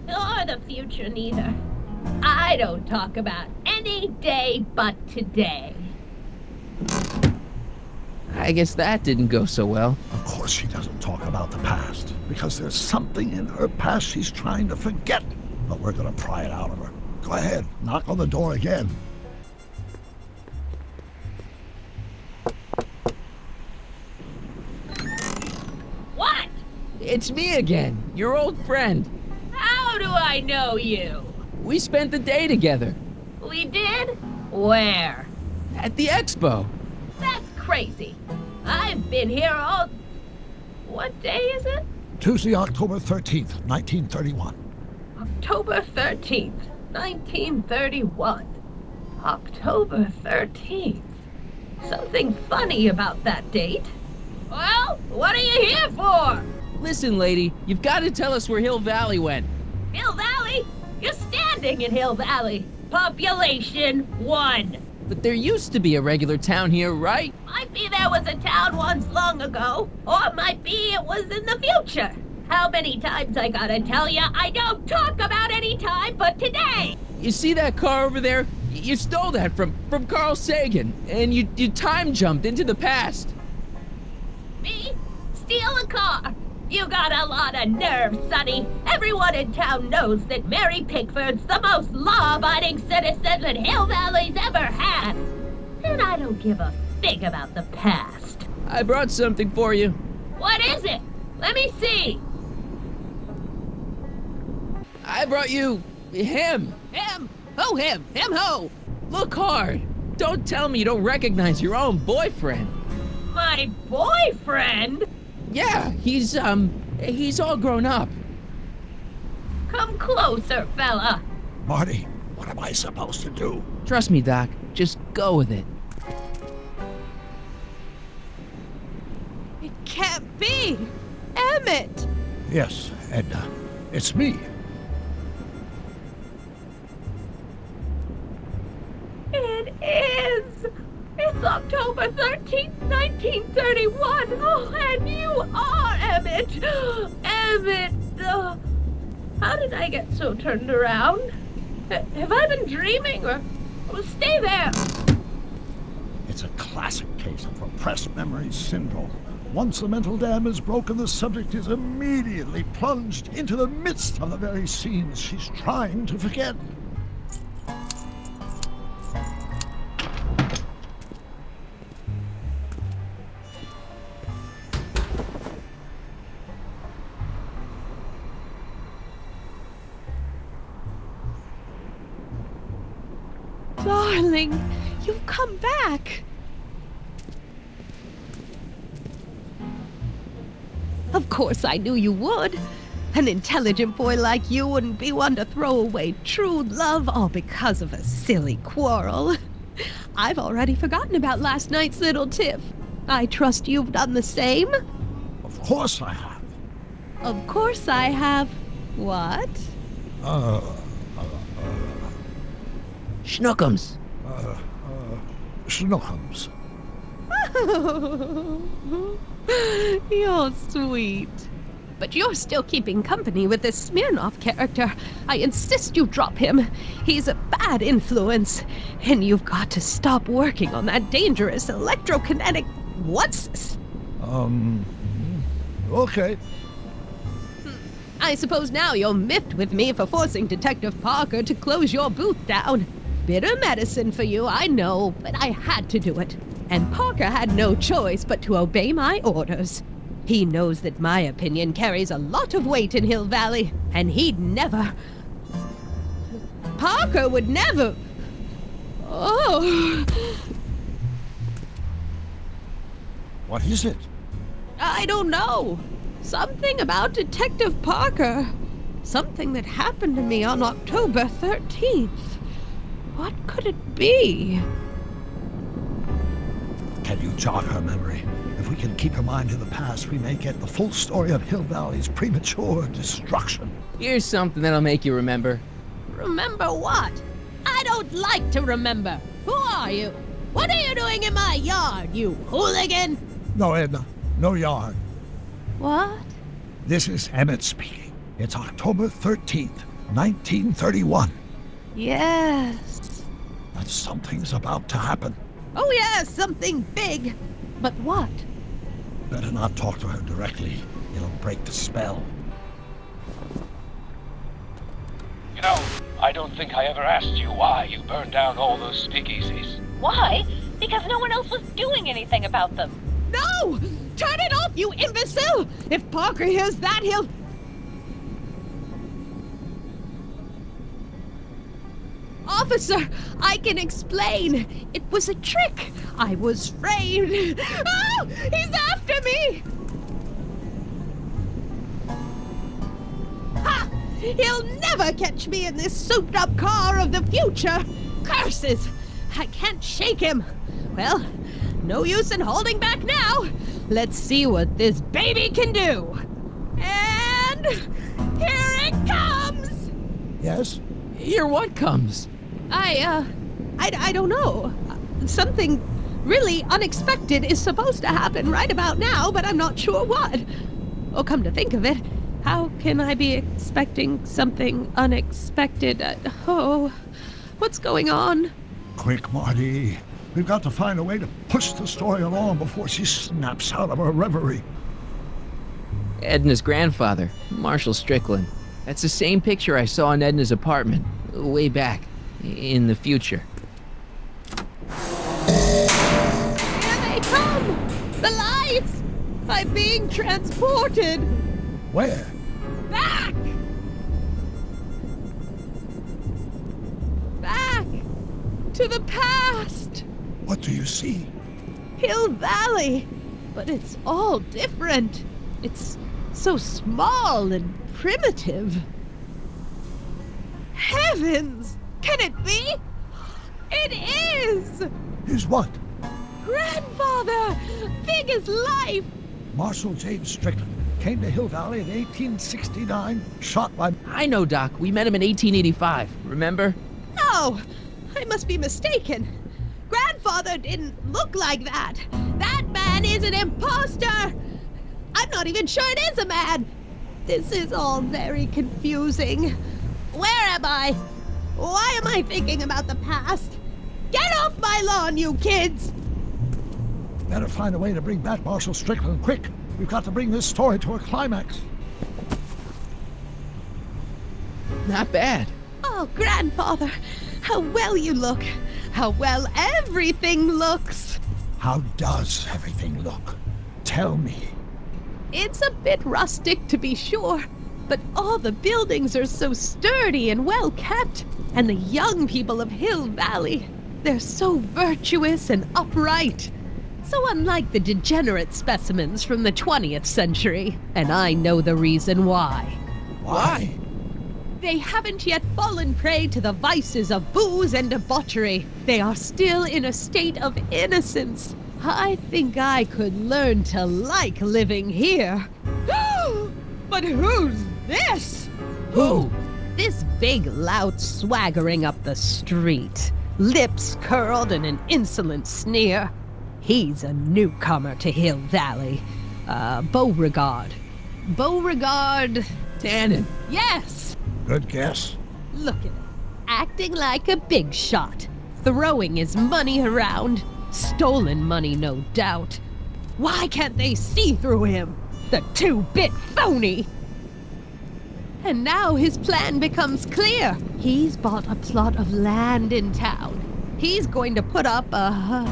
Or the future, neither. I don't talk about any day but today. I guess that didn't go so well. Of course she doesn't talk about the past, because there's something in her past she's trying to forget. But we're gonna pry it out of her. Go ahead, knock on the door again. What? It's me again, your old friend. How do I know you? We spent the day together. We did? Where? At the expo. That's crazy. I've been here all... What day is it? Tuesday, October 13th, 1931. October 13th, 1931. October 13th. Something funny about that date. Well, what are you here for? Listen, lady, you've got to tell us where Hill Valley went. Hill Valley? You're standing in Hill Valley. Population 1. But there used to be a regular town here, right? Might be there was a town once long ago, or might be it was in the future. How many times I gotta tell ya, I don't talk about any time but today! You see that car over there? You stole that from Carl Sagan, and you time jumped into the past. Me? Steal a car? You got a lot of nerve, Sonny. Everyone in town knows that Mary Pickford's the most law-abiding citizen that Hill Valley's ever had. And I don't give a fig about the past. I brought something for you. What is it? Let me see. I brought you him. Him? Who him? Him who? Look hard. Don't tell me you don't recognize your own boyfriend. My boyfriend? Yeah, he's all grown up. Come closer, fella. Marty, what am I supposed to do? Trust me, Doc. Just go with it. can't be! Emmet! Yes, Edna. It's me. It is! It's October 13th, 1931! Oh, and you are Emmet! Emmet! How did I get so turned around? Have I been dreaming, or stay there? It's a classic case of repressed memory syndrome. Once the mental dam is broken, the subject is immediately plunged into the midst of the very scenes she's trying to forget. Darling, you've come back. Of course I knew you would. An intelligent boy like you wouldn't be one to throw away true love all because of a silly quarrel. I've already forgotten about last night's little tiff. I trust you've done the same? Of course I have. Of course I have. What? Schnookums. Schnookums. You're sweet. But you're still keeping company with this Smirnoff character. I insist you drop him. He's a bad influence. And you've got to stop working on that dangerous electrokinetic... What's... Okay. I suppose now you're miffed with me for forcing Detective Parker to close your booth down. Bitter medicine for you, I know, but I had to do it. And Parker had no choice but to obey my orders. He knows that my opinion carries a lot of weight in Hill Valley, and he'd never... Parker would never... Oh... What is it? I don't know. Something about Detective Parker. Something that happened to me on October 13th. What could it be? Can you jog her memory? If we can keep her mind in the past, we may get the full story of Hill Valley's premature destruction. Here's something that'll make you remember. Remember what? I don't like to remember. Who are you? What are you doing in my yard, you hooligan? No, Edna. No yard. What? This is Emmet speaking. It's October 13th, 1931. Yes. But something's about to happen. Oh yes, something big. But what? Better not talk to her directly. It'll break the spell. You know, I don't think I ever asked you why you burned down all those speakeasies. Why? Because no one else was doing anything about them. No! Turn it off, you imbecile! If Parker hears that, he'll... Officer, I can explain. It was a trick. I was framed. Oh, he's after me! Ha! He'll never catch me in this souped-up car of the future. Curses! I can't shake him. Well, no use in holding back now. Let's see what this baby can do. And here it comes! Yes? Here what comes? I don't know. Something really unexpected is supposed to happen right about now, but I'm not sure what. Oh, come to think of it, how can I be expecting something unexpected? What's going on? Quick, Marty. We've got to find a way to push the story along before she snaps out of her reverie. Edna's grandfather, Marshall Strickland. That's the same picture I saw in Edna's apartment, way back, in the future. Here they come! The lights! I'm being transported! Where? Back! Back! To the past! What do you see? Hill Valley! But it's all different. It's so small and primitive. Heavens! Can it be? It is! Is what? Grandfather! Big as life! Marshal James Strickland came to Hill Valley in 1869, shot by... I know, Doc. We met him in 1885. Remember? No! I must be mistaken. Grandfather didn't look like that. That man is an imposter! I'm not even sure it is a man. This is all very confusing. Where am I? Why am I thinking about the past? Get off my lawn, you kids! Better find a way to bring back Marshal Strickland, quick. We've got to bring this story to a climax. Not bad. Oh, Grandfather, how well you look. How well everything looks. How does everything look? Tell me. It's a bit rustic, to be sure, but all the buildings are so sturdy and well kept. And the young people of Hill Valley, they're so virtuous and upright. So unlike the degenerate specimens from the 20th century. And I know the reason why. Why? They haven't yet fallen prey to the vices of booze and debauchery. They are still in a state of innocence. I think I could learn to like living here. But who's this? Who? This big lout swaggering up the street, lips curled in an insolent sneer. He's a newcomer to Hill Valley. Beauregard. Beauregard... Tannen. Yes! Good guess. Look at him, acting like a big shot, throwing his money around. Stolen money, no doubt. Why can't they see through him? The two-bit phony! And now his plan becomes clear. He's bought a plot of land in town. He's going to put up a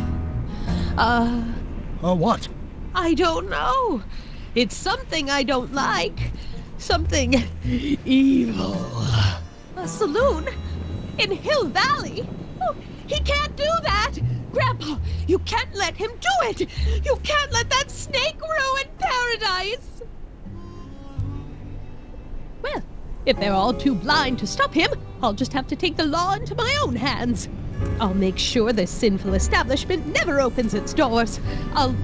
what? I don't know. It's something I don't like. Something evil. A saloon? In Hill Valley? Oh, he can't do that! Grandpa, you can't let him do it! You can't let that snake ruin paradise! Well, if they're all too blind to stop him, I'll just have to take the law into my own hands. I'll make sure this sinful establishment never opens its doors. I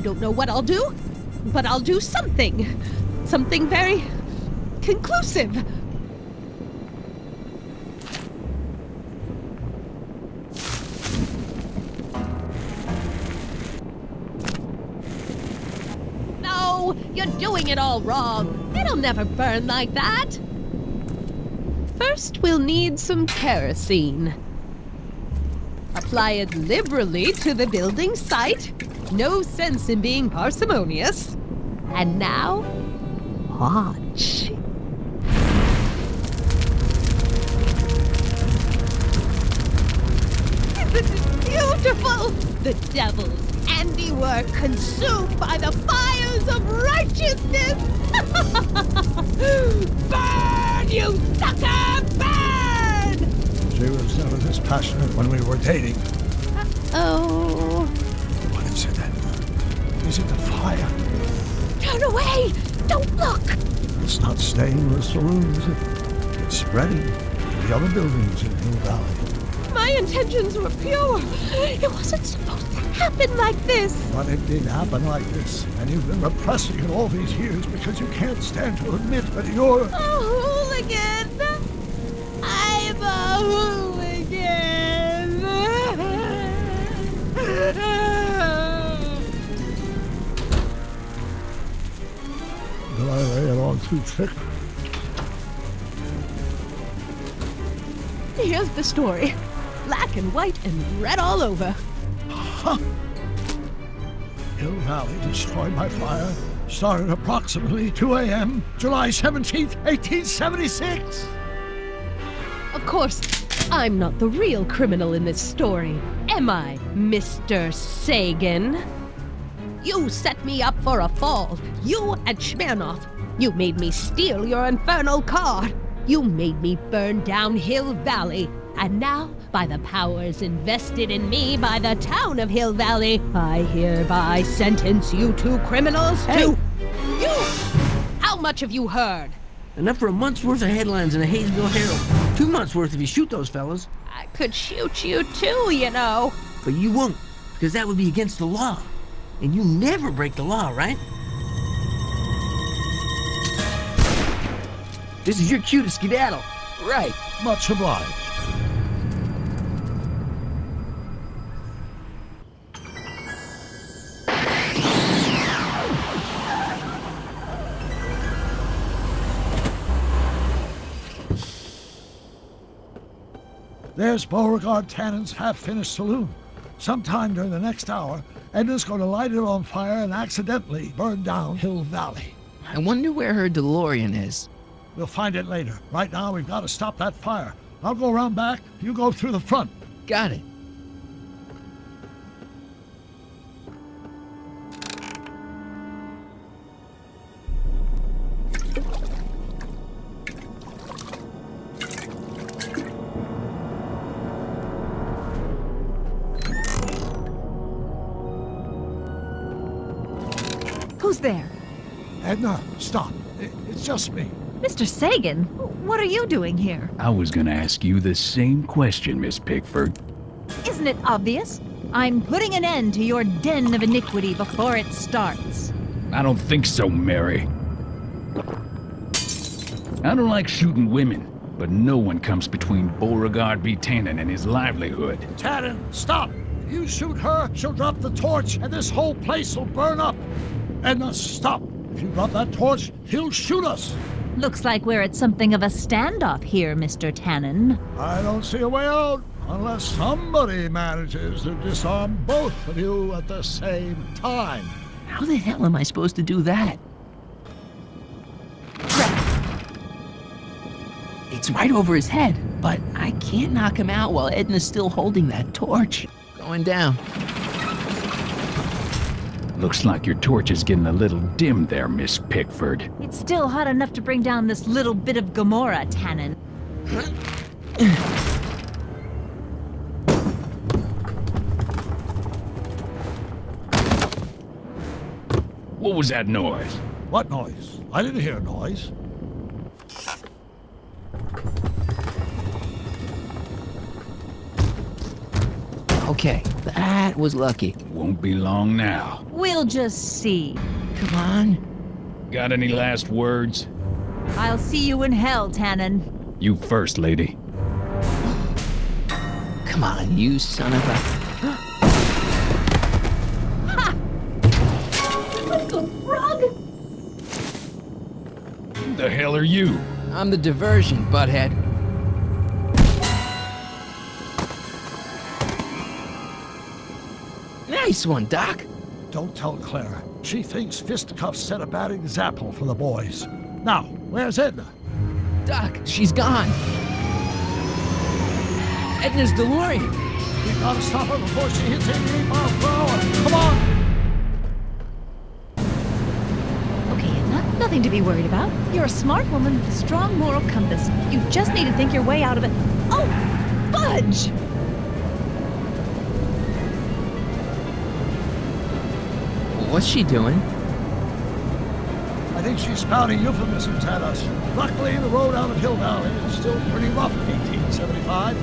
don't know what I'll do, but I'll do something. Something very conclusive. No, you're doing it all wrong. It'll never burn like that. First, we'll need some kerosene. Apply it liberally to the building site. No sense in being parsimonious. And now, watch. This is beautiful! The devil's handiwork consumed by the fires of righteousness! Burn, you sucker! Burn! She was never this passionate when we were dating. Oh. What is it then? Is it the fire? Turn away! Don't look! It's not staying in the saloons. It's spreading to the other buildings in Hill Valley. My intentions were pure. It wasn't supposed to happen like this. But it did happen like this. And you've been repressing it all these years because you can't stand to admit that you're... A hooligan! I'm a hooligan! Did I lay it on too thick? Here's the story. Black and white and red all over. Huh. Hill Valley destroyed by fire. Started approximately 2 a.m., July 17th, 1876. Of course, I'm not the real criminal in this story, am I, Mr. Sagan? You set me up for a fall. You and Smirnoff. You made me steal your infernal car. You made me burn down Hill Valley. And now, by the powers invested in me by the town of Hill Valley, I hereby sentence you two criminals to... You! How much have you heard? Enough for a month's worth of headlines in the Hayesville Herald. 2 months worth if you shoot those fellas. I could shoot you too, you know. But you won't, because that would be against the law. And you never break the law, right? This is your cue to skedaddle. Right. Much obliged. There's Beauregard Tannen's half-finished saloon. Sometime during the next hour, Edna's going to light it on fire and accidentally burn down Hill Valley. I wonder where her DeLorean is. We'll find it later. Right now, we've got to stop that fire. I'll go around back. You go through the front. Got it. Who's there? Edna, stop. It's just me. Mr. Sagan, what are you doing here? I was gonna ask you the same question, Miss Pickford. Isn't it obvious? I'm putting an end to your den of iniquity before it starts. I don't think so, Mary. I don't like shooting women, but no one comes between Beauregard B. Tannen and his livelihood. Tannen, stop! If you shoot her, she'll drop the torch, and this whole place will burn up. Edna, stop! If you drop that torch, he'll shoot us. Looks like we're at something of a standoff here, Mr. Tannen. I don't see a way out, unless somebody manages to disarm both of you at the same time. How the hell am I supposed to do that? It's right over his head, but I can't knock him out while Edna's still holding that torch. Going down. Looks like your torch is getting a little dim there, Miss Pickford. It's still hot enough to bring down this little bit of Gomorrah, Tannen. What was that noise? What noise? I didn't hear a noise. Okay, that was lucky. Won't be long now. We'll just see. Come on. Got any last words? I'll see you in hell, Tannen. You first, lady. Come on, you son of a... Ha! What the frog? Who the hell are you? I'm the diversion, butthead. Nice one, Doc. Don't tell Clara. She thinks fisticuffs set a bad example for the boys. Now, where's Edna? Doc, she's gone. Edna's DeLorean. We gotta stop her before she hits 88 miles per hour. Come on! Okay, Edna, nothing to be worried about. You're a smart woman with a strong moral compass. You just need to think your way out of it. Oh, fudge! What's she doing? I think she's spouting euphemisms at us. Luckily, the road out of Hill Valley is still pretty rough in 1875.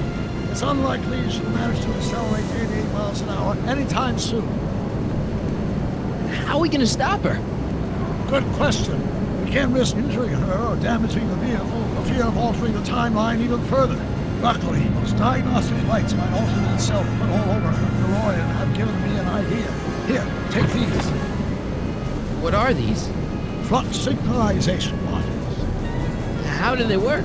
It's unlikely she'll manage to accelerate 88 miles an hour anytime soon. How are we gonna stop her? Good question. We can't risk injuring her or damaging the vehicle for fear of altering the timeline even further. Luckily, those diagnostic lights my alternate self put all over her DeLorean have given me an idea. Here, take these. What are these? Flux synchronization modules. How do they work?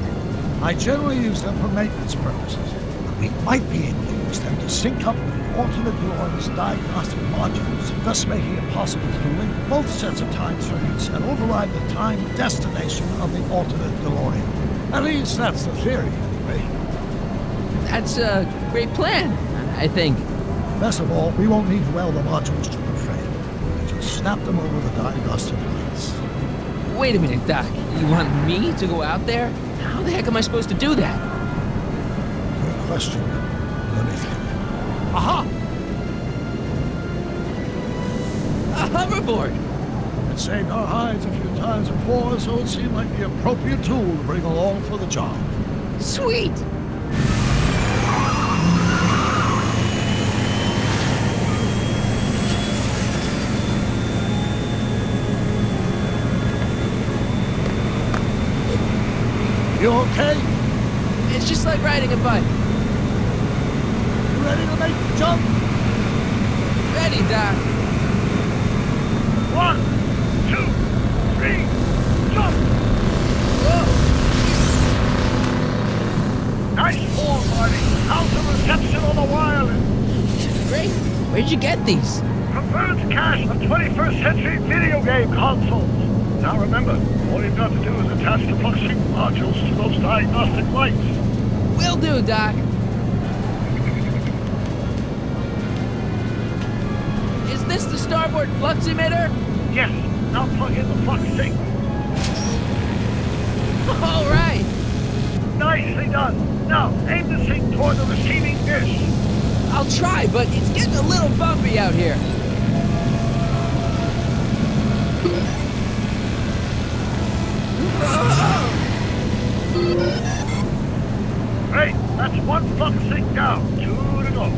I generally use them for maintenance purposes, but we might be able to use them to sync up with the alternate DeLorean's diagnostic modules, thus making it possible to link both sets of time circuits and override the time destination of the alternate DeLorean. At least that's the theory, anyway. That's a great plan, I think. Best of all, we won't need to weld the modules to her frame. We just snap them over the diagnostic lights. Wait a minute, Doc. You want me to go out there? How the heck am I supposed to do that? Good question. Let me think. Aha! A hoverboard! It saved our hides a few times before, so it seemed like the appropriate tool to bring along for the job. Sweet! You okay? It's just like riding a bike. You ready to make the jump? Ready, Doc. 1, 2, 3, jump! Whoa! Nice form, Marty. How's the reception on the wireless? Great. Where'd you get these? From Bird's cache of 21st century video game consoles. Now remember, all you've got to do is attach the fluxing modules to those diagnostic lights. Will do, Doc. Is this the starboard flux emitter? Yes. Now plug in the flux sync. All right. Nicely done. Now aim the sync toward the receiving dish. I'll try, but it's getting a little bumpy out here. Great. That's one flux sync down. 2 to go.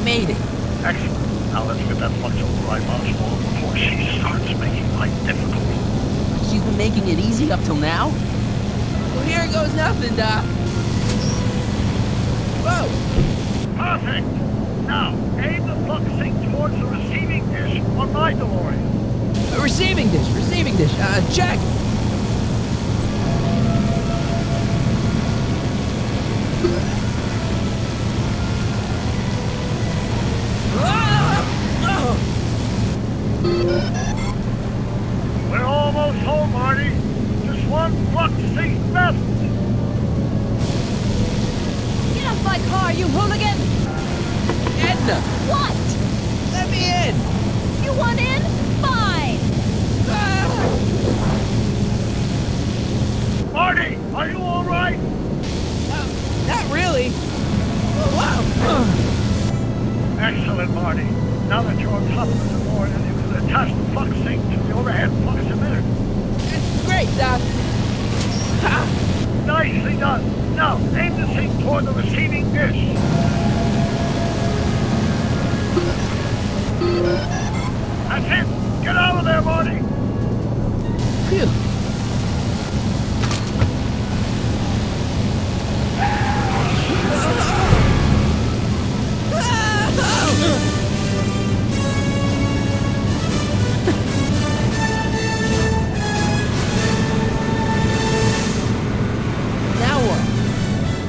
Made it. Excellent. Now let's get that flux override module before she starts making life difficult. She's been making it easy up till now? Well, here goes nothing, Doc. Whoa! Perfect. Now aim the flux sync towards the receiving dish on my DeLorean. Receiving dish. Check. We're almost home, Marty. Just one flux sync left. Get off my car, you hooligan! Edna! What? Let me in! You want in? Fine! Marty, are you all right? Not really. Wow! Excellent, Marty. Now that you're on top of the DeLorean, you can attach the flux sync to the overhead flux emitter. Great, Doc. Nicely done. Now, aim the sync toward the receiving dish. That's it. Get out of there, Marty. Phew.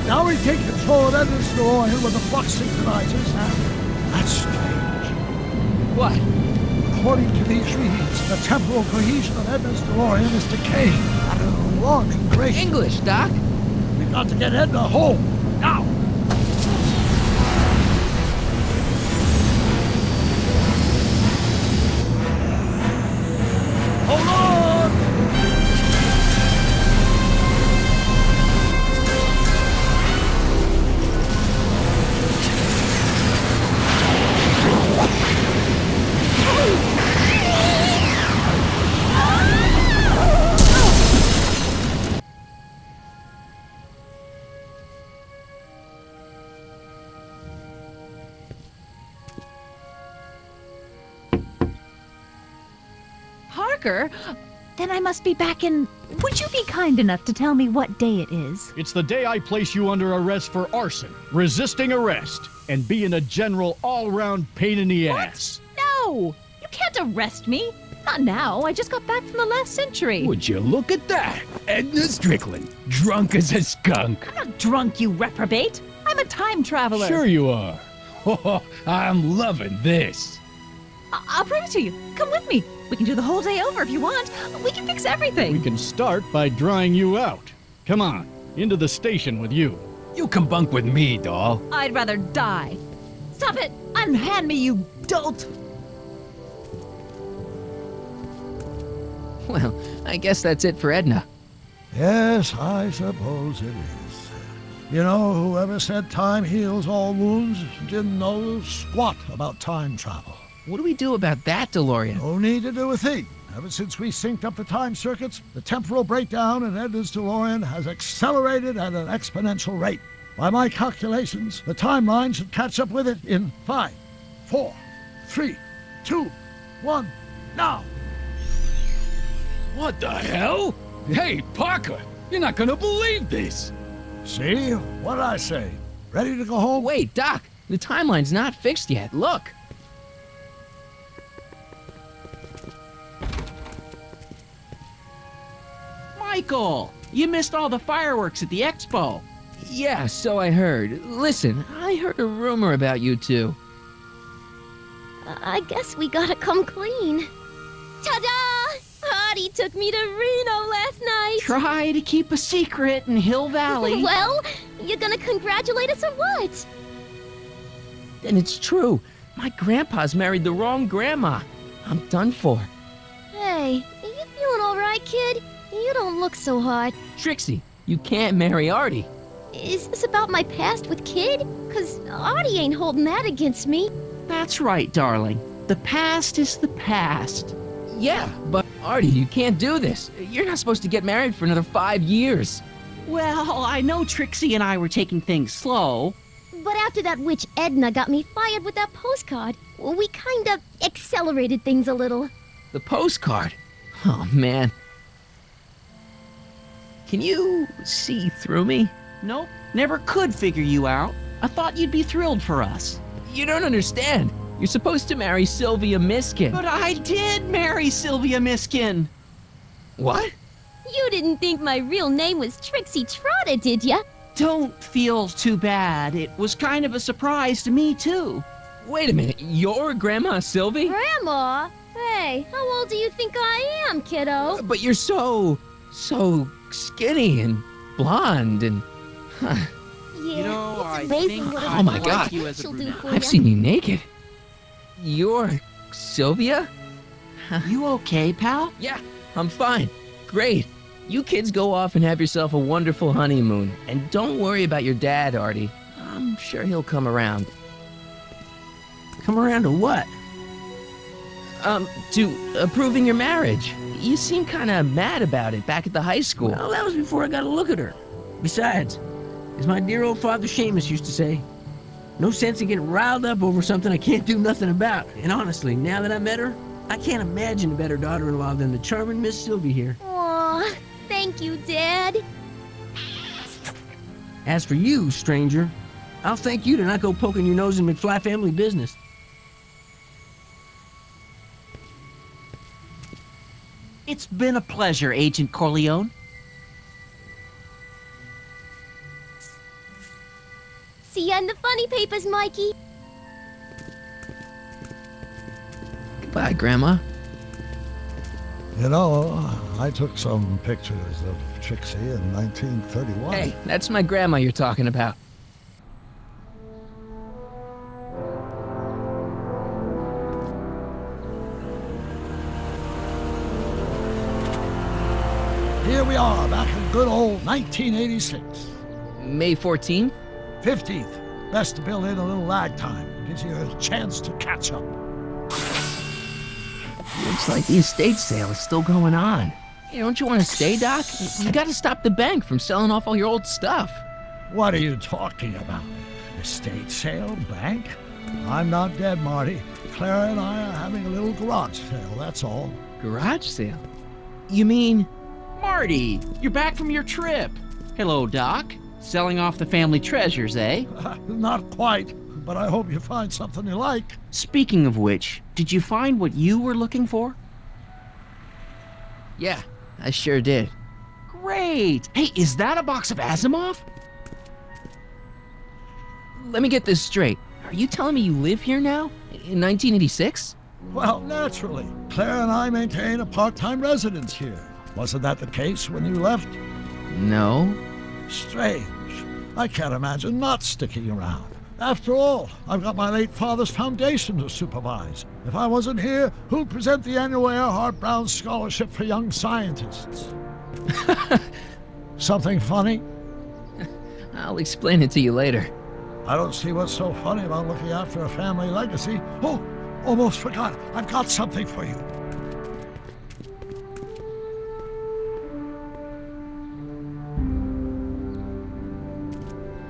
Now we take control of Edna's DeLorean with the flux synchronizers, and that's strange. What? According to these readings, the temporal cohesion of Edna's DeLorean is decaying at an alarming rate. English, Doc. We've got to get Edna home, now. Hold on! Then I must be back in... Would you be kind enough to tell me what day it is? It's the day I place you under arrest for arson, resisting arrest, and being a general all-round pain in the ass. No! You can't arrest me. Not now. I just got back from the last century. Would you look at that? Edna Strickland, drunk as a skunk. I'm not drunk, you reprobate. I'm a time traveler. Sure you are. Oh, I'm loving this. I'll prove it to you. Come with me. We can do the whole day over if you want. We can fix everything. We can start by drying you out. Come on, into the station with you. You can bunk with me, doll. I'd rather die. Stop it! Unhand me, you dolt! Well, I guess that's it for Edna. Yes, I suppose it is. You know, whoever said time heals all wounds didn't know squat about time travel. What do we do about that, DeLorean? No need to do a thing. Ever since we synced up the time circuits, the temporal breakdown in Edna's DeLorean has accelerated at an exponential rate. By my calculations, the timeline should catch up with it in 5, 4, 3, 2, 1, now! What the hell? Hey, Parker, you're not gonna believe this! See? What did I say? Ready to go home? Wait, Doc, the timeline's not fixed yet. Look. Michael, you missed all the fireworks at the expo. Yeah, so I heard. Listen, I heard a rumor about you two. I guess we gotta come clean. Ta-da! Artie took me to Reno last night. Try to keep a secret in Hill Valley. Well, you gonna congratulate us or what? And it's true. My grandpa's married the wrong grandma. I'm done for. Hey, are you feeling all right, kid? You don't look so hot. Trixie, you can't marry Artie. Is this about my past with Kid? 'Cause Artie ain't holding that against me. That's right, darling. The past is the past. Yeah, but Artie, you can't do this. You're not supposed to get married for another 5 years. Well, I know Trixie and I were taking things slow. But after that witch Edna got me fired with that postcard, we kinda accelerated things a little. The postcard? Oh, man. Can you see through me? Nope, never could figure you out. I thought you'd be thrilled for us. You don't understand. You're supposed to marry Sylvia Miskin. But I did marry Sylvia Miskin. What? You didn't think my real name was Trixie Trotter, did ya? Don't feel too bad. It was kind of a surprise to me, too. Wait a minute, you're Grandma Sylvie? Grandma? Hey, how old do you think I am, kiddo? But you're so skinny and blonde and... Huh. Yeah, You know, it's I amazing think what Oh my like God. you as a she'll do brunette. for I've ya. seen you naked. You're Sylvia? You okay, pal? Yeah, I'm fine. Great. You kids go off and have yourself a wonderful honeymoon. And don't worry about your dad, Artie. I'm sure he'll come around. Come around to what? To approving your marriage. You seem kind of mad about it back at the high school. Well, that was before I got a look at her. Besides, as my dear old father Seamus used to say, no sense in getting riled up over something I can't do nothing about. And honestly, now that I met her, I can't imagine a better daughter-in-law than the charming Miss Sylvie here. Aw, thank you, Dad. As for you, stranger, I'll thank you to not go poking your nose in McFly family business. It's been a pleasure, Agent Corleone. See ya in the funny papers, Mikey. Goodbye, Grandma. You know, I took some pictures of Trixie in 1931. Hey, that's my grandma you're talking about. Here we are, back in good old 1986. May 14th? 15th. Best to build in a little lag time. Gives you a chance to catch up. Looks like the estate sale is still going on. Hey, don't you want to stay, Doc? You got to stop the bank from selling off all your old stuff. What are you talking about? Estate sale? Bank? I'm not dead, Marty. Clara and I are having a little garage sale, that's all. Garage sale? You mean... Marty, you're back from your trip. Hello, Doc. Selling off the family treasures, eh? Not quite, but I hope you find something you like. Speaking of which, did you find what you were looking for? Yeah, I sure did. Great. Hey, is that a box of Asimov? Let me get this straight. Are you telling me you live here now? In 1986? Well, naturally. Claire and I maintain a part-time residence here. Wasn't that the case when you left? No. Strange. I can't imagine not sticking around. After all, I've got my late father's foundation to supervise. If I wasn't here, who'd present the annual Earhart Brown Scholarship for Young Scientists? Something funny? I'll explain it to you later. I don't see what's so funny about looking after a family legacy. Oh, almost forgot. I've got something for you.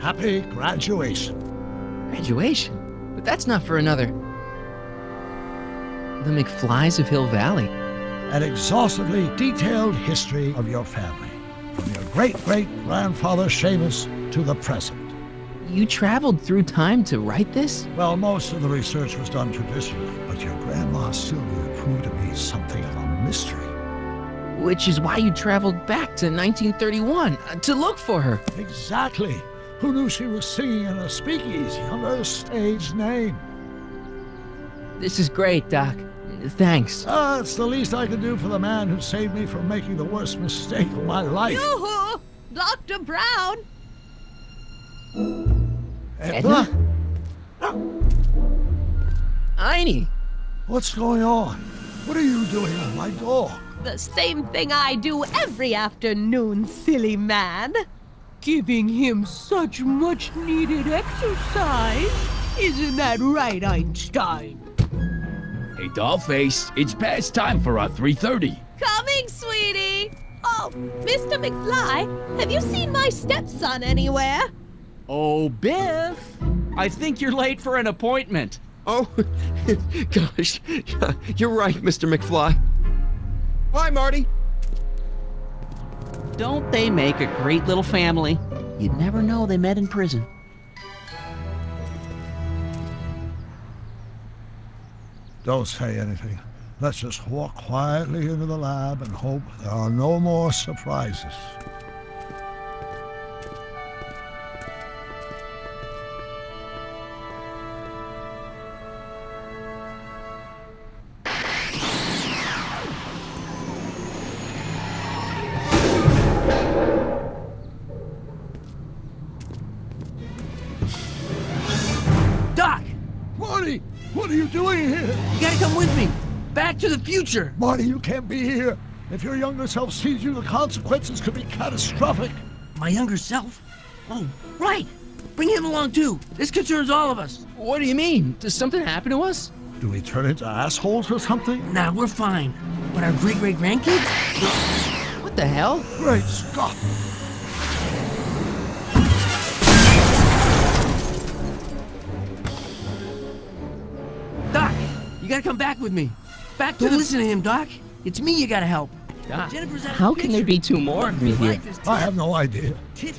Happy graduation. Graduation? But that's not for another... The McFlys of Hill Valley. An exhaustively detailed history of your family, from your great-great-grandfather Seamus to the present. You traveled through time to write this? Well, most of the research was done traditionally, but your grandma Sylvia proved to be something of a mystery. Which is why you traveled back to 1931, to look for her. Exactly. Who knew she was singing in a speakeasy under a stage name? This is great, Doc. Thanks. It's the least I can do for the man who saved me from making the worst mistake of my life. Yoo-hoo! Dr. Brown! Edna? Einie! What's going on? What are you doing with my dog? The same thing I do every afternoon, silly man. Giving him such much-needed exercise. Isn't that right, Einstein? Hey, Dollface, it's past time for our 3:30. Coming, sweetie! Oh, Mr. McFly, have you seen my stepson anywhere? Oh, Biff! I think you're late for an appointment. Oh, gosh. You're right, Mr. McFly. Hi, Marty. Don't they make a great little family? You'd never know they met in prison. Don't say anything. Let's just walk quietly into the lab and hope there are no more surprises. Doc! Marty! What are you doing here? You gotta come with me. Back to the future. Marty, you can't be here. If your younger self sees you, the consequences could be catastrophic. My younger self? Oh, right. Bring him along too. This concerns all of us. What do you mean? Does something happen to us? Do we turn into assholes or something? Nah, we're fine. But our great-great-grandkids? What the hell? Great Scott! Doc, you gotta come back with me. Back to listen to him, Doc. It's me you gotta help. Doc, how can there be two more of me here? I have no idea.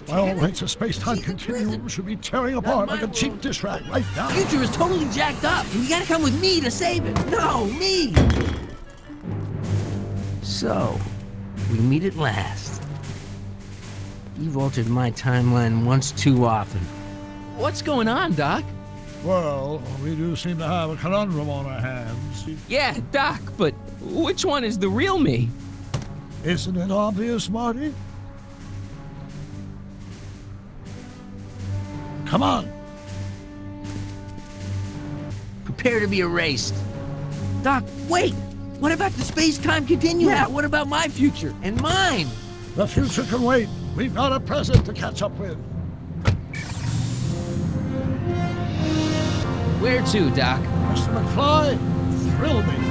My old rates of space-time continuum should be tearing apart like a cheap dish rag right now. The future is totally jacked up, and you gotta come with me to save it. No, me! So, we meet at last. You've altered my timeline once too often. What's going on, Doc? Well, we do seem to have a conundrum on our hands. Yeah, Doc, but which one is the real me? Isn't it obvious, Marty? Come on. Prepare to be erased. Doc, wait! What about the space-time continuum? Yeah, what about my future? And mine? The future can wait. We've got a present to catch up with. Where to, Doc? Mr. McFly, thrill me.